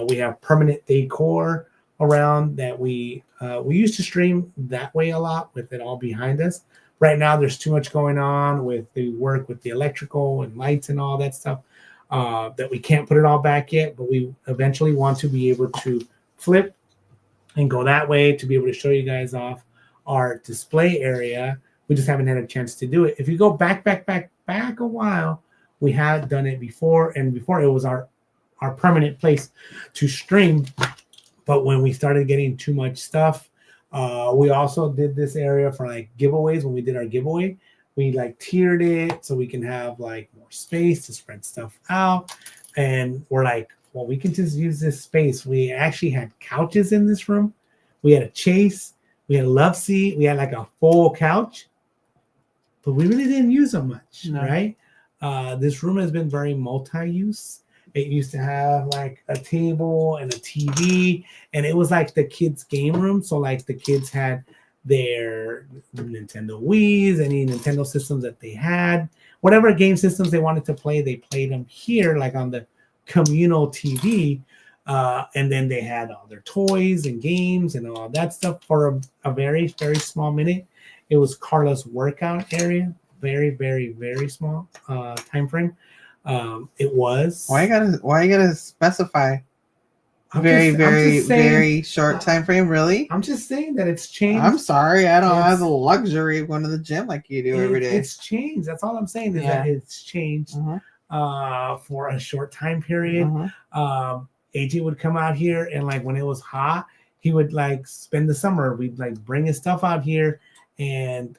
We have permanent decor around that we used to stream that way a lot with it all behind us. Right now, there's too much going on with the work with the electrical and lights and all that stuff that we can't put it all back yet, but we eventually want to be able to flip and go that way to be able to show you guys off our display area. We just haven't had a chance to do it. If you go back a while, we had done it before, and before it was our permanent place to stream. But when we started getting too much stuff, we also did this area for like giveaways. When we did our giveaway, we like tiered it so we can have like more space to spread stuff out. And we're like, well, we can just use this space. We actually had couches in this room. We had a chase. We had a love seat. We had like a full couch. But we really didn't use them much, right? This room has been very multi-use. It used to have like a table and a TV. And it was like the kids' game room. So like the kids had their Nintendo Wii's, any Nintendo systems that they had. Whatever game systems they wanted to play, they played them here, like on the communal TV, and then they had all their toys and games and all that stuff for a very, very small minute. It was Karla's workout area, very, very, very small time frame. It was. Why you gotta specify? Very short time frame. Really? I'm just saying that it's changed. I'm sorry, I don't have the luxury of going to the gym like you do every day. It's changed. That's all I'm saying is that it's changed. For a short time period. AJ would come out here, and like when it was hot, he would like spend the summer. We'd like bring his stuff out here, and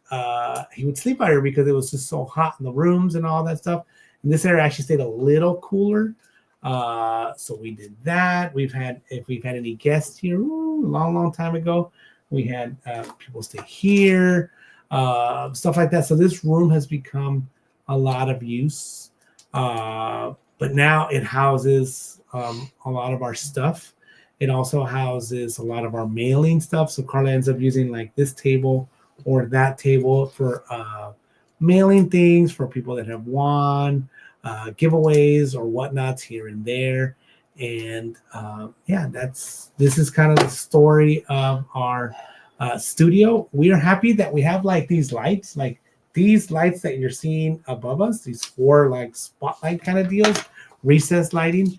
he would sleep out here because it was just so hot in the rooms and all that stuff. And this area actually stayed a little cooler. So we did that. If we've had any guests here, a long time ago, we had people stay here, stuff like that. So this room has become a lot of use. But now it houses a lot of our stuff. It also houses a lot of our mailing stuff. So Karla ends up using like this table or that table for mailing things for people that have won, giveaways or whatnots here and there. And this is kind of the story of our studio. We are happy that we have like these lights, that you're seeing above us, these 4 like spotlight kind of deals, recessed lighting.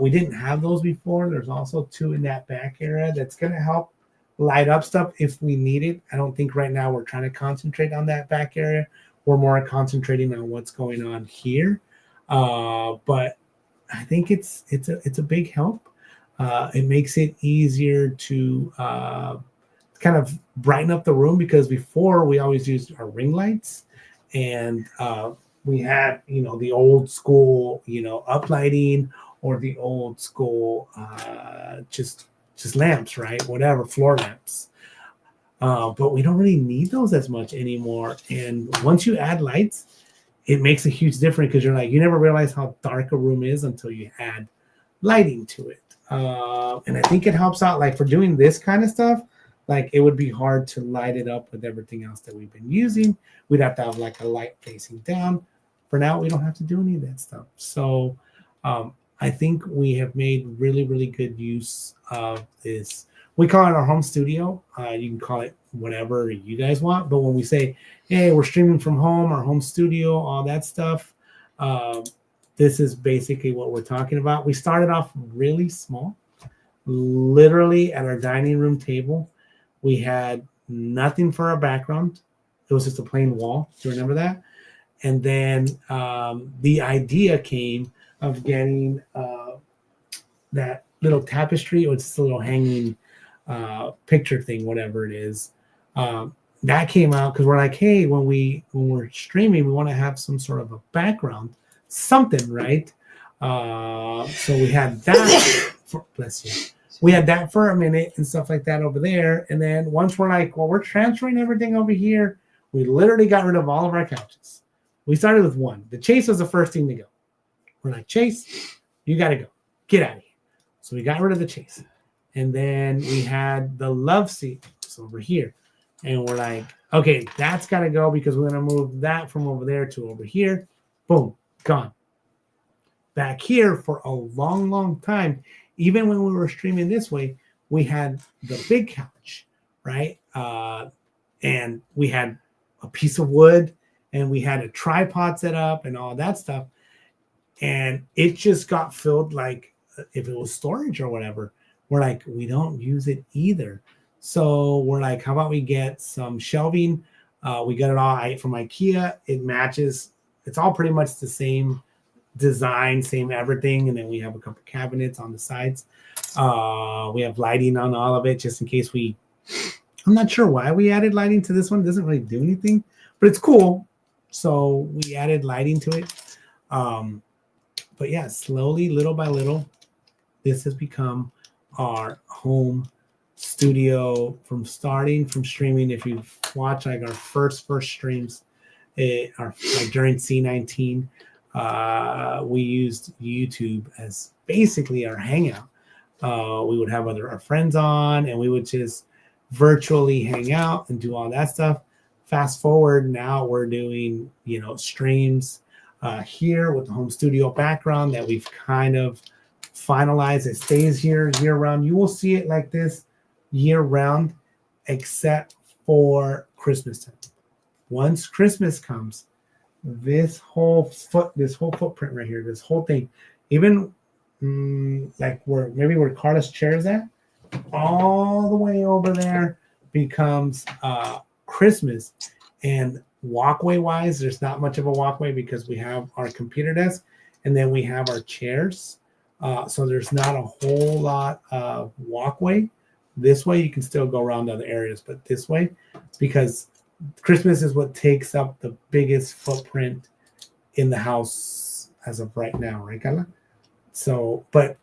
We didn't have those before. There's also 2 in that back area that's going to help light up stuff if we need it. I don't think right now we're trying to concentrate on that back area. We're more concentrating on what's going on here. But I think it's a big help. It makes it easier to kind of brighten up the room, because before we always used our ring lights, and we had, the old school, up lighting, or the old school just lamps, right? Whatever, floor lamps. But we don't really need those as much anymore. And once you add lights, it makes a huge difference, because you're like, you never realize how dark a room is until you add lighting to it. And I think it helps out, like for doing this kind of stuff, like it would be hard to light it up with everything else that we've been using. We'd have to have like a light facing down. For now, we don't have to do any of that stuff. So I think we have made really, really good use of this. We call it our home studio. You can call it whatever you guys want. But when we say, hey, we're streaming from home, our home studio, all that stuff, this is basically what we're talking about. We started off really small. Literally at our dining room table, we had nothing for our background. It was just a plain wall. Do you remember that? And then the idea came of getting that little tapestry, or it's a little hanging picture thing, whatever it is. That came out because we're like, hey, when we're streaming, we want to have some sort of a background, something, right? So we had that. Bless you. We had that for a minute and stuff like that over there. And then once we're like, well, we're transferring everything over here, we literally got rid of all of our couches. We started with one. The Chase was the first thing to go. We're like, Chase, you got to go. Get out of here. So we got rid of the Chase. And then we had the love seat over here. And we're like, okay, that's got to go, because we're going to move that from over there to over here. Boom, gone. Back here for a long, long time, even when we were streaming this way, we had the big couch, right? And we had a piece of wood, and we had a tripod set up and all that stuff. And it just got filled, like if it was storage or whatever. We're like, we don't use it either. So we're like, how about we get some shelving? We got it all from IKEA. It matches. It's all pretty much the same design, same everything. And then we have a couple cabinets on the sides. We have lighting on all of it, just in case I'm not sure why we added lighting to this one. It doesn't really do anything, but it's cool. So we added lighting to it. But yeah, slowly, little by little, this has become our home studio. From streaming, if you've watched like our first streams, like during C19, we used YouTube as basically our hangout. We would have our friends on, and we would just virtually hang out and do all that stuff. Fast forward, now we're doing streams here with the home studio background that we've kind of finalized. It stays here year round. You will see it like this year round, except for Christmas time. Once Christmas comes, this whole footprint right here, this whole thing, even like where Karla's chair is at, all the way over there becomes Christmas. And walkway wise, there's not much of a walkway because we have our computer desk and then we have our chairs. So there's not a whole lot of walkway. This way you can still go around other areas, but this way, because Christmas is what takes up the biggest footprint in the house as of right now, right, Karla? So, but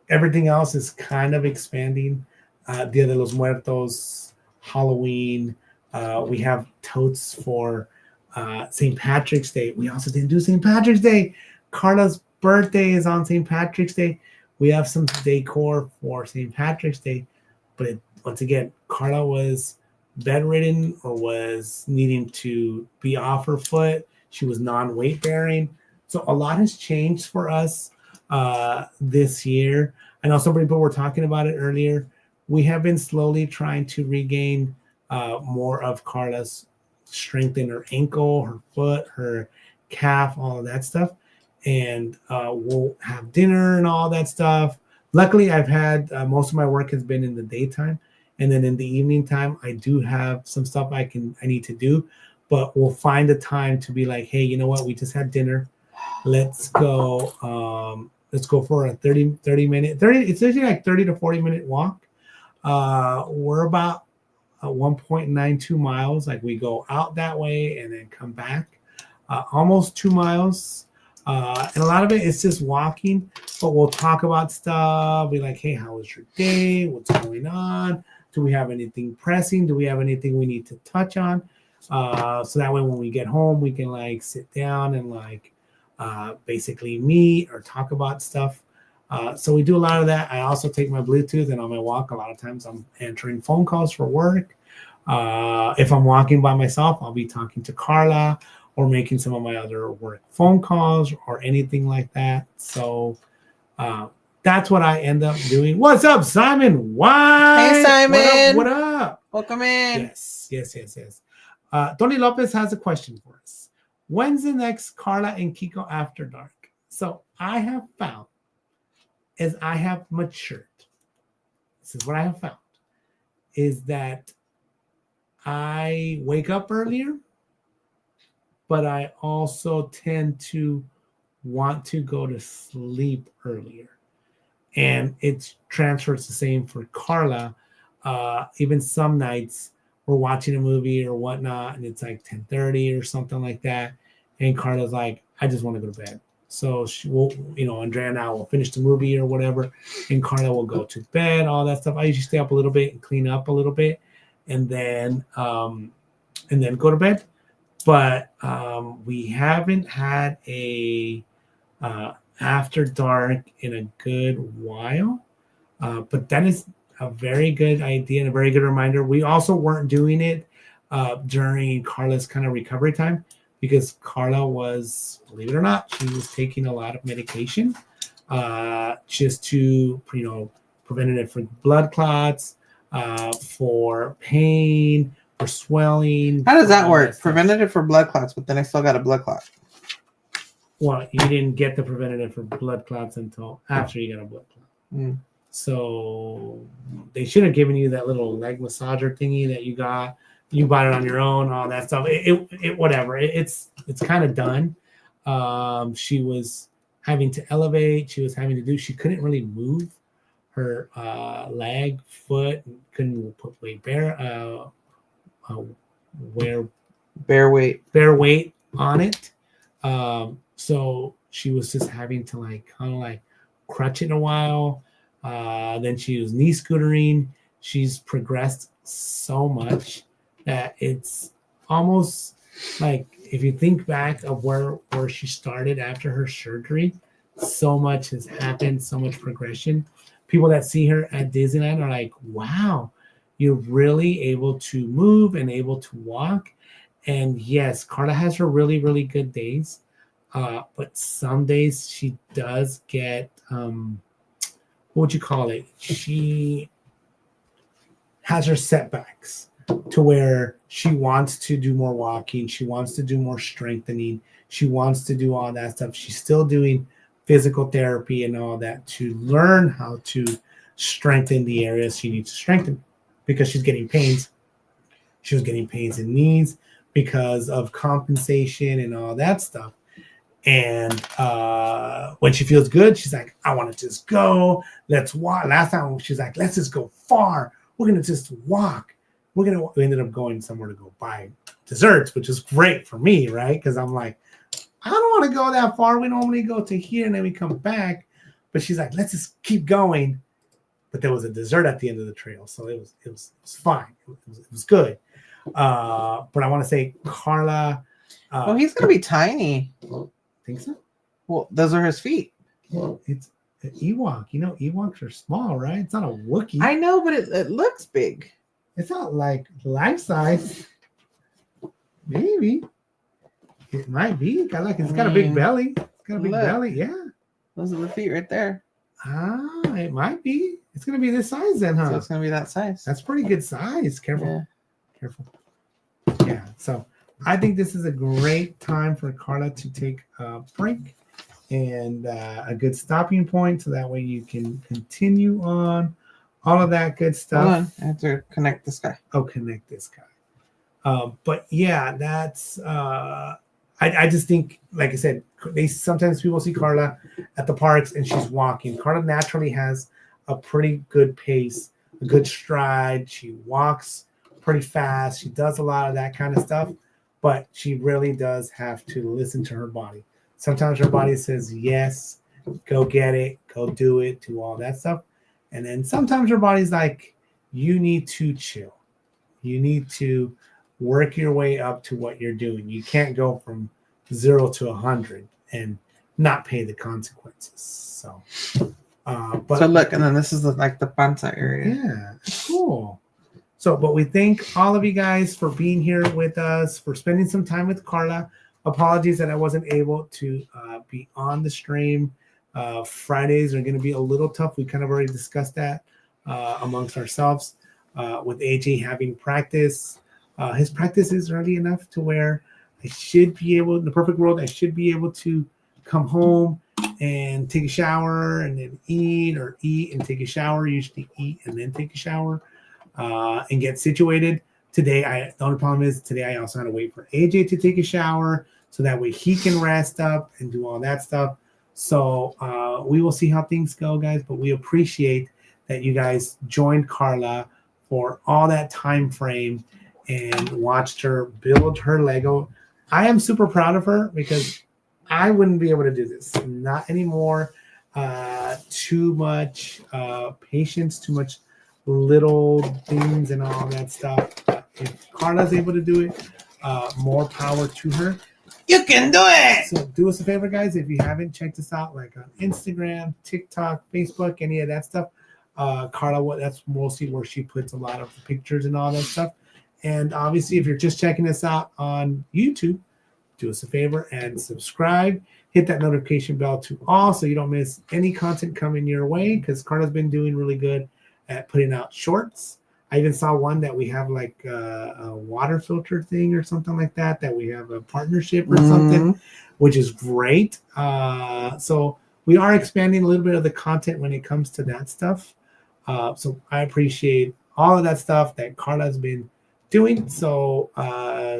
everything else is kind of expanding. Dia de los Muertos, Halloween. We have totes for St. Patrick's Day. We also didn't do St. Patrick's Day. Karla's birthday is on St. Patrick's Day. We have some decor for St. Patrick's Day. But once again, Karla was bedridden or was needing to be off her foot. She was non-weight bearing. So a lot has changed for us this year. I know some people were talking about it earlier. We have been slowly trying to regain more of Karla's strength in her ankle, her foot, her calf, all of that stuff. And we'll have dinner and all that stuff. Luckily, I've had most of my work has been in the daytime. And then in the evening time, I do have some stuff I need to do. But we'll find a time to be like, hey, you know what? We just had dinner. Let's go for a 30 minute. It's usually like 30 to 40 minute walk. We're about 1.92 miles. Like we go out that way and then come back, almost 2 miles. And a lot of it is just walking, but we'll talk about stuff. Be like, hey, how was your day? What's going on? Do we have anything pressing? Do we have anything we need to touch on? So that way when we get home, we can like sit down and like basically meet or talk about stuff. So we do a lot of that. I also take my Bluetooth, and on my walk, a lot of times I'm answering phone calls for work. If I'm walking by myself, I'll be talking to Karla or making some of my other work phone calls or anything like that. So that's what I end up doing. What's up, Simon? Why? Hey, Simon. What up? Welcome in. Yes. Tony Lopez has a question for us. When's the next Karla and Kiko After Dark? So I have found, as I have matured, this is what I have found, is that I wake up earlier, but I also tend to want to go to sleep earlier. And it transfers the same for Karla. Even some nights we're watching a movie or whatnot, and it's like 10:30 or something like that. And Karla's like, I just want to go to bed. So she will, Andrea and I will finish the movie or whatever, and Karla will go to bed, all that stuff. I usually stay up a little bit and clean up a little bit, and then go to bed. But we haven't had a after dark in a good while. But that is a very good idea and a very good reminder. We also weren't doing it during Karla's kind of recovery time, because Karla was, believe it or not, she was taking a lot of medication just to, prevent it from blood clots, for pain, for swelling. How does that work? Preventative for blood clots, but then I still got a blood clot. Well, you didn't get the preventative for blood clots until after you got a blood clot. Mm. So they should have given you that little leg massager thingy that you got. You bought it on your own, all that stuff. It whatever. It's kind of done. She was having to elevate. She she couldn't really move her leg, foot, couldn't put bare weight on it. So she was just having to kind of crutch it a while. Then she was knee scootering. She's progressed so much that it's almost like, if you think back of where she started after her surgery, so much has happened, so much progression. People that see her at Disneyland are like, wow, you're really able to move and able to walk. And yes, Karla has her really, really good days. But some days she does get, what would you call it? She has her setbacks to where she wants to do more walking. She wants to do more strengthening. She wants to do all that stuff. She's still doing physical therapy and all that to learn how to strengthen the areas she needs to strengthen, because she's getting pains. She was getting pains in knees because of compensation and all that stuff. And when she feels good, she's like, I want to just go. Let's walk. Last time she's like, let's just go far. We're going to just walk. We ended up going somewhere to go buy desserts, which is great for me, right? Because I'm like, I don't want to go that far. We normally go to here and then we come back. But she's like, let's just keep going. But there was a dessert at the end of the trail. So it was fine. It was good. But I want to say Karla. Well, he's going to be tiny. Think so? Well, those are his feet. Well, it's an Ewok. Ewoks are small, right? It's not a Wookiee. I know, but it looks big. It's not like life size. Maybe. It might be. It's got a big belly. It's got a big belly. Yeah. Those are the feet right there. It might be. It's going to be this size then, huh? So it's going to be that size. That's pretty good size. Careful. Yeah. Careful. Yeah. So I think this is a great time for Karla to take a break and a good stopping point, so that way you can continue on all of that good stuff. Hold on. I have to connect this guy. Oh, connect this guy. But yeah, that's I just think, like I said, sometimes people see Karla at the parks and she's walking. Karla naturally has a pretty good pace a good stride. She walks pretty fast. She does a lot of that kind of stuff, but she really does have to listen to her body. Sometimes her body says, yes, go get it, go do it, do all that stuff. And then sometimes her body's like, you need to chill. You need to work your way up to what you're doing. You can't go from 0 to 100 and not pay the consequences. So, but so look, and then this is like the panza area. Yeah, cool. So, but we thank all of you guys for being here with us, for spending some time with Karla. Apologies that I wasn't able to be on the stream. Fridays are going to be a little tough. We kind of already discussed that amongst ourselves with AJ having practice. His practice is early enough to where I should be able, in the perfect world, I should be able to come home and take a shower and then eat, or eat and take a shower. Usually eat and then take a shower and get situated. Today, the only problem is today I also had to wait for AJ to take a shower so that way he can rest up and do all that stuff. So we will see how things go, guys. But we appreciate that you guys joined Karla for all that time frame and watched her build her Lego. I am super proud of her because I wouldn't be able to do this. Not anymore. Too much patience, too much little things and all that stuff. If Karla's able to do it, more power to her. You can do it. So do us a favor, guys. If you haven't checked us out, like on Instagram, TikTok, Facebook, any of that stuff, Karla, that's mostly where she puts a lot of the pictures and all that stuff. And obviously, if you're just checking us out on YouTube, do us a favor and subscribe. Hit that notification bell to all so you don't miss any content coming your way, because Karla's been doing really good at putting out shorts. I even saw one that we have like a water filter thing or something like that we have a partnership or something, which is great. So we are expanding a little bit of the content when it comes to that stuff. So I appreciate all of that stuff that Karla's been doing. So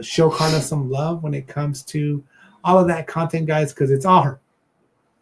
show Karla some love when it comes to all of that content, guys, because it's all her.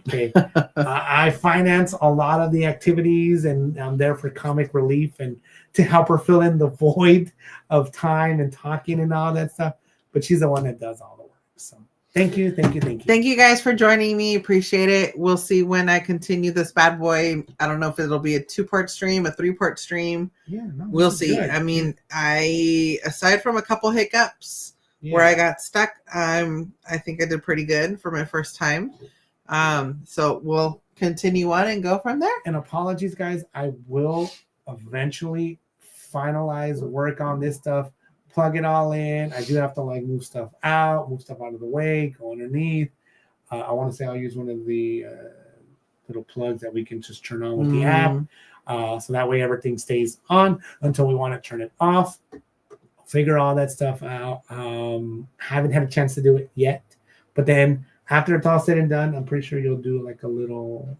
Okay. I finance a lot of the activities, and I'm there for comic relief and to help her fill in the void of time and talking and all that stuff. But she's the one that does all the work. So thank you. Thank you guys for joining me. Appreciate it. We'll see when I continue this bad boy. I don't know if it'll be a 2-part stream, a 3-part stream. Yeah, no, we'll see. Good. I mean, aside from a couple hiccups where I got stuck, I think I did pretty good for my first time. So we'll continue on and go from there. And apologies, guys. I will eventually finalize work on this stuff, plug it all in. I do have to like move stuff out of the way, go underneath. I want to say I'll use one of the little plugs that we can just turn on with the app. So that way everything stays on until we want to turn it off. I'll figure all that stuff out. Haven't had a chance to do it yet, but then after it's all said and done, I'm pretty sure you'll do like a little.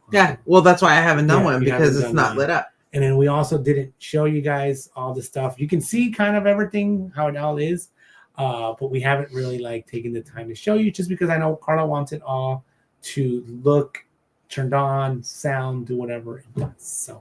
Well, that's why I haven't done one, because it's not lit up. And then we also didn't show you guys all the stuff. You can see kind of everything, how it all is. But we haven't really like taken the time to show you, just because I know Karla wants it all to look turned on, sound, do whatever it does. So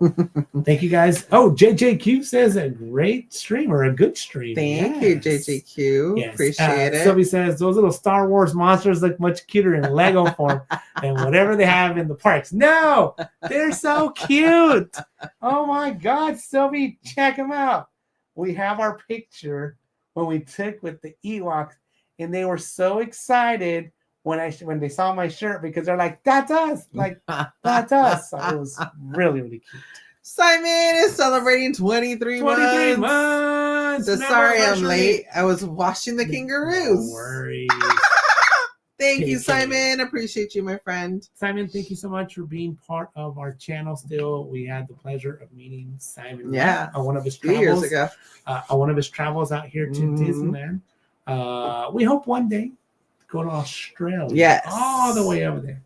thank you guys. Oh, JJQ says a great stream, or a good stream. Thank you, JJQ. Yes. Appreciate it. Sylvie says those little Star Wars monsters look much cuter in Lego form than whatever they have in the parks. No, they're so cute. Oh my God, Sylvie, check them out. We have our picture when we took with the Ewoks, and they were so excited when they saw my shirt, because they're like, that's us, like that's us. So it was really, really cute. Simon is celebrating 23 months. So sorry I'm late. I was washing the kangaroos. No worries. Thank you, Simon. Appreciate you, my friend. Simon, thank you so much for being part of our channel still. We had the pleasure of meeting Simon on one of his travels. 2 years ago. On one of his travels out here to Disneyland. We hope one day go to Australia. Yes. All the way over there.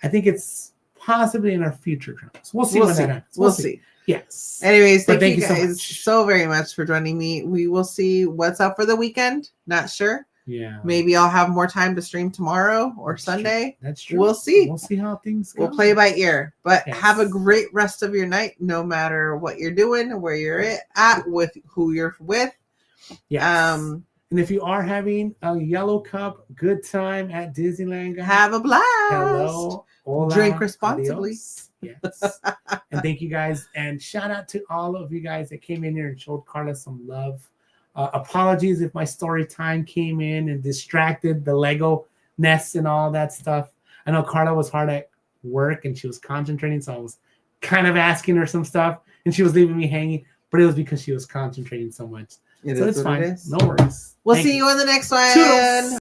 I think it's possibly in our future travels. We'll see when that happens. We'll see. Yes. Anyways, thank you guys so very much for joining me. We will see what's up for the weekend. Not sure. Yeah. Maybe I'll have more time to stream tomorrow or Sunday. That's true. We'll see. We'll see how things go. We'll play by ear. But Yes. have a great rest of your night, no matter what you're doing, where you're at, with who you're with. Yes. And if you are having a yellow cup good time at Disneyland, guys, Have a blast. hello. Hola, Drink responsibly. Adios. Yes. And thank you guys. And shout out to all of you guys that came in here and showed Karla some love. Apologies if my story time came in and distracted the Lego nests and all that stuff. I know Karla was hard at work and she was concentrating, so I was kind of asking her some stuff and she was leaving me hanging, but it was because she was concentrating so much. So it's fine. No worries. We'll see you on the next one. Toodles.